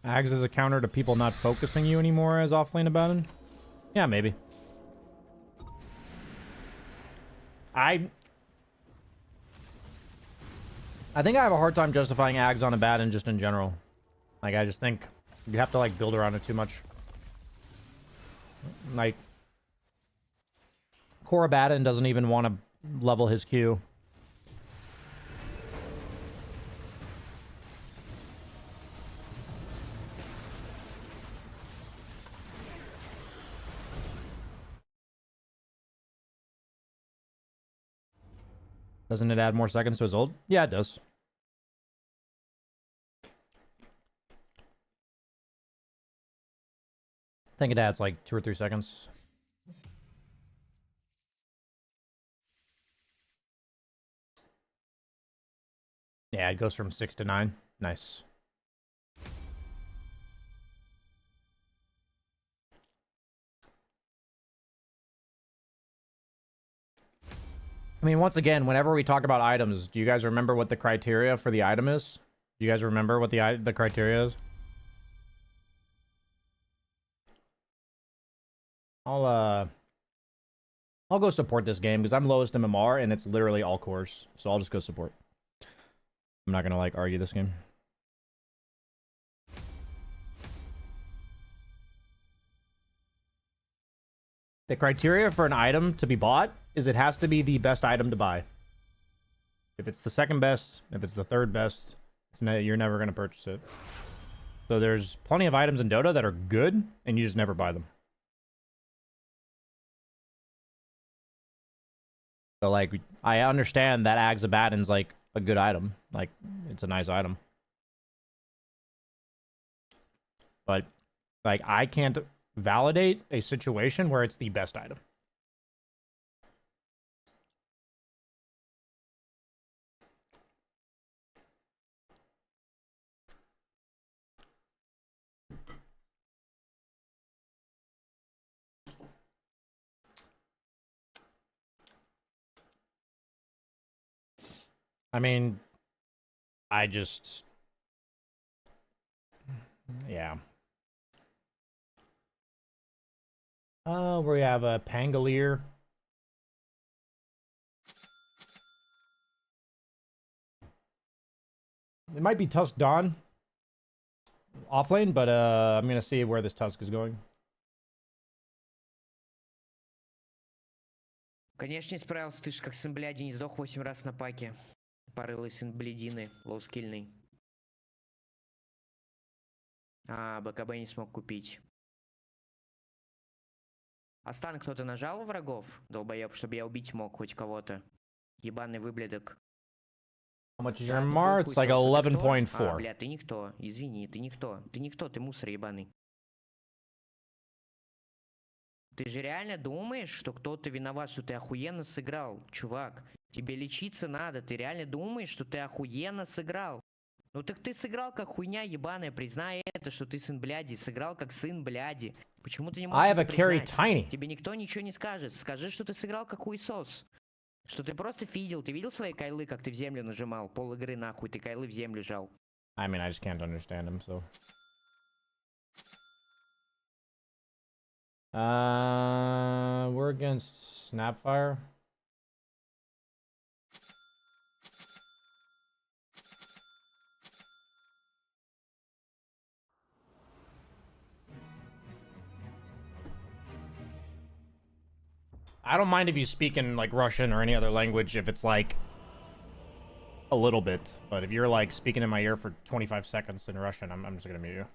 Ags is a counter to people not focusing you anymore as offlane Abaddon? Yeah, maybe. I think I have a hard time justifying Ags on Abaddon just in general. Like, I just think you have to, like, build around it too much. Like, Core Abaddon doesn't even want to level his Q. Doesn't it add more seconds to his ult? Yeah, it does. I think it adds like 2 or 3 seconds. Yeah, it goes from 6 to 9. Nice. I mean, once again, whenever we talk about items, do you guys remember what the criteria for the item is? Do you guys remember what the criteria is? I'll go support this game because I'm lowest MMR and it's literally all cores. So I'll just go support. I'm not gonna like argue this game. The criteria for an item to be bought is it has to be the best item to buy. If it's the second best, if it's the third best, you're never going to purchase it. So there's plenty of items in Dota that are good, and you just never buy them. So, like, I understand that Ags Abaddon's, like, a good item. Like, it's a nice item. But, like, I can't validate a situation where it's the best item. I mean, I just... Yeah. We have a Pangolier. It might be Tusk Dawn. Offlane, but I'm gonna see where this Tusk is going. Конечно, не справился, ты ж как сын бляди не сдох 8 раз на паке. Порылый сын блядины, лоускильный. А, БКБ не смог купить. А стан кто-то нажал у врагов, долбоеб, чтобы я убить мог хоть кого-то? Ебаный выблядок. How much is Да, your ну MAR? твой It's like хуесос, а ты кто? 11.4. А, бля, ты никто. Извини, ты никто. Ты никто, ты мусор ебаный. Ты же реально думаешь, что кто-то виноват, что ты охуенно сыграл, чувак? Тебе лечиться надо. Ты реально думаешь, что ты охуенно сыграл? Ну так ты сыграл как хуйня ебаная, признай это, что ты сын бляди, сыграл как сын бляди. Почему ты не можешь I have a это carry признать? tiny. Тебе никто ничего не скажет. Скажи, что ты сыграл как хуесос. Что ты просто фидел. Ты видел свои кайлы, как ты в землю нажимал? Пол игры нахуй, ты кайлы в землю жал. I mean, I just can't understand him, so... We're against Snapfire. I don't mind if you speak in like Russian or any other language if it's like a little bit, but if you're like speaking in my ear for 25 seconds in Russian, I'm just gonna mute you.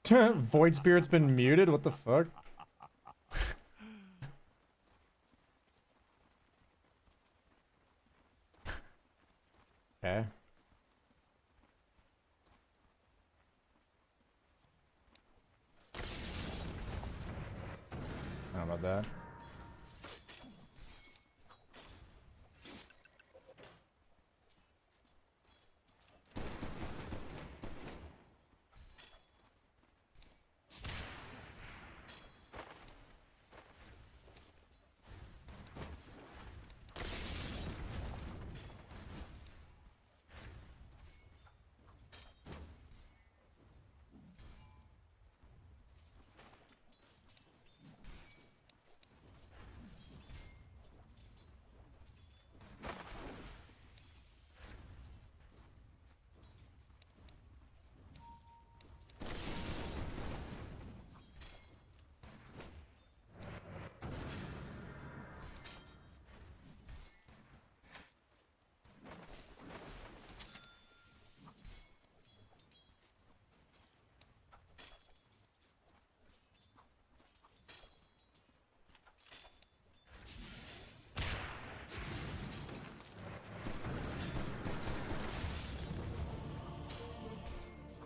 Void Spirit's been muted? What the fuck? Okay. How about that?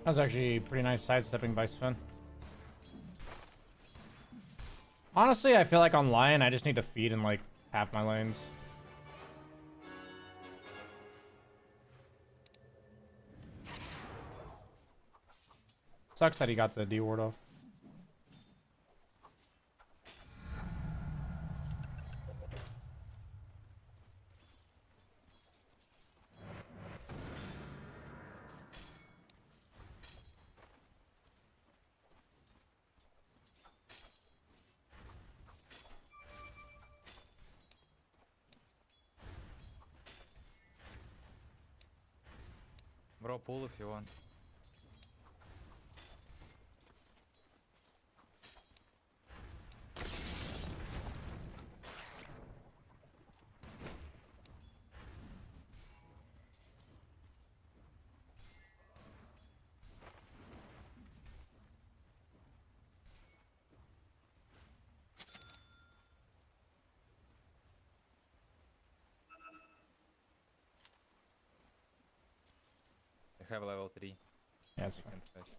That was actually pretty nice sidestepping by Sven. Honestly, I feel like on Lion, I just need to feed in like half my lanes. Sucks that he got the D ward off. Bro, pull if you want. I have level 3. Yeah, that's You fine. can fetch.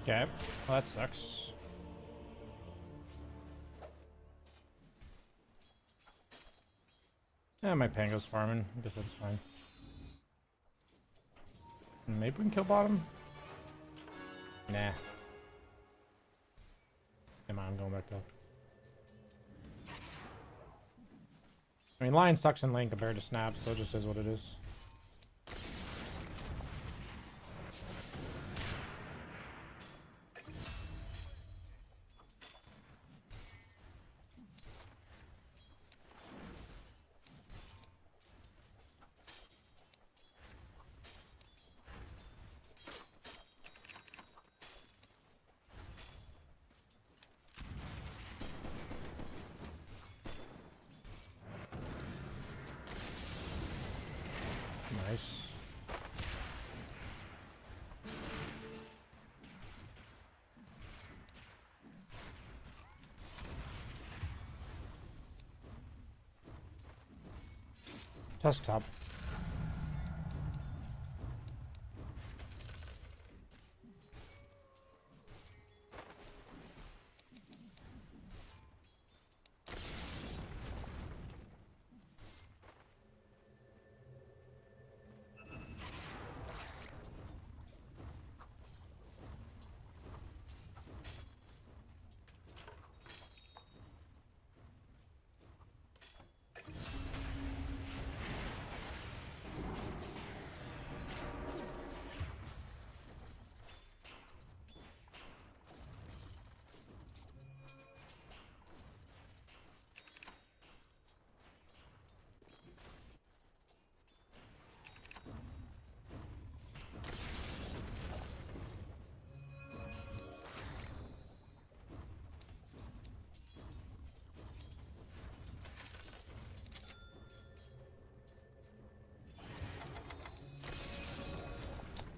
Okay, well that sucks. Yeah, my Pango's farming. I guess that's fine. Maybe we can kill bottom? Nah. Come on, I'm going back to... I mean, Lion sucks in lane compared to Snap, so it just is what it is. Nice. Tusk top.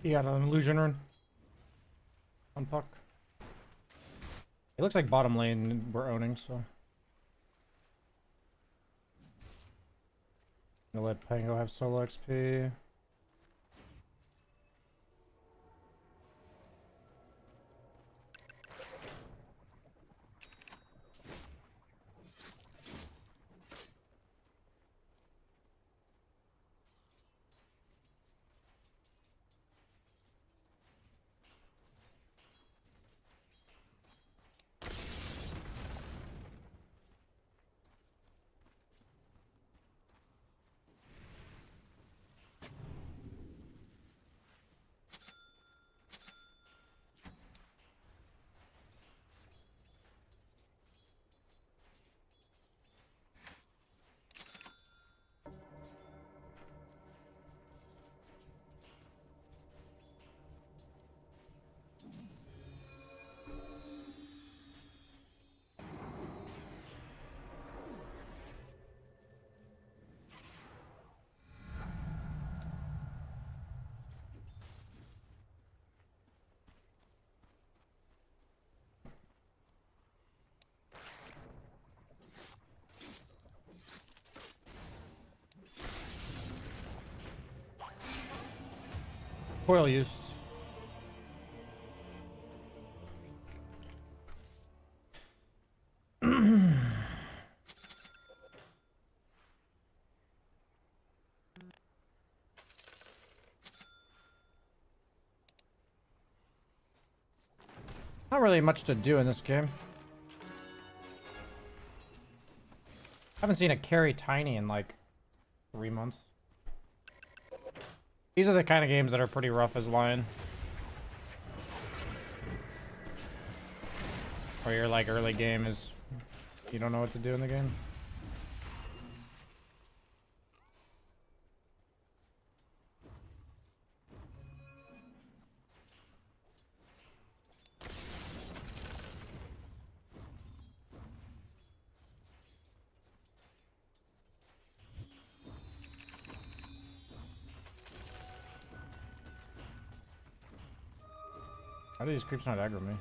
He got an illusion rune. On puck. It looks like bottom lane we're owning, so. Gonna let Pango have solo XP. Coil used. Not really much to do in this game. Haven't seen a carry Tiny in like 3 months. These are the kind of games that are pretty rough as Lion. Where your like early game is you don't know what to do in the game. How do these creeps not aggro me?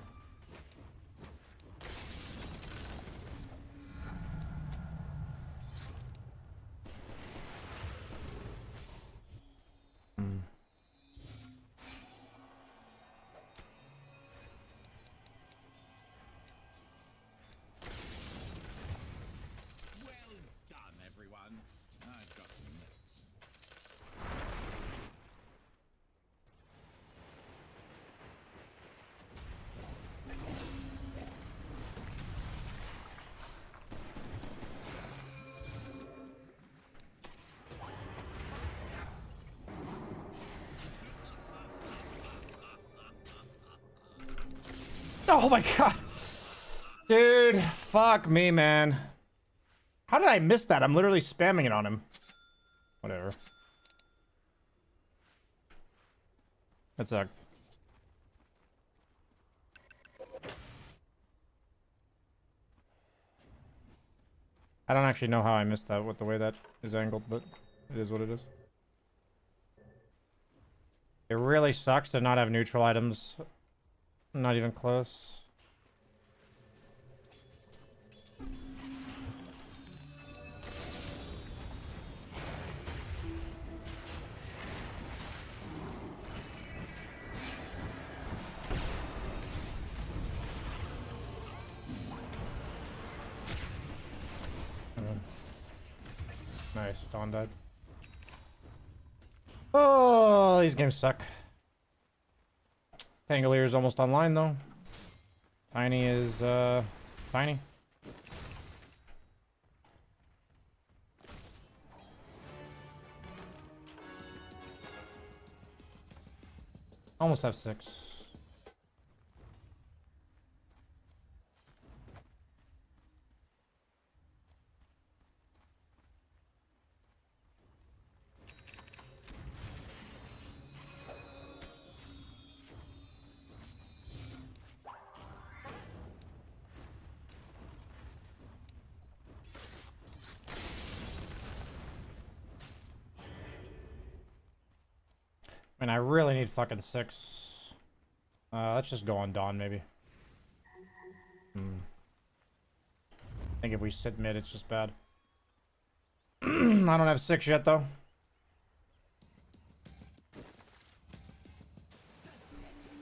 Oh my god. Dude, fuck me, man. How did I miss that? I'm literally spamming it on him. Whatever. That sucked. I don't actually know how I missed that with the way that is angled, but it is what it is. It really sucks to not have neutral items. Not even close. Nice, Dawn died. Oh, these games suck. Pangolier is almost online though. Tiny is tiny. Almost have 6. And I really need fucking 6. Let's just go on Dawn, maybe. I think if we sit mid, it's just bad. I don't have 6 yet, though.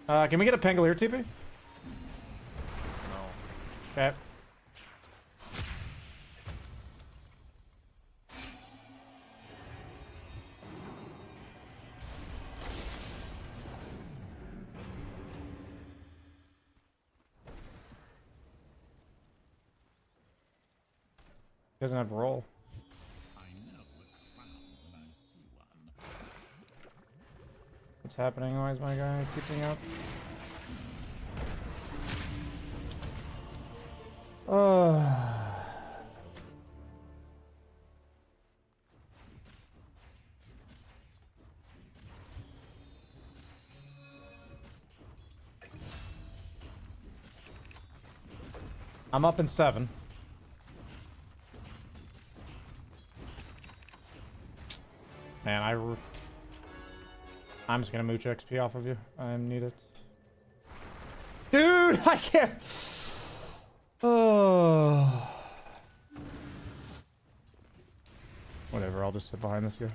Can we get a Pangolier TP? No. Okay. Doesn't have roll. What's happening? Why is my guy keeping up? I'm up in 7. Man, I'm just gonna mooch XP off of you. I need it. Dude, I can't. Oh. Whatever, I'll just sit behind this guy.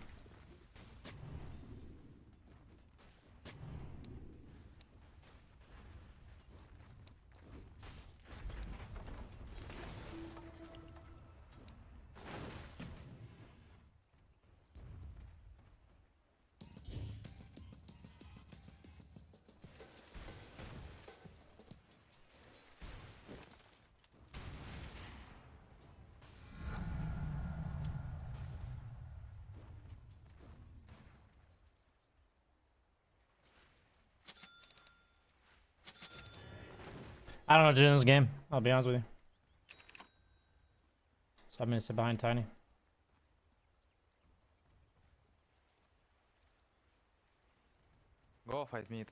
I don't know what to do in this game. I'll be honest with you. So I'm gonna sit behind Tiny. Go fight mid.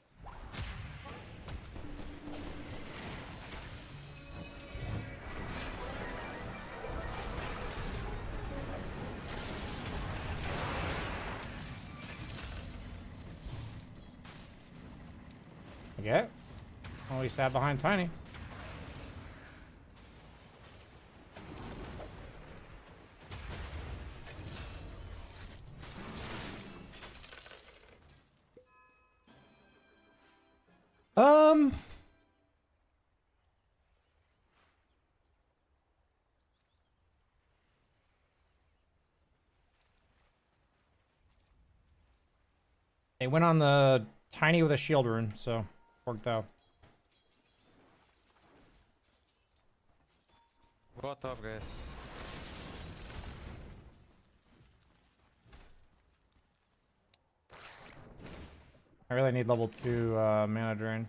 Okay. Well, we sat behind Tiny. Um. They went on the Tiny with a shield rune, so worked out. Go top, guys. I really need level 2 mana drain.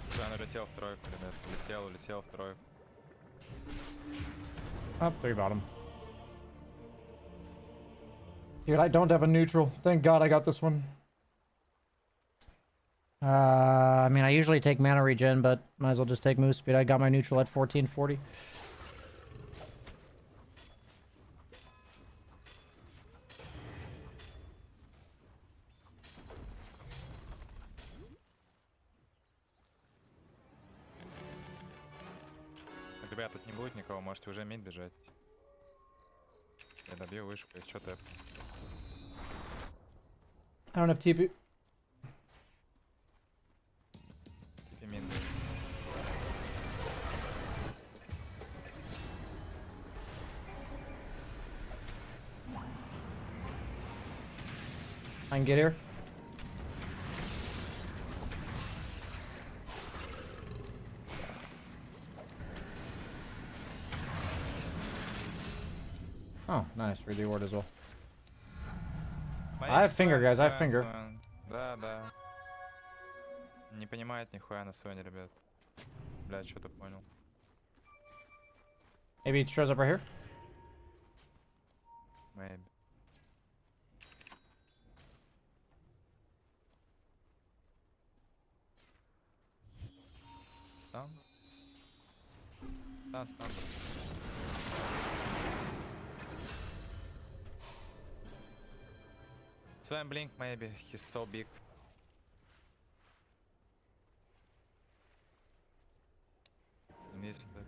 Свен улетел в тройку, ребят. Улетел в тройку. Up 3 bottom. Dude, I don't have a neutral. Thank God I got this one. I mean, I usually take mana regen, but might as well just take move speed. I got my neutral at 1440. Ребят, тут не будет никого, можете уже мид бежать. Я добью вышку, если что тэп. I don't have TP. Типи мид. I can get here. Oh, nice. Read the ward as well. I have finger, guys. I have finger. Да, да. Не понимает нихуя на Своне, ребят. Блядь, что-то понял. Maybe it shows up right here. Maybe. Стан? Стан. Sven blink maybe, he's so big. He missed it.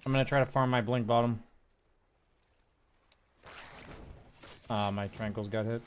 I'm gonna try to farm my blink bottom. My tranquils got hit.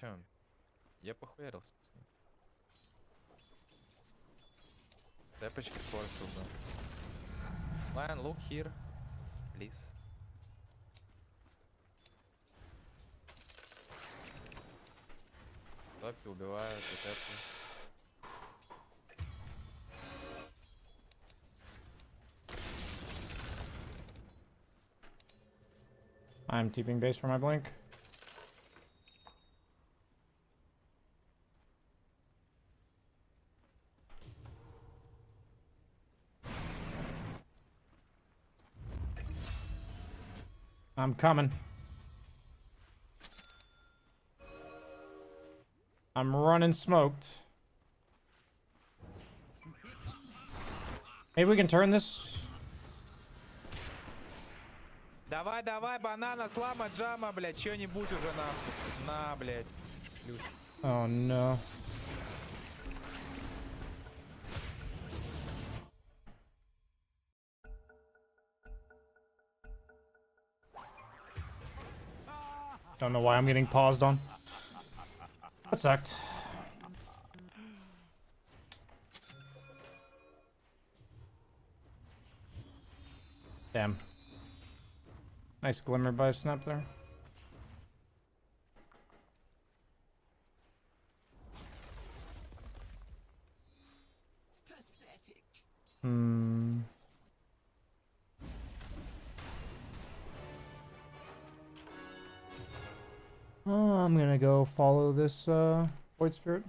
Че? Я похуярился с ним. Тэпочки сфорсил, да. Lion, look here. Please. Топи убивают, и тэпы. I'm TPing base for my blink. I'm coming. I'm running smoked. Maybe we can turn this. Давай, давай, банана, слама, джама, блядь, чё-нибудь уже нахуй. На, блядь. Ключ. Oh no. Don't know why I'm getting paused on. That sucked. Damn. Nice glimmer by snap there. Hmm. Oh, I'm gonna go follow this Void Spirit.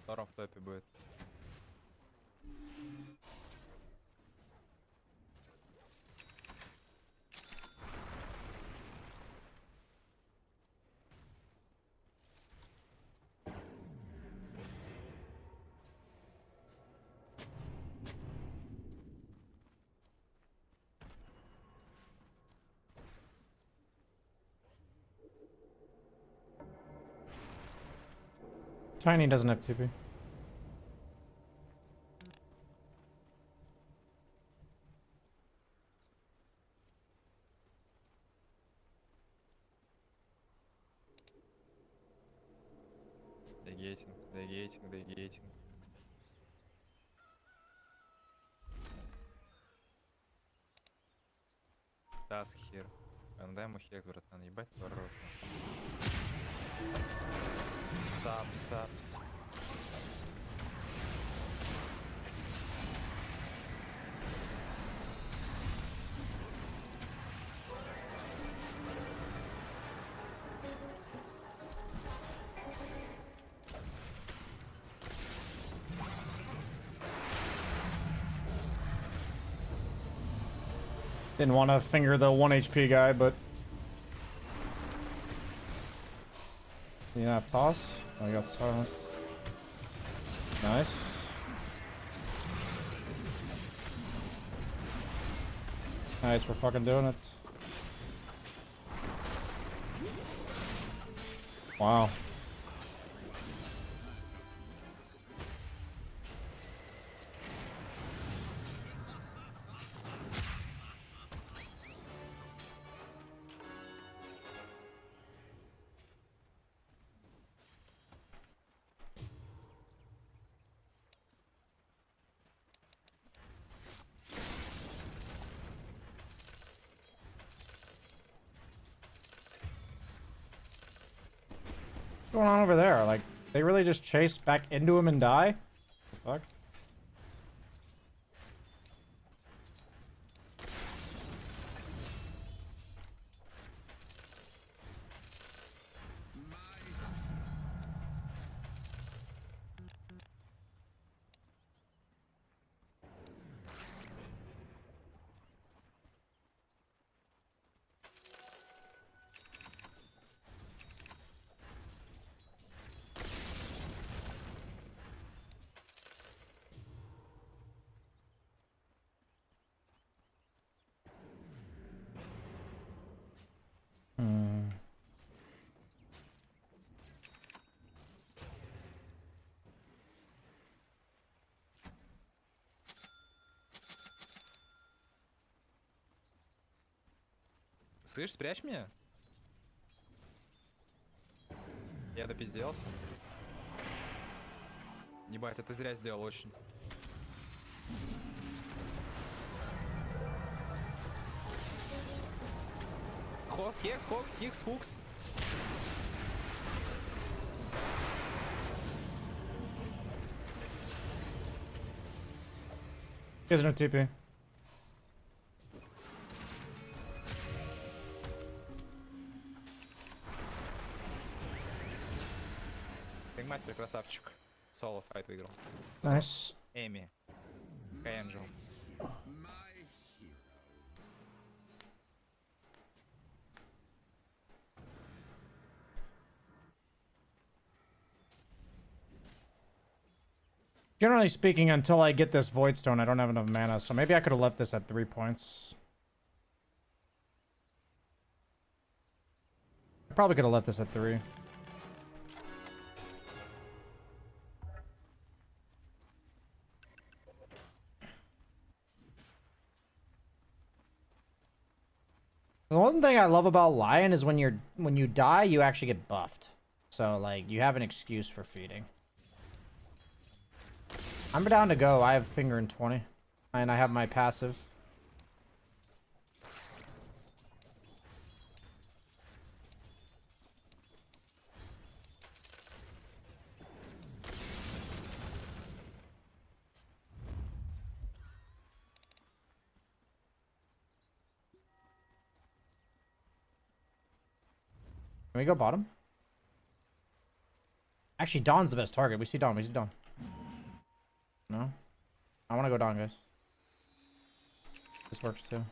Втором в топе будет. Tiny doesn't have TP. Дегейтинг, дегейтинг, дегейтинг. Таск хер. А ну дай ему хекс, братан, ебать твой рот. Сапс. Didn't want to finger the 1 HP guy, but... You have toss? Oh, you got silence. Nice. Nice, we're fucking doing it. Wow. What's going on over there? Like, they really just chase back into him and die? The fuck? Слышь, спрячь меня. Я допизделся. Ебать, это зря сделал очень. Хокс, хекс, хукс. He has no TP. Мастер, красавчик. Соло файт выиграл. Nice. Эми. Энджел. Generally speaking, until I get this Void Stone, I don't have enough mana, so maybe I could have left this at 3 points. I probably could have left this at 3. The one thing I love about Lion is when you die, you actually get buffed. So like you have an excuse for feeding. I'm down to go. I have finger in 20. And I have my passive. Can we go bottom? Actually, Dawn's the best target. We see Dawn. We see Dawn. No? I want to go Dawn, guys. This works too.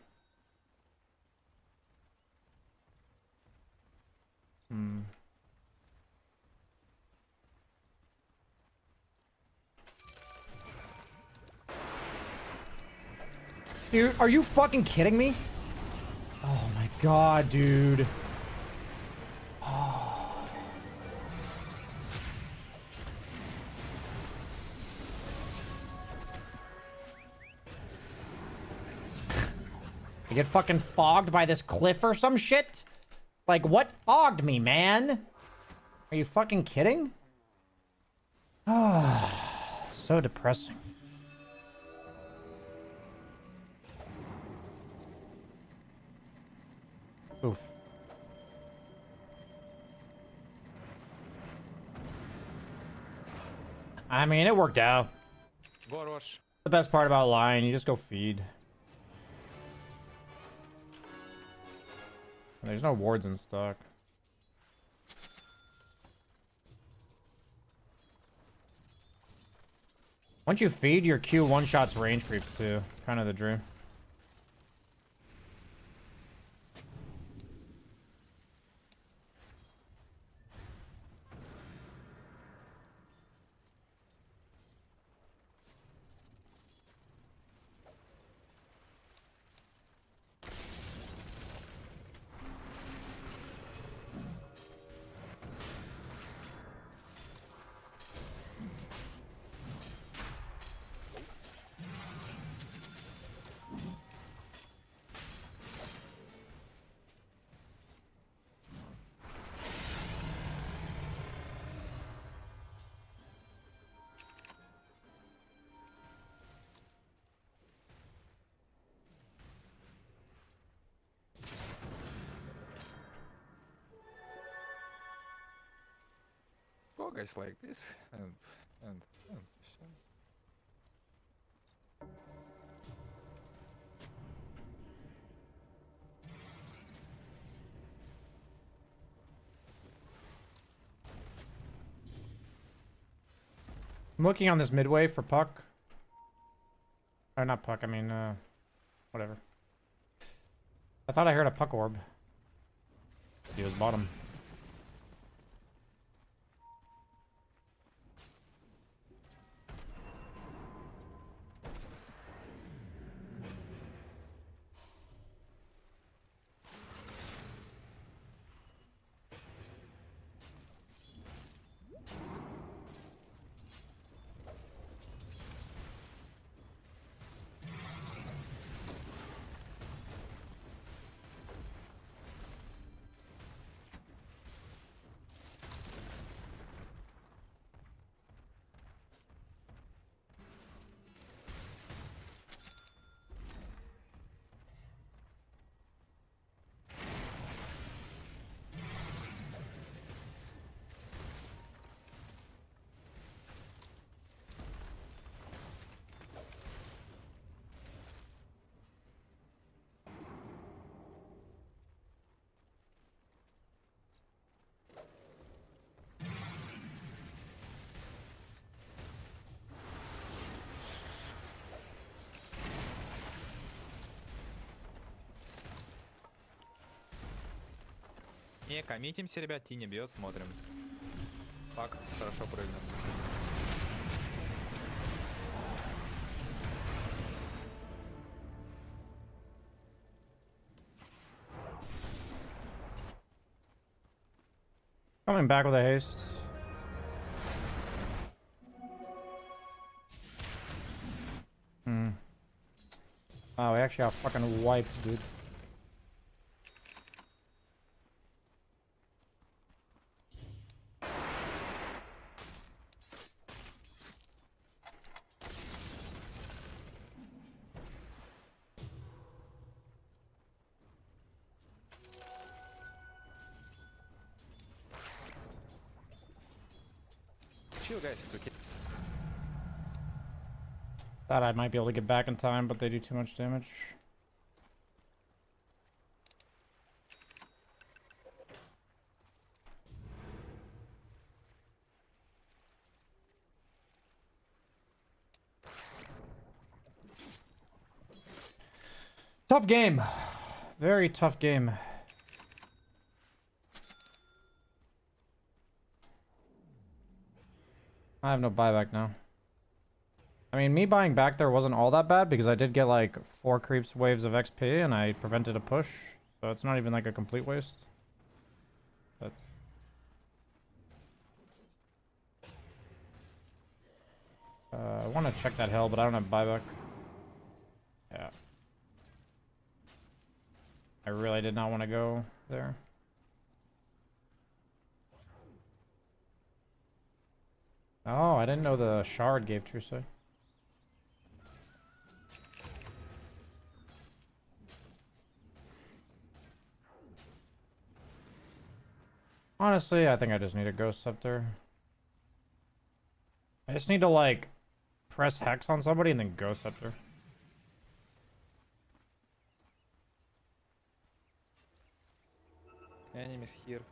Dude, are you fucking kidding me? Oh my god, dude. I get fucking fogged by this cliff or some shit? Like, what fogged me, man? Are you fucking kidding? Ah, so depressing. Oof. I mean, it worked out. Go rush. The best part about Lion, you just go feed. There's no wards in stock. Once you feed, your Q one-shots range creeps too. Kind of the dream. Go guys like this and so. I'm looking on this midway for Puck. Or not Puck, I mean, whatever. I thought I heard a Puck orb. He was bottom. Не, коммитимся, ребят, Ти не бьет, смотрим. Пак, хорошо прыгнул. Coming back with a haste. Oh, we actually got fucking wiped, dude. Chill, guys, it's okay. Thought I might be able to get back in time, but they do too much damage. Tough game. Very tough game. I have no buyback now. I mean, me buying back there wasn't all that bad because I did get like 4 creeps waves of XP and I prevented a push. So it's not even like a complete waste. But I want to check that hill, but I don't have buyback. Yeah. I really did not want to go there. Oh, I didn't know the shard gave true sight. Honestly, I think I just need a Ghost Scepter. I just need to, like, press Hex on somebody and then Ghost Scepter. Enemies here.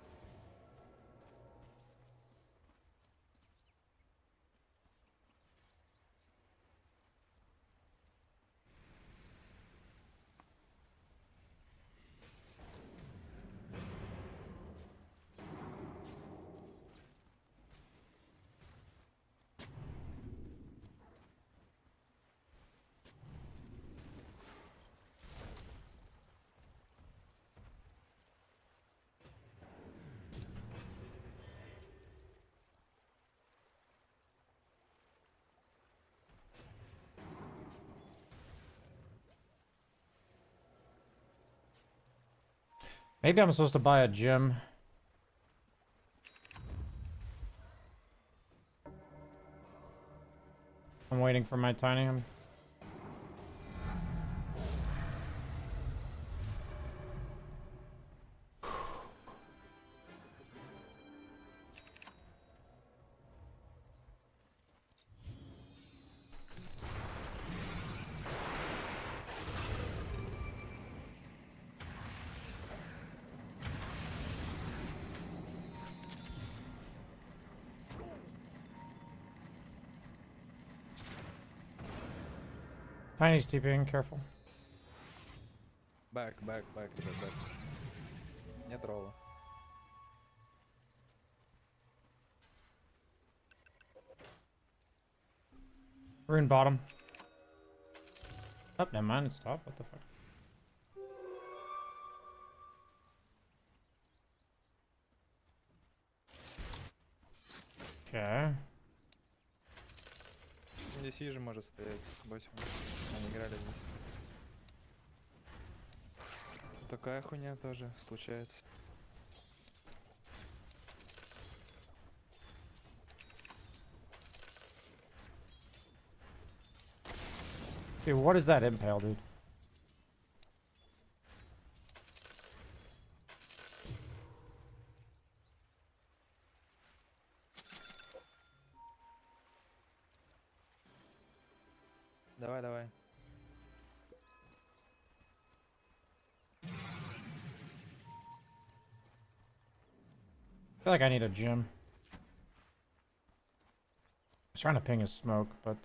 Maybe I'm supposed to buy a gem. I'm waiting for my tiny. Tiny's TPing, careful. Back, rебят, back. Нет ролла. We're in bottom. Oh, never mind, it's top. What the fuck? Okay. Здесь вижу, может стоять. Ботим. Они играли здесь. Такая хуйня тоже случается. Dude, what is that impale, dude? Давай. I feel like I need a gem. I was trying to ping his smoke, but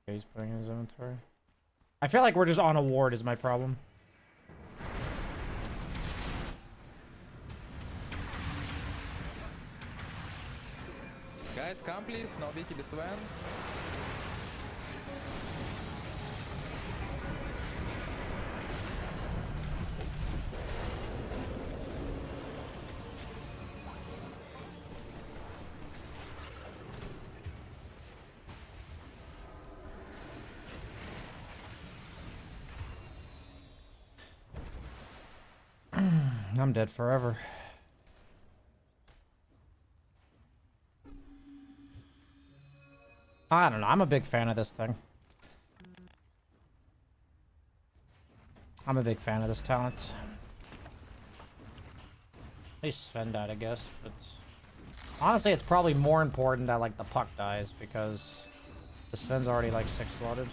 he's putting in his inventory. I feel like we're just on a ward is my problem. Guys, come please, no BKB Sven. I'm dead forever. I don't know. I'm a big fan of this thing. I'm a big fan of this talent. At least Sven died, I guess. But honestly, it's probably more important that like the puck dies because the Sven's already like 6 slotted.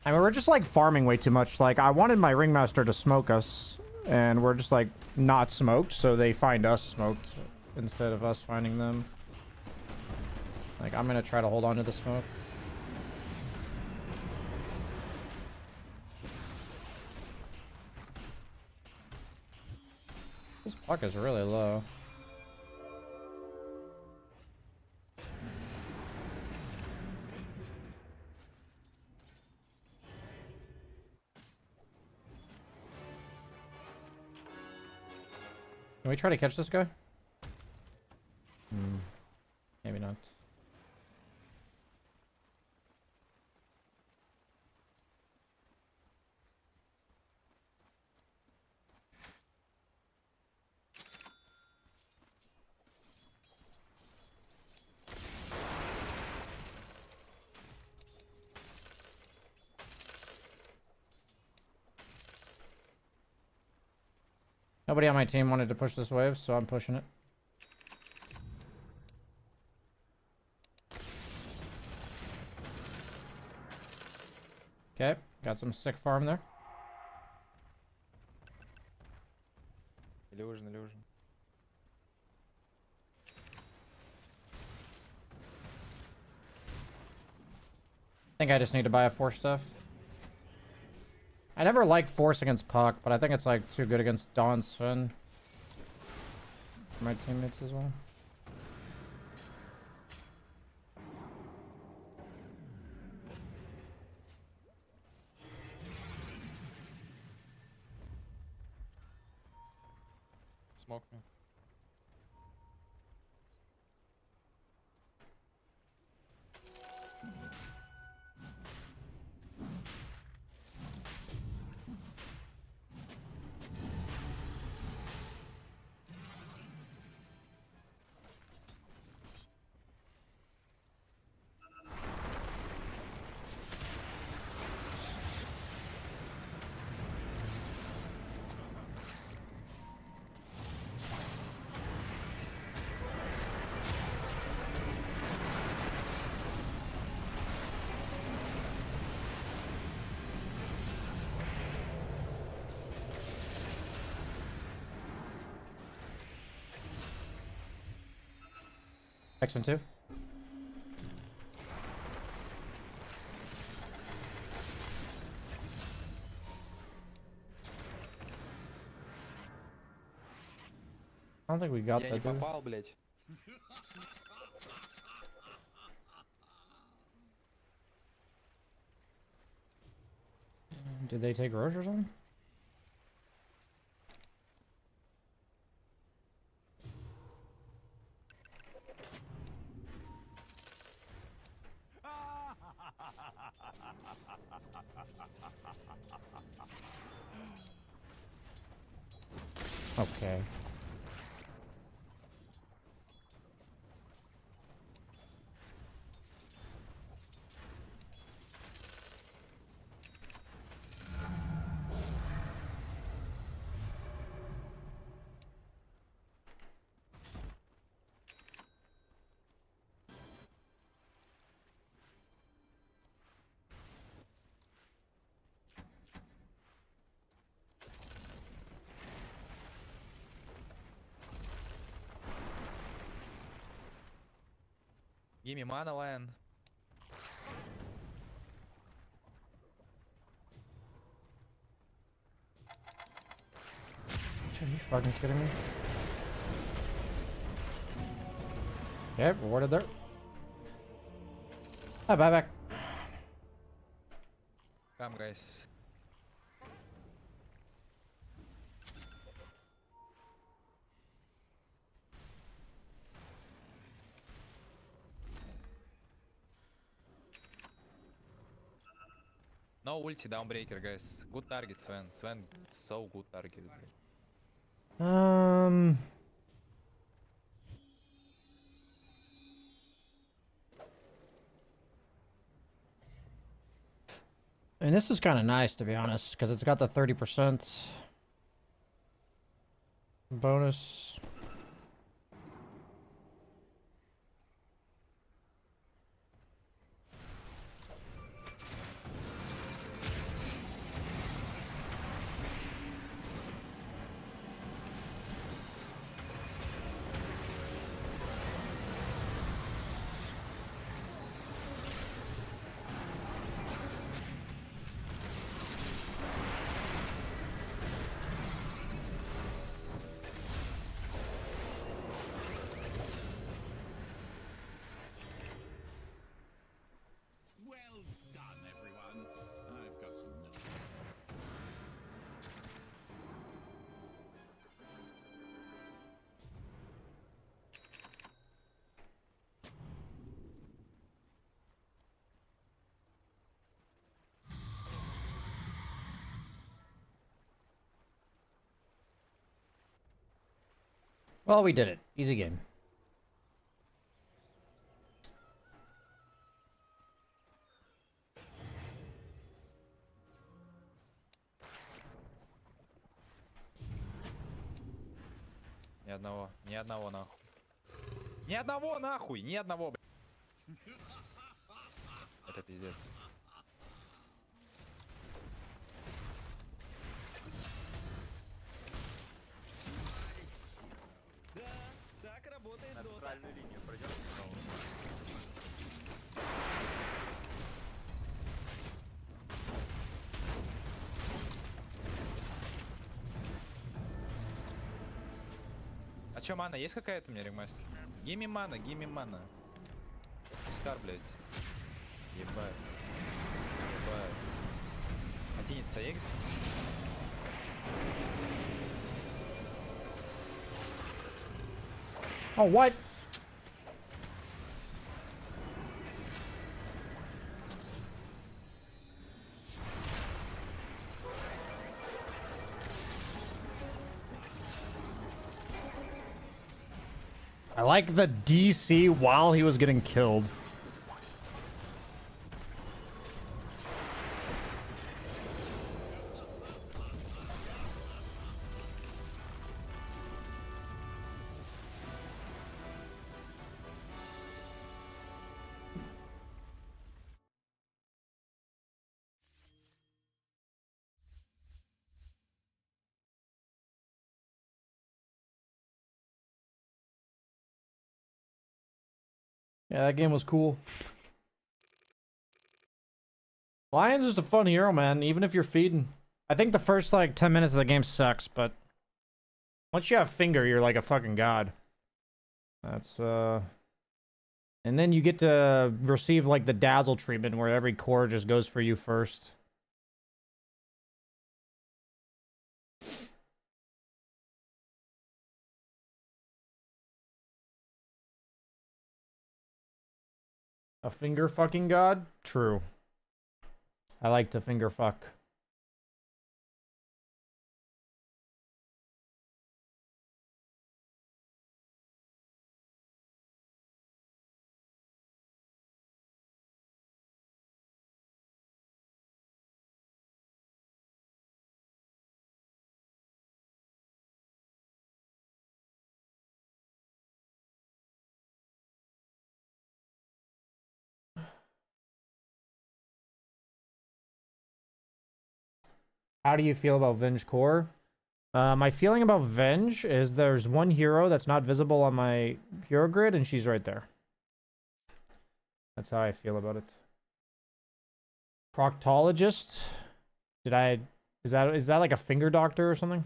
I mean, we're just like farming way too much. Like, I wanted my ringmaster to smoke us, and we're just like not smoked, so they find us smoked instead of us finding them. Like, I'm gonna try to hold on to the smoke. This puck is really low. Can we try to catch this guy? Maybe not. Nobody on my team wanted to push this wave, so I'm pushing it. Okay, got some sick farm there. Illusion. I think I just need to buy a force stuff. I never liked force against Puck, but I think it's like too good against Dawn Sven. For my teammates as well. Smoke me. Section 2. I don't think we got Я that, не do we? попал, блять. Did they take Roche or something? Okay. Give me mana, Lion. Are you fucking kidding me? Okay, rewarded there. Ah, buyback. Come, guys. No ulti downbreaker, guys. Good target, Sven. Sven, so good target. And this is kind of nice, to be honest, because it's got the 30% bonus. Well done, everyone. I've got some notes. Well, we did it. Easy game. Ни одного. Ни одного, нахуй. Ни одного, нахуй! Ни одного, блядь. Это пиздец. Так работает На дота. центральную линию пройдем. А чё, мана есть какая-то мне, ремастер? Гимми мана, гимми мана. Скар, блядь. Ебать. Ебать. Одинется Егс? Oh, what? I like the DC while he was getting killed. Yeah, that game was cool. Lion's just a fun hero, man, even if you're feeding. I think the first, like, 10 minutes of the game sucks, but once you have Finger, you're like a fucking god. That's, And then you get to receive, like, the Dazzle treatment, where every core just goes for you first. A finger fucking god? True. I like to finger fuck. How do you feel about Venge Core? My feeling about Venge is there's one hero that's not visible on my hero grid, and she's right there. That's how I feel about it. Proctologist? Is that like a finger doctor or something?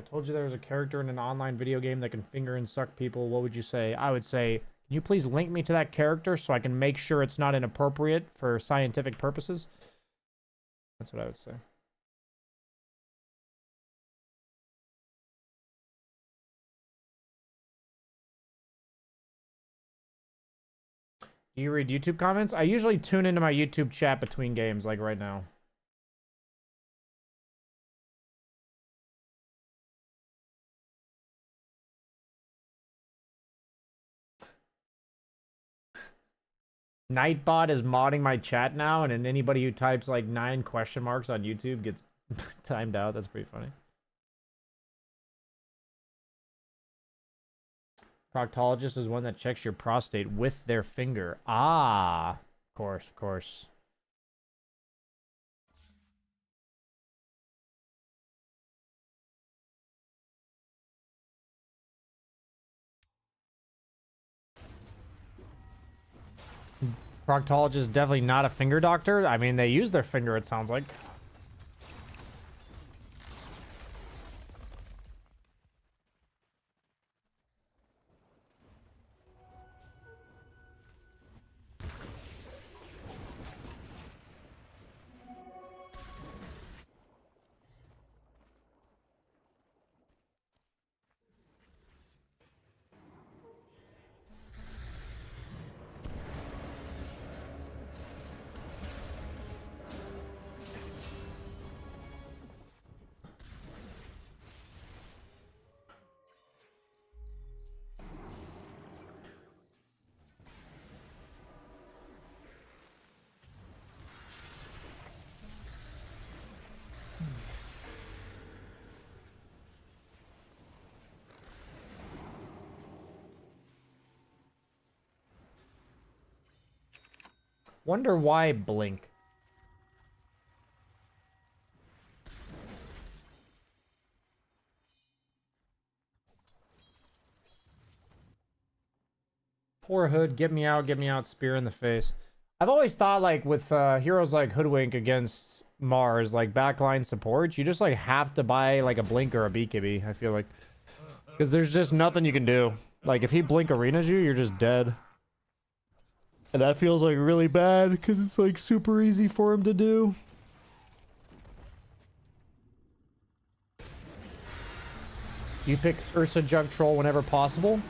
I told you there was a character in an online video game that can finger and suck people, what would you say? I would say, can you please link me to that character so I can make sure it's not inappropriate for scientific purposes? That's what I would say. Do you read YouTube comments? I usually tune into my YouTube chat between games, like right now. Nightbot is modding my chat now, and then anybody who types like 9 question marks on YouTube gets timed out. That's pretty funny. Proctologist is one that checks your prostate with their finger. Ah, of course, of course. Proctologist is definitely not a finger doctor. I mean, they use their finger, it sounds like. Wonder why blink. Poor Hood, get me out, spear in the face. I've always thought, like, with heroes like Hoodwink against Mars, like, backline support, you just, like, have to buy, like, a Blink or a BKB, I feel like. Because there's just nothing you can do. Like, if he Blink arenas you, you're just dead. And that feels, like, really bad, because it's, like, super easy for him to do. You pick Ursa, Junk Troll whenever possible?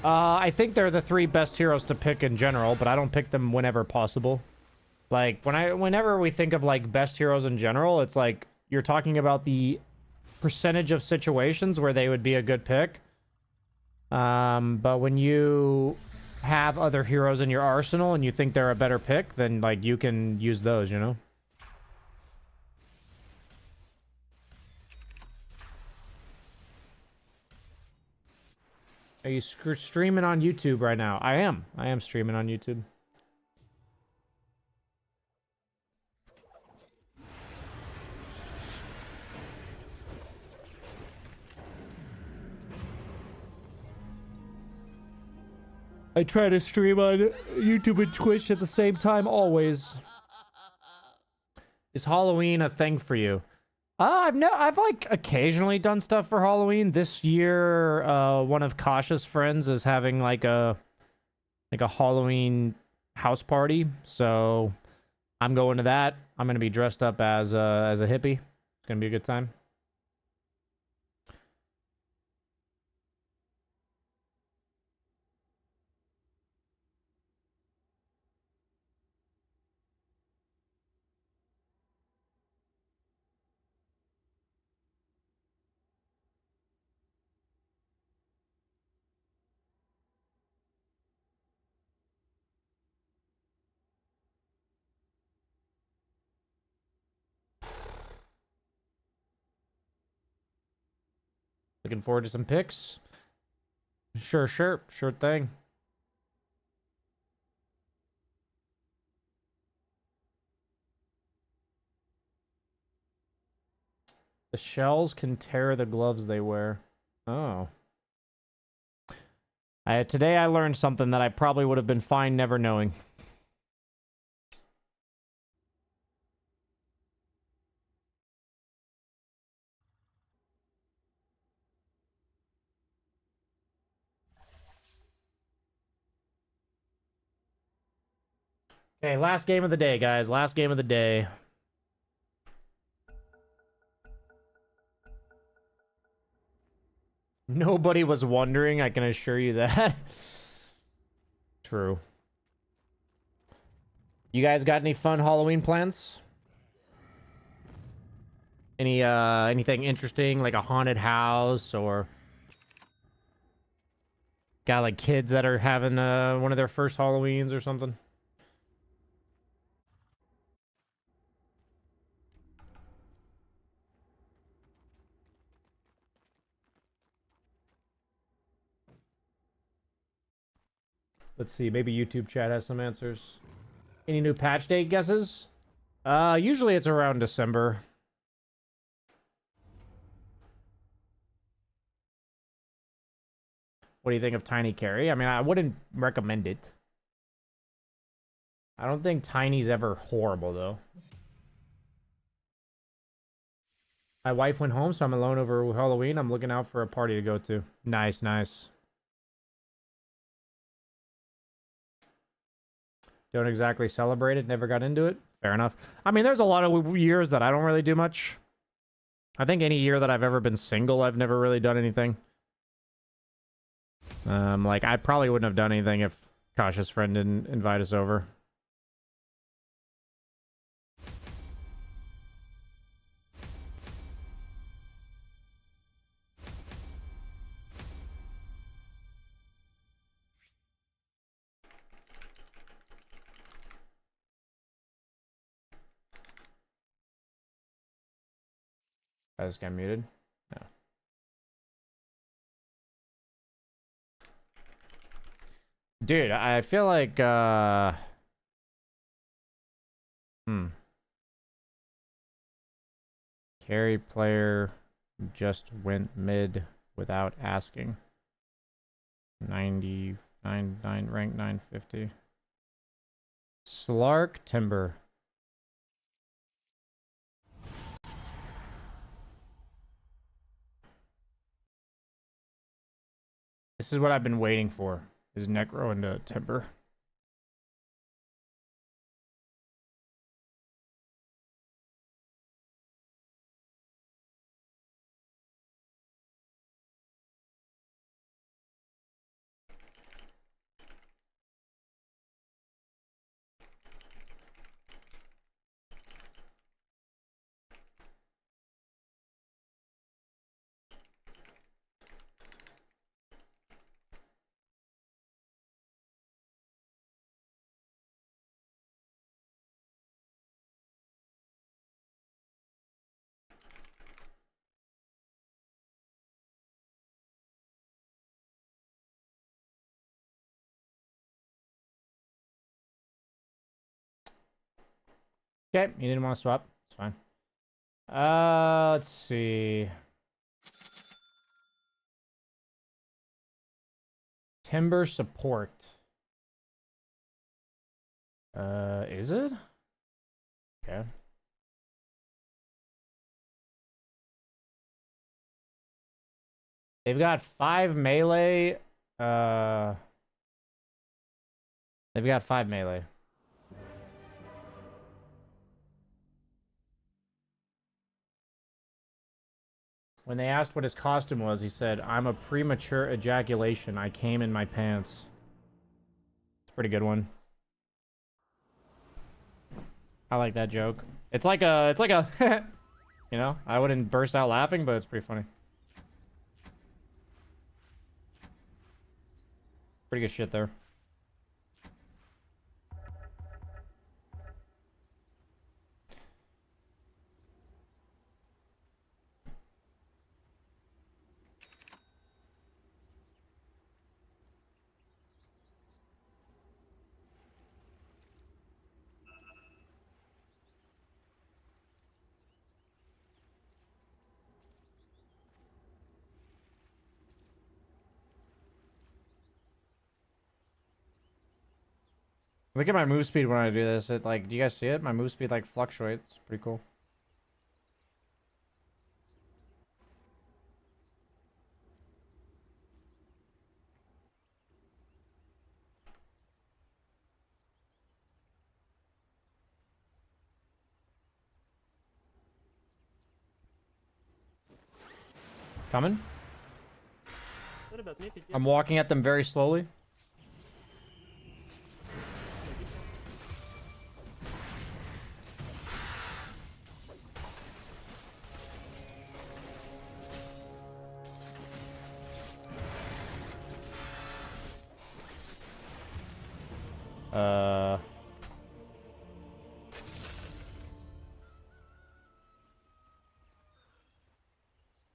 I think they're the 3 best heroes to pick in general, but I don't pick them whenever possible. Like, whenever we think of, like, best heroes in general, it's like, you're talking about the percentage of situations where they would be a good pick. But when you have other heroes in your arsenal and you think they're a better pick, then, like, you can use those, you know? Are you streaming on YouTube right now? I am. I am streaming on YouTube. I try to stream on YouTube and Twitch at the same time, always. Is Halloween a thing for you? I've like occasionally done stuff for Halloween. This year, one of Kasha's friends is having like a Halloween house party, so I'm going to that. I'm gonna be dressed up as a hippie. It's gonna be a good time. Looking forward to some picks. Sure thing. The shells can tear the gloves they wear. Oh. Today I learned something that I probably would have been fine never knowing. Okay, last game of the day, guys. Last game of the day. Nobody was wondering, I can assure you that. True. You guys got any fun Halloween plans? Anything interesting, like a haunted house, or got like kids that are having one of their first Halloweens or something? Let's see, maybe YouTube chat has some answers. Any new patch date guesses? Usually it's around December. What do you think of Tiny Carry? I mean, I wouldn't recommend it. I don't think Tiny's ever horrible, though. My wife went home, so I'm alone over Halloween. I'm looking out for a party to go to. Nice, nice. Don't exactly celebrate it. Never got into it. Fair enough. I mean, there's a lot of years that I don't really do much. I think any year that I've ever been single, I've never really done anything. Like, I probably wouldn't have done anything if Kasha's friend didn't invite us over. I just got muted. No. Dude, I feel like, Carry player just went mid without asking. 99, rank 950. Slark Timber. This is what I've been waiting for. Is Necro into Timber. Okay, you didn't want to swap. It's fine. Let's see. Timber support. Is it? Okay. They've got 5 melee. They've got 5 melee. When they asked what his costume was, he said, "I'm a premature ejaculation. I came in my pants." It's a pretty good one. I like that joke. It's like a, you know, I wouldn't burst out laughing, but it's pretty funny. Pretty good shit there. Look at my move speed when I do this. It like, do you guys see it? My move speed like fluctuates. Pretty cool. Coming. I'm walking at them very slowly.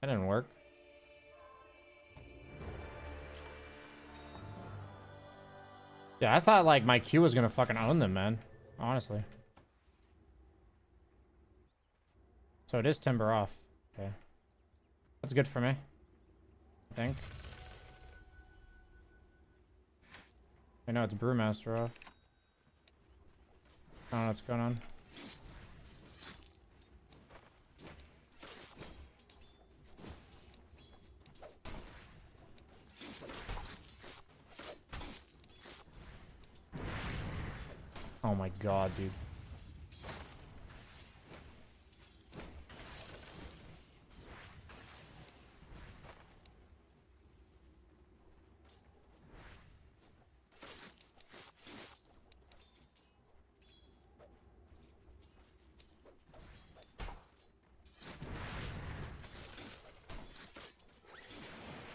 That didn't work. Yeah, I thought like my Q was gonna fucking own them, man. Honestly. So it is Timber off. Okay. That's good for me. I think. I know it's Brewmaster off. I don't know what's going on. Oh my god, dude.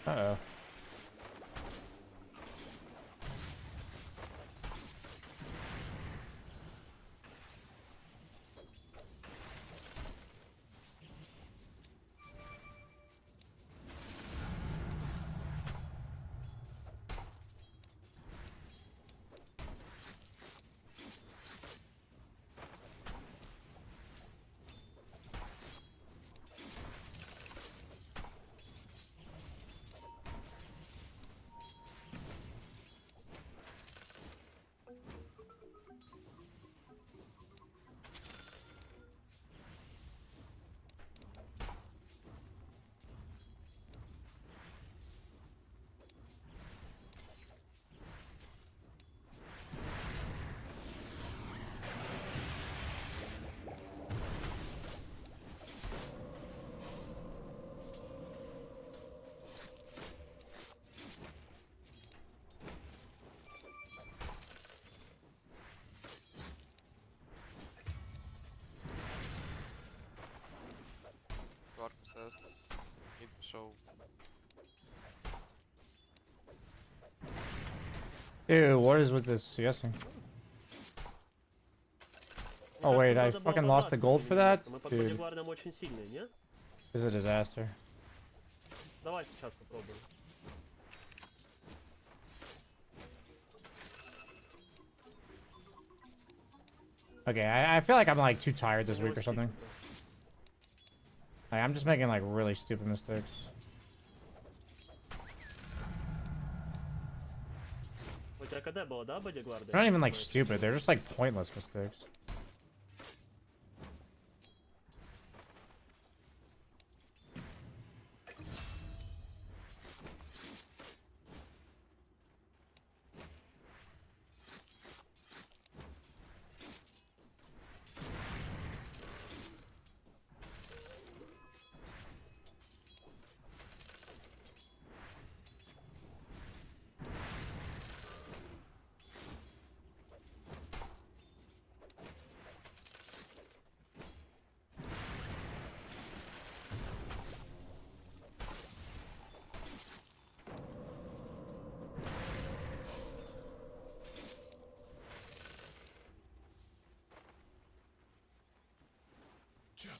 Uh-oh. Ew, what is with this guessing? Oh wait, I fucking lost the gold for that? Dude. This is a disaster. Okay, I feel like I'm like too tired this week or something. Like, I'm just making like really stupid mistakes. They're not even like stupid, they're just like pointless mistakes.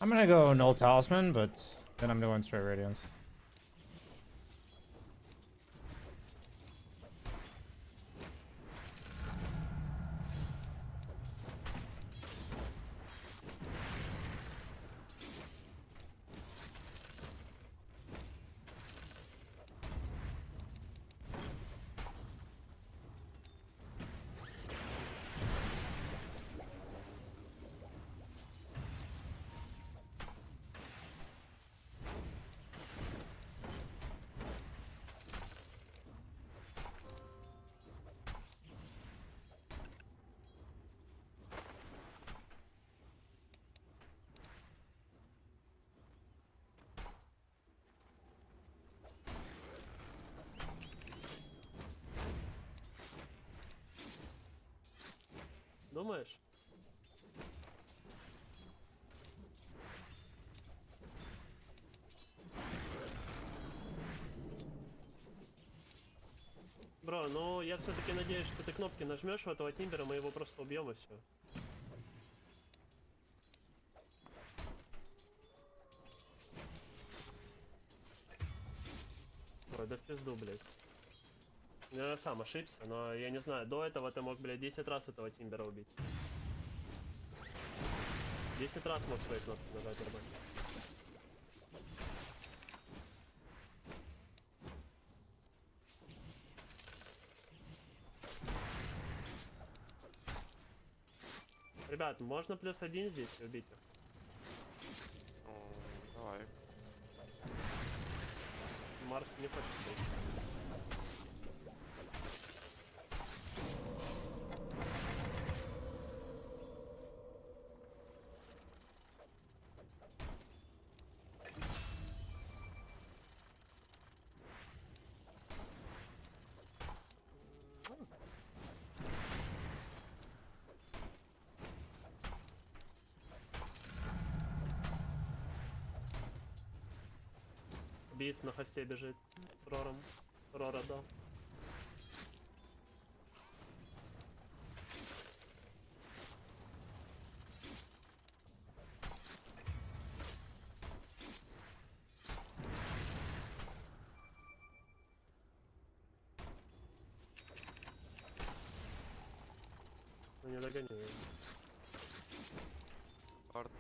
I'm gonna go Null Talisman, but then I'm going straight Radiance. думаешь? Бро, ну я все-таки надеюсь, что ты кнопки нажмешь у этого тимбера, мы его просто убьем и все. Ой, да в пизду, блядь. Я сам ошибся, но я не знаю, до этого ты мог, блядь, 10 раз этого тимбера убить. 10 раз мог свои кнопки нажать нормально. Ребят, можно +1 здесь и убить их? Давай. Марс не хочет быть. Бис на хосте бежит с Рором. Рора дал. Ну не догоняю. Арт.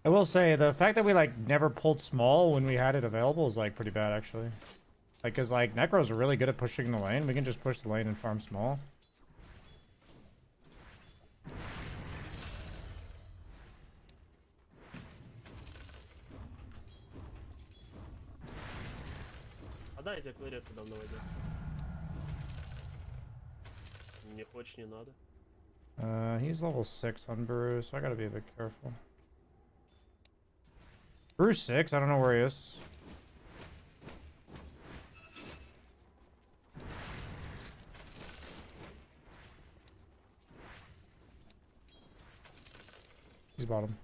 I will say, the fact that we, like, never pulled small when we had it available is, like, pretty bad, actually. Like, cause, like, Necros are really good at pushing the lane. We can just push the lane and farm small. А дайте клырет давно войдет. Не хочешь, не надо. He's level 6 on Brew, so I gotta be a bit careful. Brew's 6, I don't know where he is. He's bottom.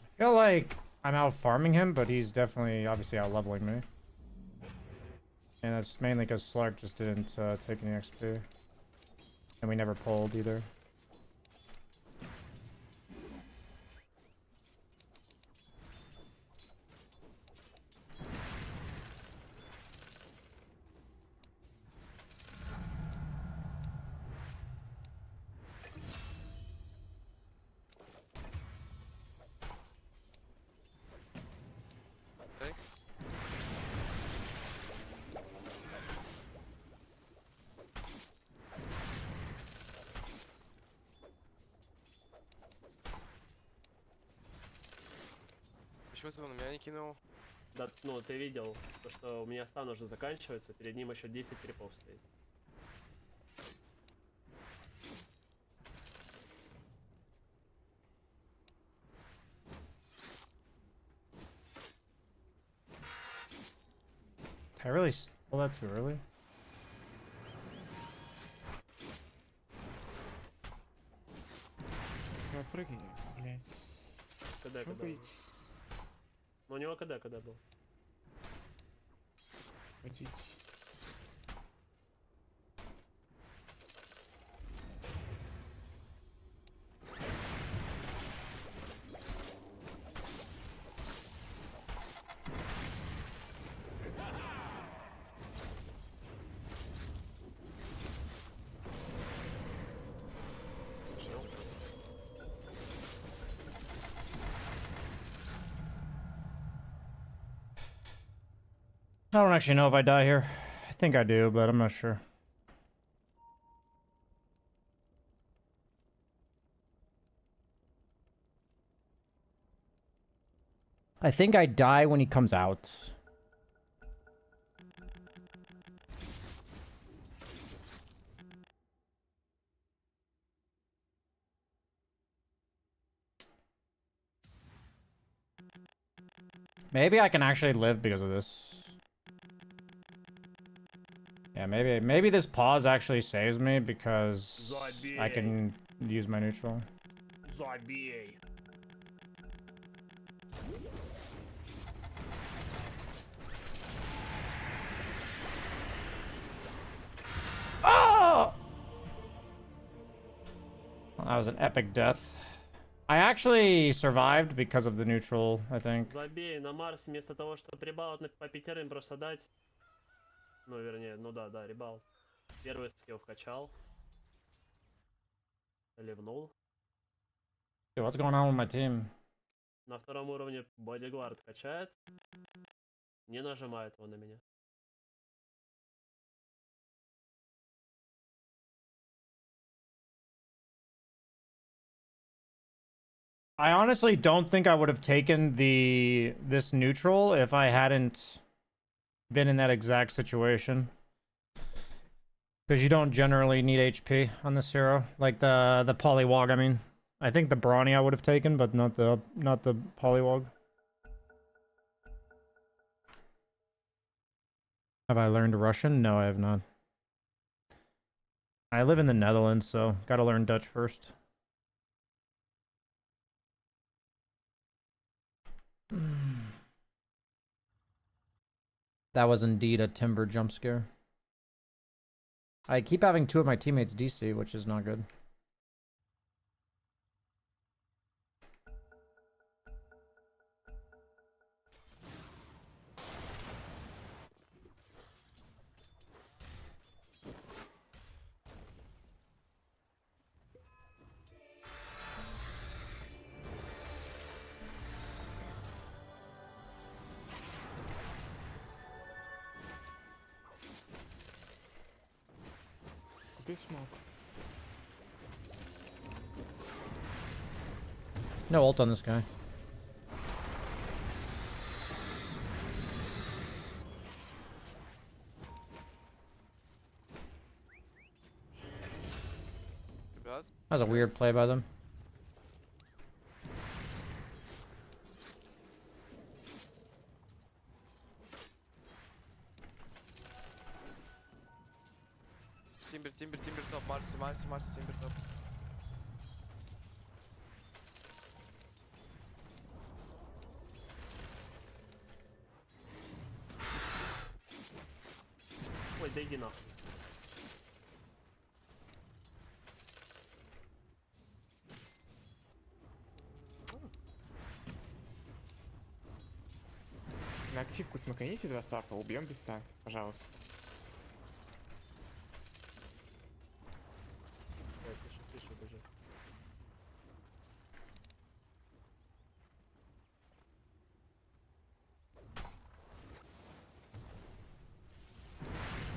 I feel like I'm out farming him, but he's definitely obviously out leveling me. And that's mainly because Slark just didn't take any XP. And we never pulled either. Take. Почему ты на меня не кинул? Да, ну ты видел, то, что у меня стан уже заканчивается, перед ним еще 10 крипов стоит. Did I really pull that too early? Прыгни, блядь. КД, КД. Ну у него КД был. Хотите. I don't actually know if I die here. I think I do, but I'm not sure. I think I die when he comes out. Maybe I can actually live because of this. Yeah, maybe this pause actually saves me because I can use my neutral. Забей. Oh! Well, that was an epic death. I actually survived because of the neutral, I think. Забей на Марс вместо того, чтобы ребаут по пятерым просто дать. Ну, вернее, ну да, ребаут. Первый скилл вкачал. Ливнул. Dude, what's going on with my team? На втором уровне бодигвард качает. Не нажимает он на меня. I honestly don't think I would have taken this neutral if I hadn't been in that exact situation. Because you don't generally need HP on this hero. Like the Polywog, I mean. I think the Brawny I would have taken, but not the Polywog. Have I learned Russian? No, I have not. I live in the Netherlands, so gotta learn Dutch first. That was indeed a timber jump scare. I keep having two of my teammates DC, which is not good. Купи смог. No ult on this guy. Ребят, That was a weird play by them. Тимбер топ, Марси, Тимбер топ. Ой, да иди нахуй. На активку смаканите 2 сапа, убьем беста, пожалуйста. Тише, бежи.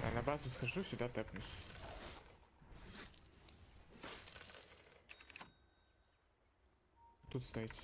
Я на базу схожу, сюда тэпнусь. Тут стоите.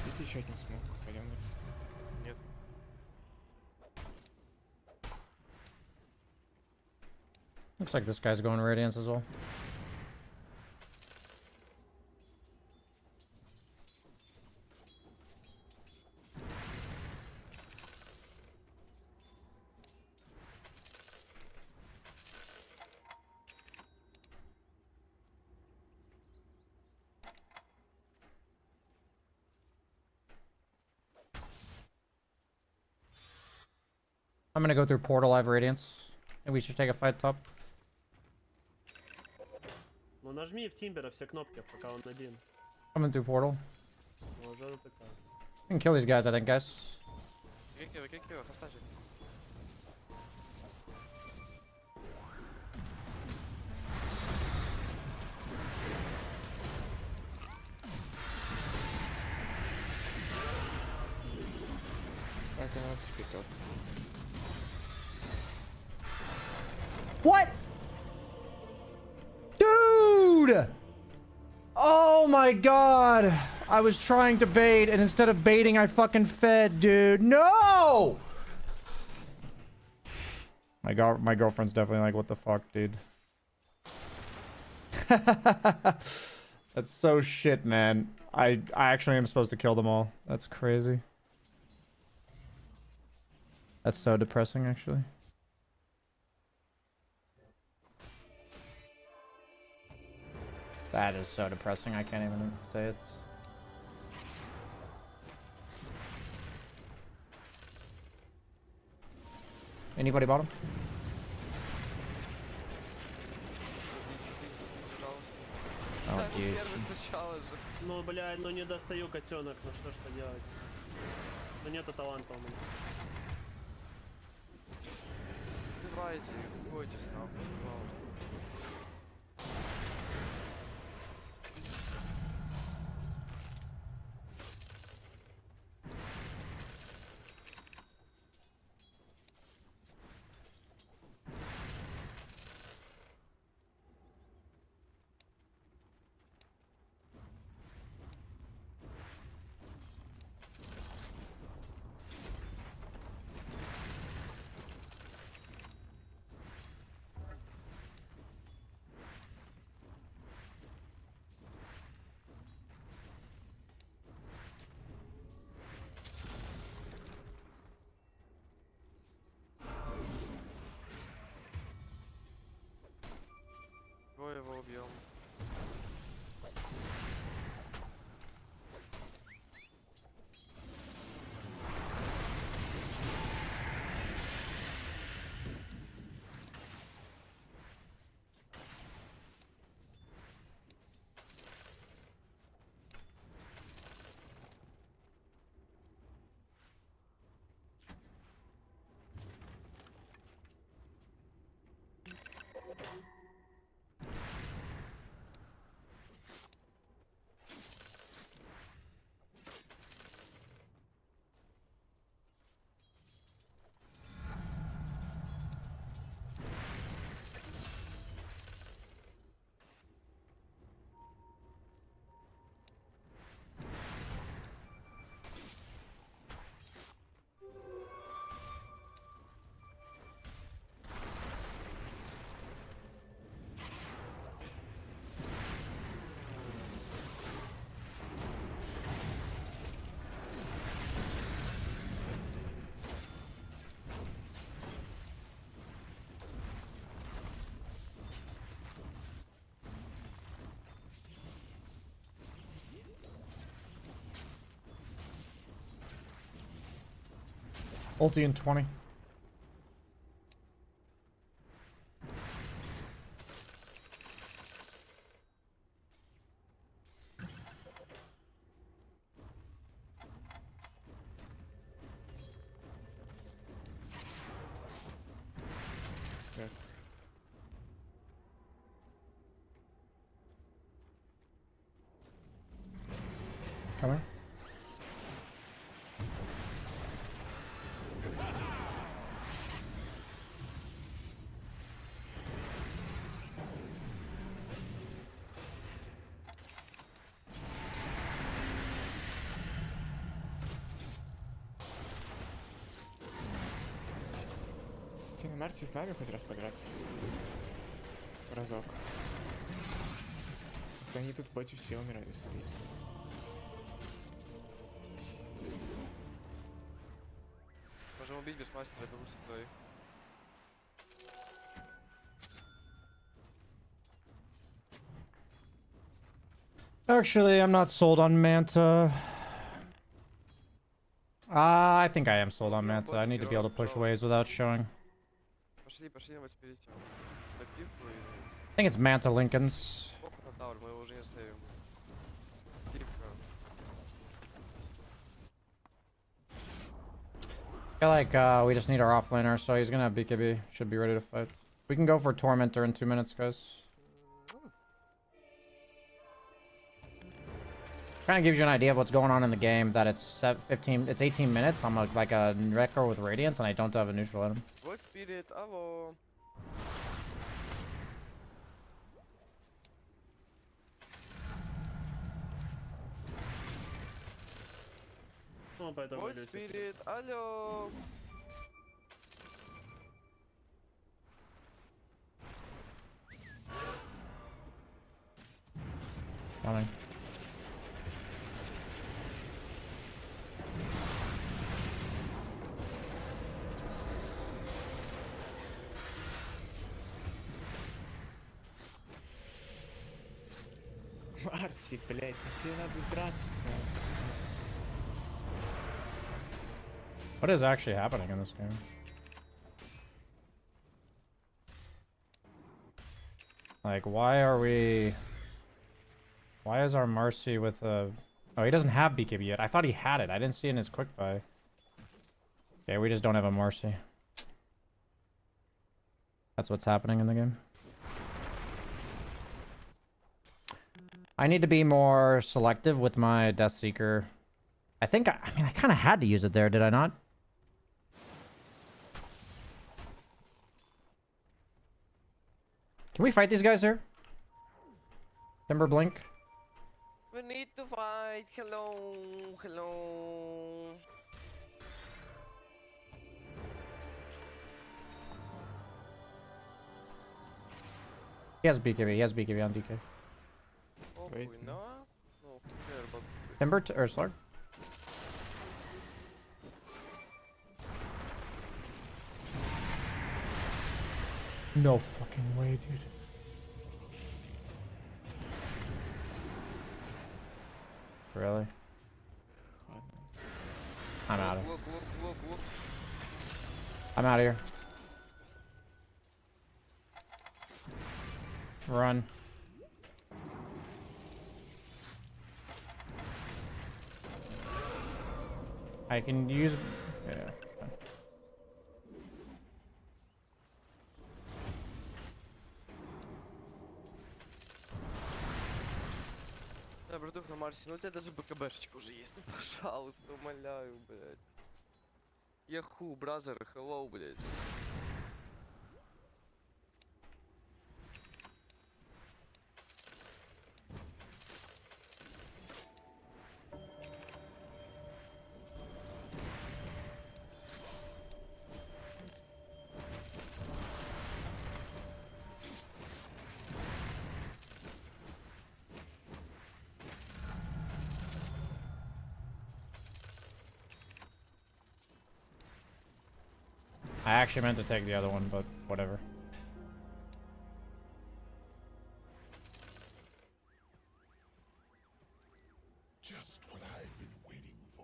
Видите, еще один смог. Пойдем на беста. Нет. Looks like this guy's going Radiance as well. I'm gonna go through portal. I have Radiance. Think we should take a fight top. Ну нажми в Тимбера все кнопки, пока он один. Coming through portal. Ну, уже такая. We can kill these guys, I think, guys. Кио, поставь. I cannot speak up. What? Dude! Oh my god! I was trying to bait, and instead of baiting, I fucking fed, dude. No! My girlfriend's definitely like, what the fuck, dude? That's so shit, man. I actually am supposed to kill them all. That's crazy. That's so depressing, actually. That is so depressing, I can't even say it. Anybody bottom? Oh, dude. Ну, блядь, ну не достаю котенок, ну что делать? Ну нету таланта у меня. Убивайте, бойтесь нам. Его убьем. Ulti in 20. Coming. На Марсе с нами хоть раз подраться. Разок. Они тут против все умирали. Можем убить без мастера, беру с тобой. Actually, I'm not sold on Manta. I think I am sold on Manta. I need to be able to push waves without showing. Пошли, пошли, давайте перейдем. Активку и I think it's Manta Lincoln's. похуй на тауэр, мы его уже не ставим. Активка. I feel like we just need our offlaner, so he's gonna have BKB. Should be ready to fight. We can go for Tormentor in 2 minutes, guys. Kind of gives you an idea of what's going on in the game. That it's 18 minutes. I'm like a Wrecker with Radiance, and I don't have a neutral item. Вот спирит, алло. Ну, поэтому Вот люди спирит, алло. Coming. Марси, блядь, тебе надо драться с ним. What is actually happening in this game? Like, why are we... Why is our Marcy with a... Oh, he doesn't have BKB yet. I thought he had it. I didn't see it in his quick buy. Okay, we just don't have a Marcy. That's what's happening in the game. I need to be more selective with my Death Seeker. I think, I mean, I kind of had to use it there, did I not? Can we fight these guys here? Timber Blink? We need to fight. Hello, hello. He has BKB. He has BKB on DK. Похуй, но... Ну, хер, but... Timber or Slug? No fucking way, dude. Really? I'm out of. Look, look, look, look. I'm out of here. Run. I can use... Yeah. Да, братух, на Марсе, ну у тебя даже БКБшечка уже есть. Ну, пожалуйста, умоляю, блядь. Яху, бразер, hello, блядь. I actually meant to take the other one, but whatever. Just what I've been waiting for.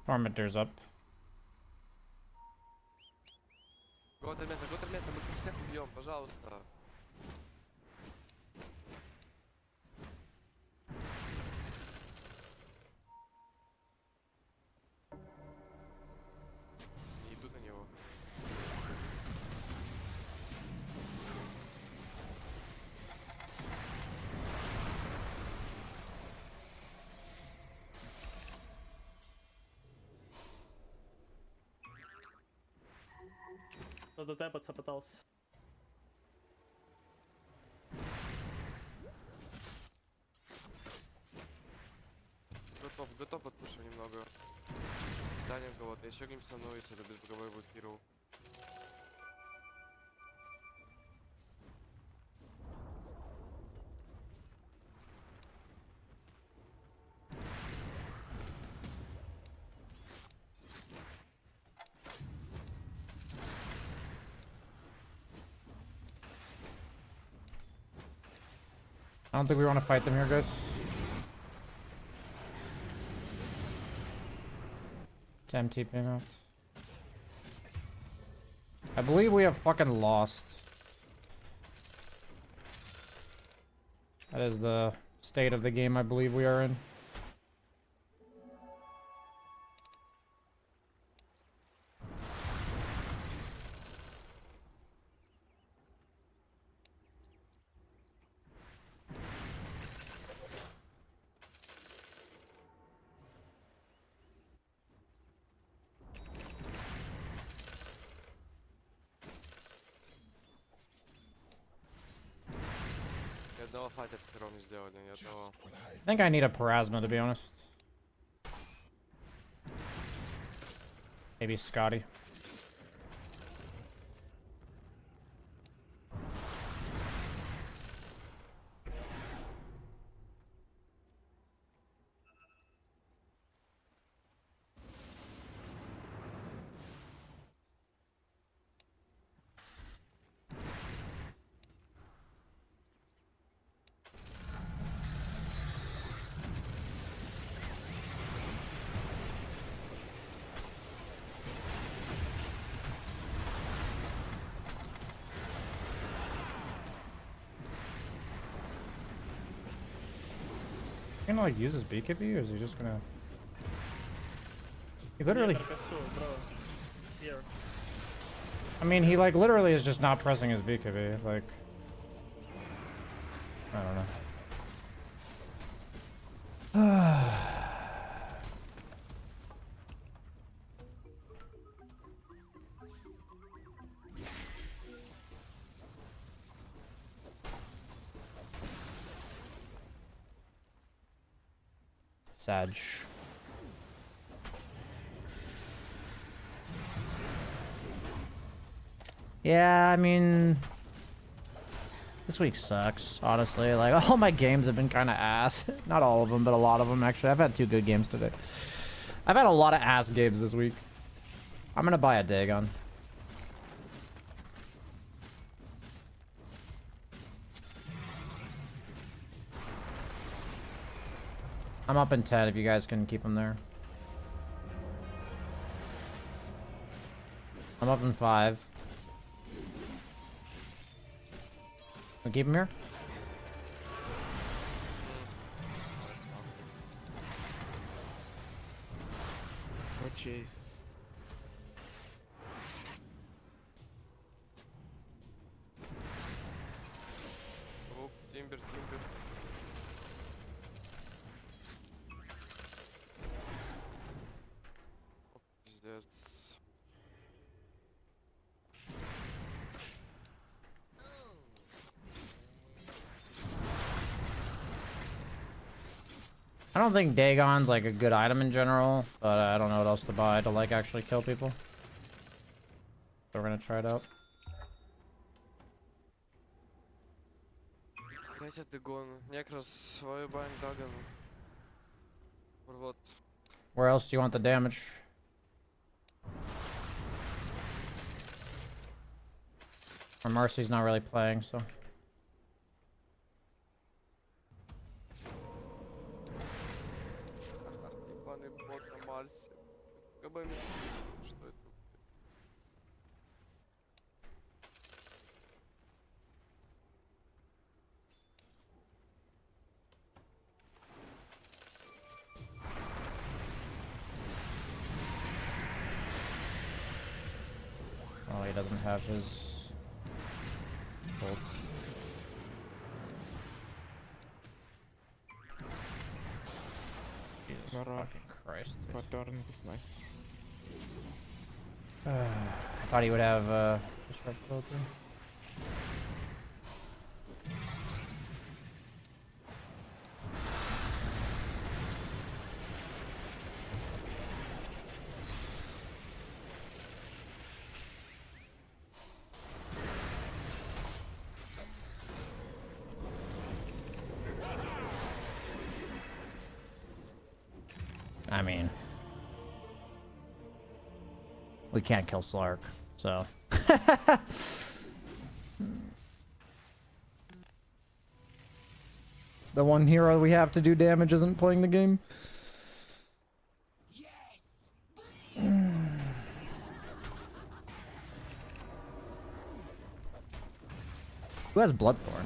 Tormentor's up. Год элемента, мы их всех убьем, пожалуйста. Не иду на него. Кто-то тэпаться пытался. Готов подпушим немного. Станем кого-то, еще гейм со мной, если это без боковой будет хиру. I don't think we want to fight them here, guys. To MTP out. I believe we have fucking lost. That is the state of the game I believe we are in. Ни одного файта втором не сделали, ни одного. I think I need a Parasma, to be honest. Maybe Scotty. He gonna like use his BKB, or is he just gonna? He literally. Here. I mean, he like literally is just not pressing his BKB. Like, I don't know. Sag. Yeah, I mean, this week sucks, honestly. Like, all my games have been kind of ass. Not all of them, but a lot of them, actually. I've had 2 good games today. I've had a lot of ass games this week. I'm gonna buy a Dagon. I'm up in 10 if you guys can keep him there. I'm up in 5. Can we keep him here? Oh, jeez. Оп, Тимбер, Тимбер. Оп, пиздец. I don't think Dagon's like a good item in general, but I don't know what else to buy to like actually kill people. So we're gonna try it out. Хотя Дегон. Некрас, Вайбайн, Даган. Вот. Where else do you want the damage? Or Mercy's not really playing, so. Ебаный бот на Марсе. КБ вместо... Что это? Oh, he doesn't have his ult. Jesus fucking Christ. Pattern is nice. I thought he would have disrupt filter. I mean, we can't kill Slark, so. The one hero we have to do damage isn't playing the game. Yes! Who has Bloodthorn?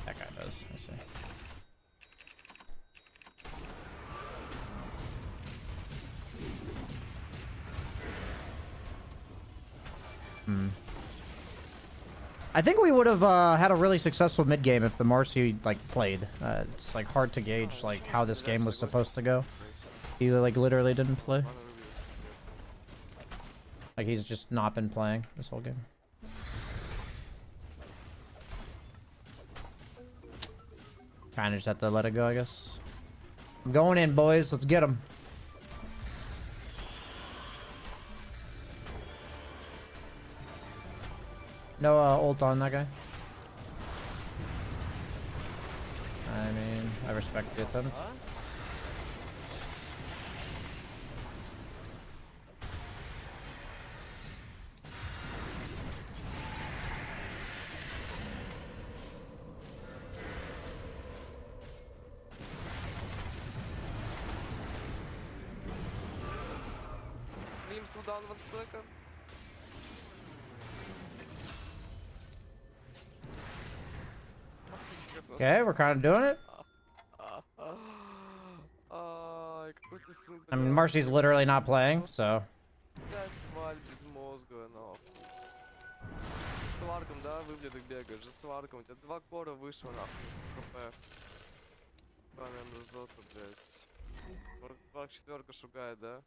That guy does. I see. I think we would have had a really successful mid game if the Marcy like played. It's like hard to gauge like how this game was supposed to go. He like literally didn't play. Like he's just not been playing this whole game. Kind of just have to let it go, I guess. I'm going in, boys. Let's get him. No ult on that guy. I mean, I respect the attempt. Liam's cooldown 1 second. Okay, we're kind of doing it. Ай, какой ты сын, I mean, Marcy's literally not playing, so. блядь, тварь без мозга, нахуй. С сварком, да, выблядок бегаешь, с сварком, у тебя 2 кора вышло, нахуй, с хп. Память мразота, блядь. 44 шугает, да?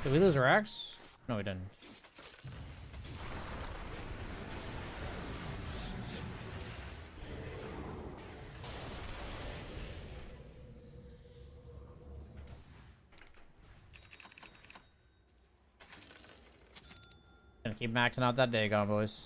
Did we lose our axe? No, we didn't. Gonna keep maxing out that Dagon, boys.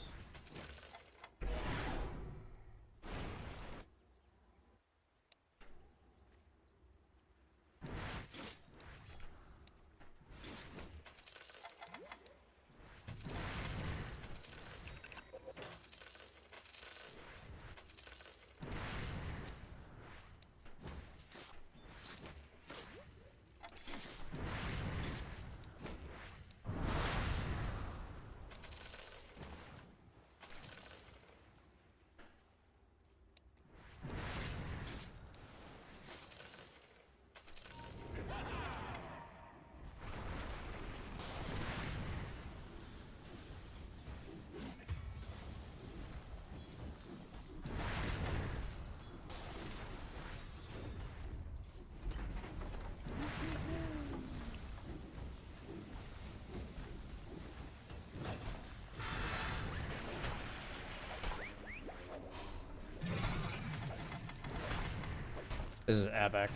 This is epic.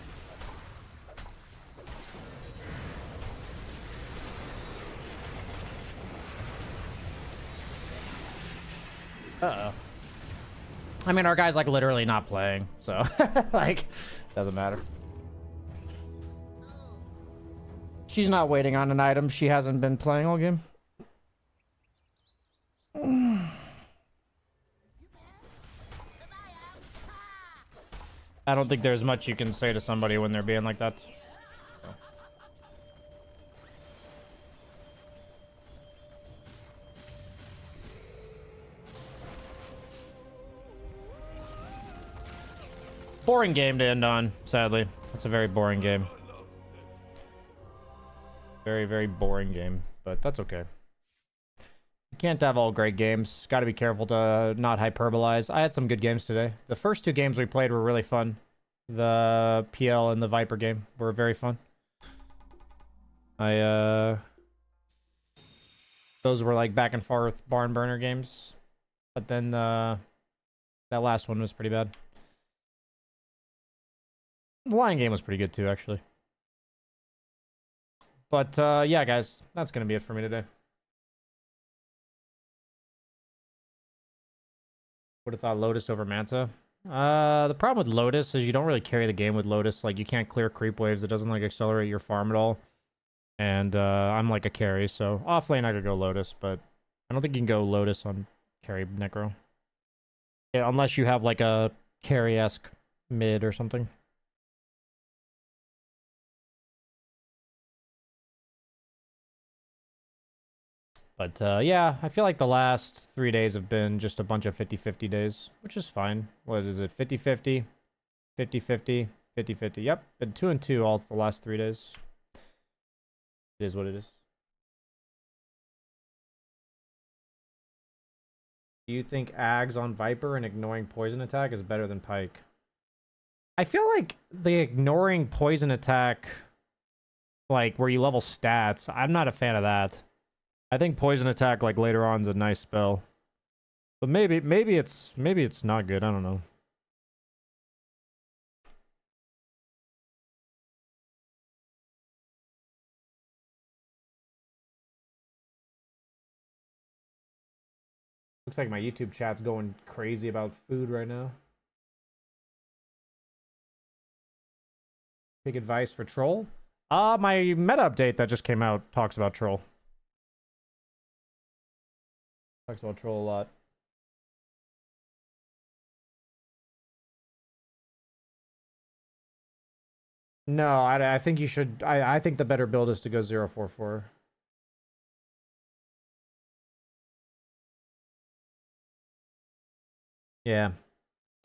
Uh-oh. I mean, our guy's like literally not playing, so like, doesn't matter. She's not waiting on an item. She hasn't been playing all game. I don't think there's much you can say to somebody when they're being like that. So. Boring game to end on, sadly. It's a very boring game. Very, very boring game, but that's okay. You can't have all great games. Got to be careful to not hyperbolize. I had some good games today. The first 2 games we played were really fun. The PL and the Viper game were very fun. Those were like back and forth barn burner games. But then that last one was pretty bad. The Lion game was pretty good too, actually. But yeah, guys, that's gonna be it for me today. Would have thought Lotus over Manta. The problem with Lotus is you don't really carry the game with Lotus. Like, you can't clear creep waves. It doesn't, like, accelerate your farm at all. And I'm, like, a carry, so off lane I could go Lotus, but I don't think you can go Lotus on carry Necro. Yeah, unless you have like a carry-esque mid or something. But yeah, I feel like the last 3 days have been just a bunch of 50-50 days, which is fine. What is it? 50-50, 50-50, 50-50. Yep, been 2 and 2 all the last 3 days. It is what it is. Do you think Ags on Viper and ignoring poison attack is better than Pike? I feel like the ignoring poison attack, like where you level stats, I'm not a fan of that. I think poison attack like later on is a nice spell. But maybe it's not good, I don't know. Looks like my YouTube chat's going crazy about food right now. Take advice for Troll? My meta update that just came out talks about Troll. Talks about Troll a lot. No, I think you should... I think the better build is to go 0-4-4. Yeah.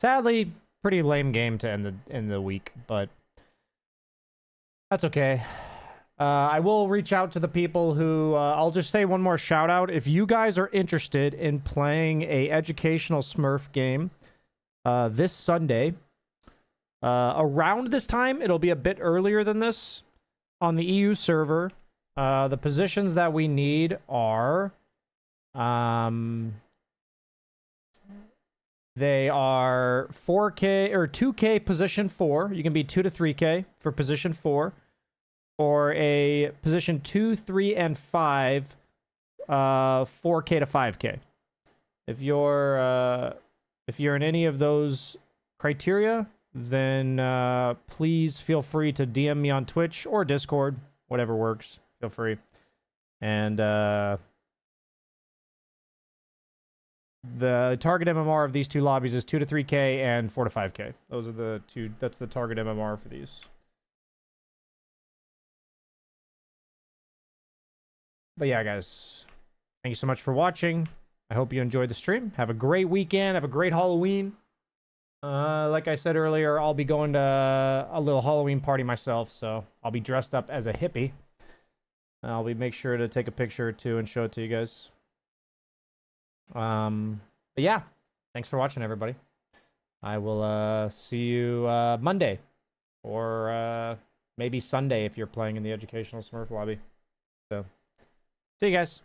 Sadly, pretty lame game to end the week, but that's okay. I will reach out to the people who... I'll just say one more shout out. If you guys are interested in playing a educational Smurf game this Sunday, around this time, it'll be a bit earlier than this, on the EU server, the positions that we need are... They are 4K or 2K position 4. You can be 2 to 3K for position 4. Or a position 2, 3, and 5, 4K to 5K. If you're in any of those criteria, then please feel free to DM me on Twitch or Discord, whatever works. Feel free. And the target MMR of these two lobbies is 2 to 3K and 4 to 5K. Those are the two. That's the target MMR for these. But yeah, guys, thank you so much for watching. I hope you enjoyed the stream. Have a great weekend. Have a great Halloween. Like I said earlier, I'll be going to a little Halloween party myself, so I'll be dressed up as a hippie. I'll make sure to take a picture or two and show it to you guys. But yeah, thanks for watching, everybody. I will see you Monday, or maybe Sunday if you're playing in the educational Smurf lobby. So, see you guys.